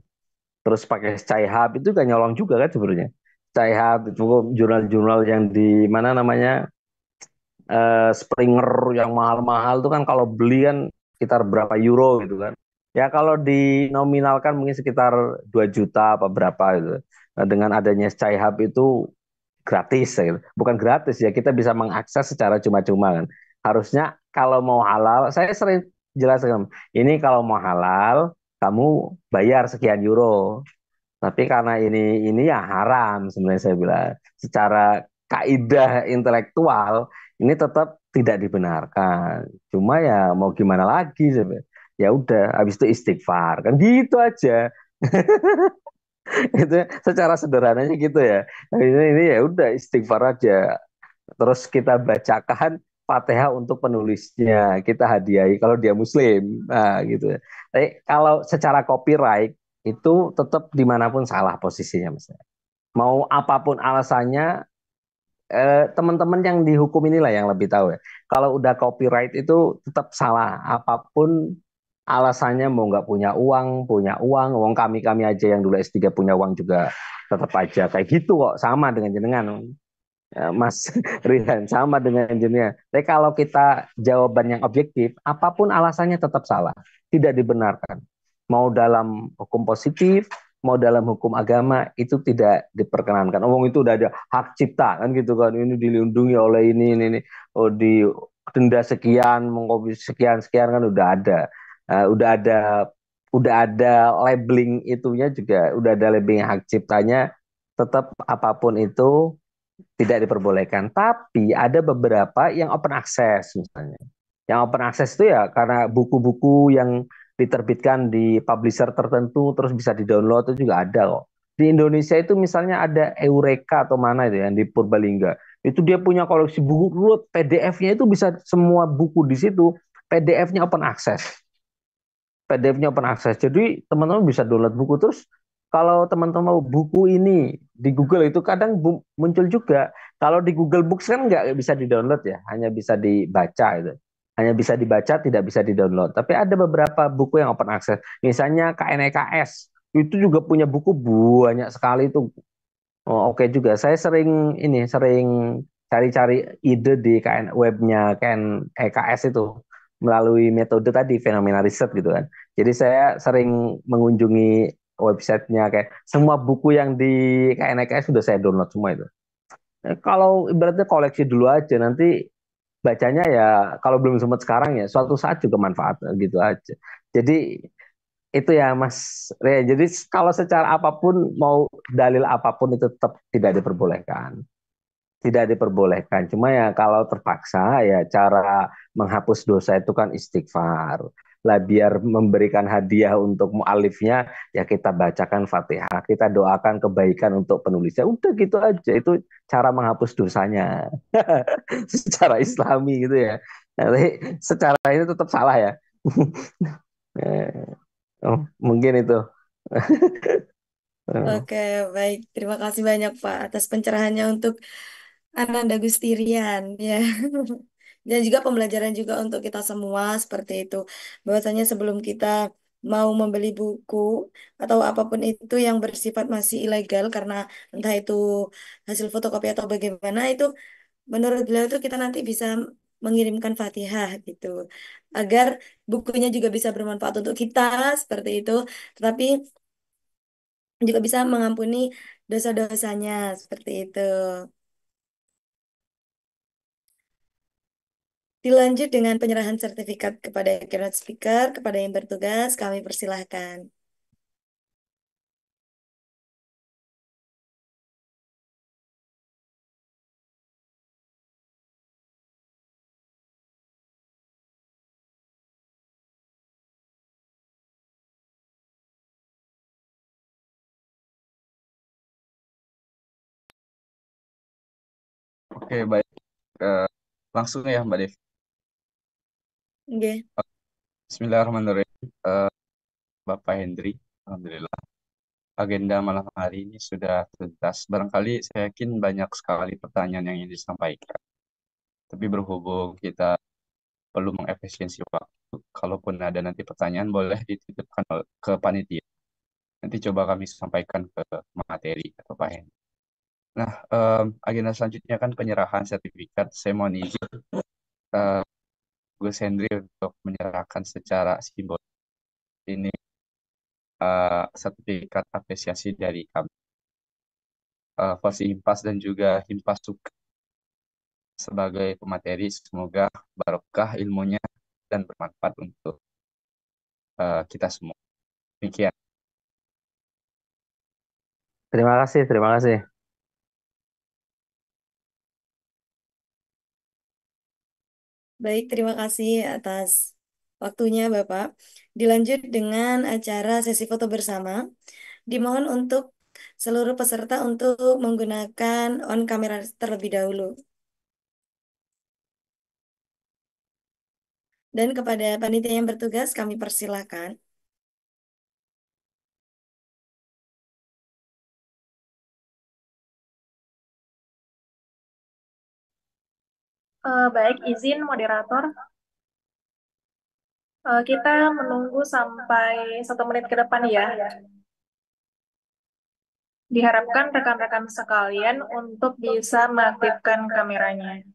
Terus pakai Skyhub itu kan nyolong juga kan sebenarnya. Skyhub itu jurnal-jurnal yang di mana namanya Springer yang mahal-mahal itu kan kalau beli kan sekitar berapa euro gitu kan. Ya kalau dinominalkan mungkin sekitar 2 juta apa berapa gitu. Nah, dengan adanya Skyhub itu gratis ya gitu. Bukan gratis ya, kita bisa mengakses secara cuma-cuma kan. Harusnya kalau mau halal, saya sering jelaskan, ini kalau mau halal kamu bayar sekian euro. Tapi karena ini ya haram sebenarnya, saya bilang. Secara kaidah intelektual ini tetap tidak dibenarkan. Cuma ya mau gimana lagi sebenarnya. Ya udah, habis itu istighfar kan gitu aja. Itu secara sederhananya gitu ya. Nah, ini ya udah istighfar aja. Terus kita bacakan Fatihah untuk penulisnya, kita hadiahi kalau dia Muslim, nah gitu. Tapi kalau secara copyright itu tetap dimanapun salah posisinya, Mas. Mau apapun alasannya, teman-teman yang dihukum inilah yang lebih tahu ya. Kalau udah copyright itu tetap salah, apapun alasannya, mau nggak punya uang, wong kami aja yang dulu S3 punya uang juga tetap aja kayak gitu kok, sama dengan jenengan. Ya, Mas Rian, sama dengan engineer. Tapi kalau kita jawaban yang objektif, apapun alasannya tetap salah, tidak dibenarkan. Mau dalam hukum positif, mau dalam hukum agama, itu tidak diperkenankan. Omong itu udah ada hak cipta kan gitu kan, ini dilindungi oleh ini. Oh, di denda sekian, mengkopi sekian sekian kan udah ada. Udah ada labeling itunya juga, udah ada labeling hak ciptanya, tetap apapun itu tidak diperbolehkan. Tapi ada beberapa yang open access misalnya. Yang open access itu ya karena buku-buku yang diterbitkan di publisher tertentu terus bisa di-download itu juga ada kok. Di Indonesia itu misalnya ada Eureka atau mana itu yang di Purbalingga. Itu dia punya koleksi buku, PDF-nya itu bisa semua buku di situ. PDF-nya open access. PDF-nya open access. Jadi teman-teman bisa download buku terus kalau teman-teman mau buku ini di Google itu kadang muncul juga. Kalau di Google Books kan nggak bisa di-download ya, hanya bisa dibaca itu. Hanya bisa dibaca, tidak bisa di-download. Tapi ada beberapa buku yang open access. Misalnya KNEKS, itu juga punya buku banyak sekali itu. Oh, oke juga. Saya sering cari-cari ide di webnya KNEKS itu melalui metode tadi fenomena riset gitu kan. Jadi saya sering mengunjungi websitenya, kayak semua buku yang di KNEKS sudah saya download semua itu. Kalau ibaratnya koleksi dulu aja, nanti bacanya ya kalau belum sempat sekarang ya suatu saat juga manfaat gitu aja. Jadi itu ya Mas Rea. Jadi kalau secara apapun, mau dalil apapun itu tetap tidak diperbolehkan. Tidak diperbolehkan. Cuma ya kalau terpaksa ya cara menghapus dosa itu kan istighfar. Lah biar memberikan hadiah untuk mualifnya ya kita bacakan Fatihah, kita doakan kebaikan untuk penulisnya. Udah gitu aja. Itu cara menghapus dosanya. Secara Islami gitu ya. Tapi secara ini tetap salah ya. Oh, mungkin itu. Oke, baik. Terima kasih banyak Pak atas pencerahannya untuk Ananda Gustirian ya. Dan juga pembelajaran juga untuk kita semua seperti itu. Bahwasanya sebelum kita mau membeli buku atau apapun itu yang bersifat masih ilegal karena entah itu hasil fotokopi atau bagaimana itu, menurut beliau itu kita nanti bisa mengirimkan Fatihah gitu. Agar bukunya juga bisa bermanfaat untuk kita seperti itu. Tetapi juga bisa mengampuni dosa-dosanya seperti itu. Dilanjut dengan penyerahan sertifikat kepada keynote speaker, kepada yang bertugas, kami persilahkan. Oke, baik. Eh, Langsung ya, Mbak Dev. Oke. Bismillahirrahmanirrahim. Eh, Bapak Hendri, Alhamdulillah. Agenda malam hari ini sudah tuntas. Barangkali saya yakin banyak sekali pertanyaan yang ingin disampaikan. Tapi berhubung kita perlu mengefisiensi waktu, kalaupun ada nanti pertanyaan boleh dititipkan ke panitia. Nanti coba kami sampaikan ke materi atau Pak Hendri. Nah, agenda selanjutnya kan penyerahan sertifikat. Saya mohon izin eh, Gus Hendri untuk menyerahkan secara simbol ini sertifikat apresiasi dari kami, Versi Himpas dan juga Himpas Suka sebagai pemateri. Semoga barokah ilmunya dan bermanfaat untuk kita semua. Demikian. Terima kasih, terima kasih. Baik, terima kasih atas waktunya Bapak. Dilanjut dengan acara sesi foto bersama. Dimohon untuk seluruh peserta untuk menggunakan on kamera terlebih dahulu. Dan kepada panitia yang bertugas kami persilakan. Baik, izin moderator. Kita menunggu sampai 1 menit ke depan ya. Diharapkan rekan-rekan sekalian untuk bisa mengaktifkan kameranya.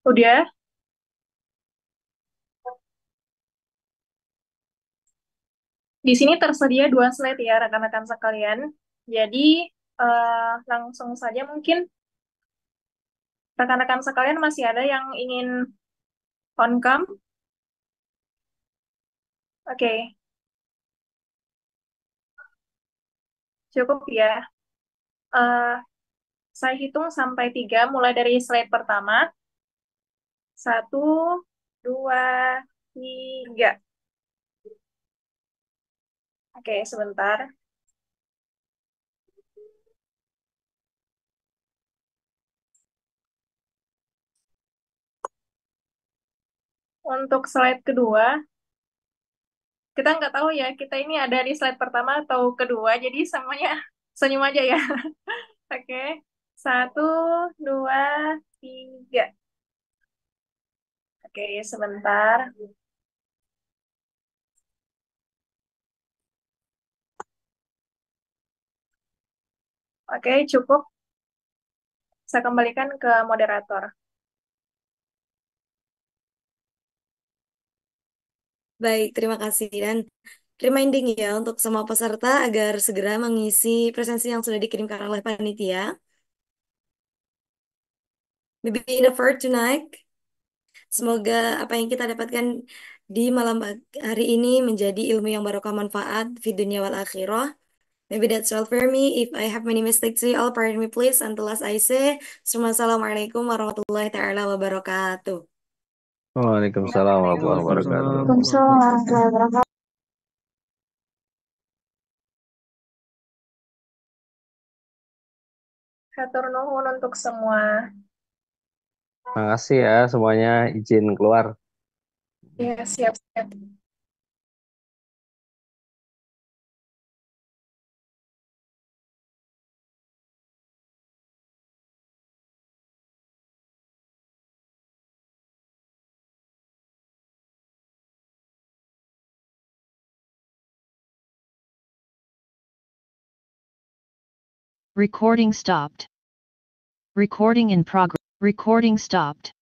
Udah? Di sini tersedia 2 slide ya rekan-rekan sekalian. Jadi langsung saja mungkin rekan-rekan sekalian masih ada yang ingin on cam? Oke. Cukup ya. Saya hitung sampai 3 mulai dari slide pertama. 1, 2, 3. Oke, sebentar. Untuk slide kedua, kita nggak tahu ya, kita ini ada di slide pertama atau kedua, jadi semuanya senyum aja ya. Oke, 1, 2, 3. Oke, sebentar. Oke, cukup. Saya kembalikan ke moderator. Baik, terima kasih. Dan reminding ya untuk semua peserta agar segera mengisi presensi yang sudah dikirimkan oleh panitia. Maybe in the for tonight. Semoga apa yang kita dapatkan di malam hari ini menjadi ilmu yang barokah manfaat di dunia wal akhirah. Maybe that's all for me. If I have many mistakes, you all pardon me please. Until last I say, Assalamualaikum warahmatullahi taala wabarakatuh. Waalaikumsalam warahmatullahi wabarakatuh. Waalaikumsalam warahmatullahi wabarakatuh. Hatur nuhun untuk semua. Makasih ya semuanya, izin keluar. Ya, siap-siap. Recording stopped. Recording in progress. Recording stopped.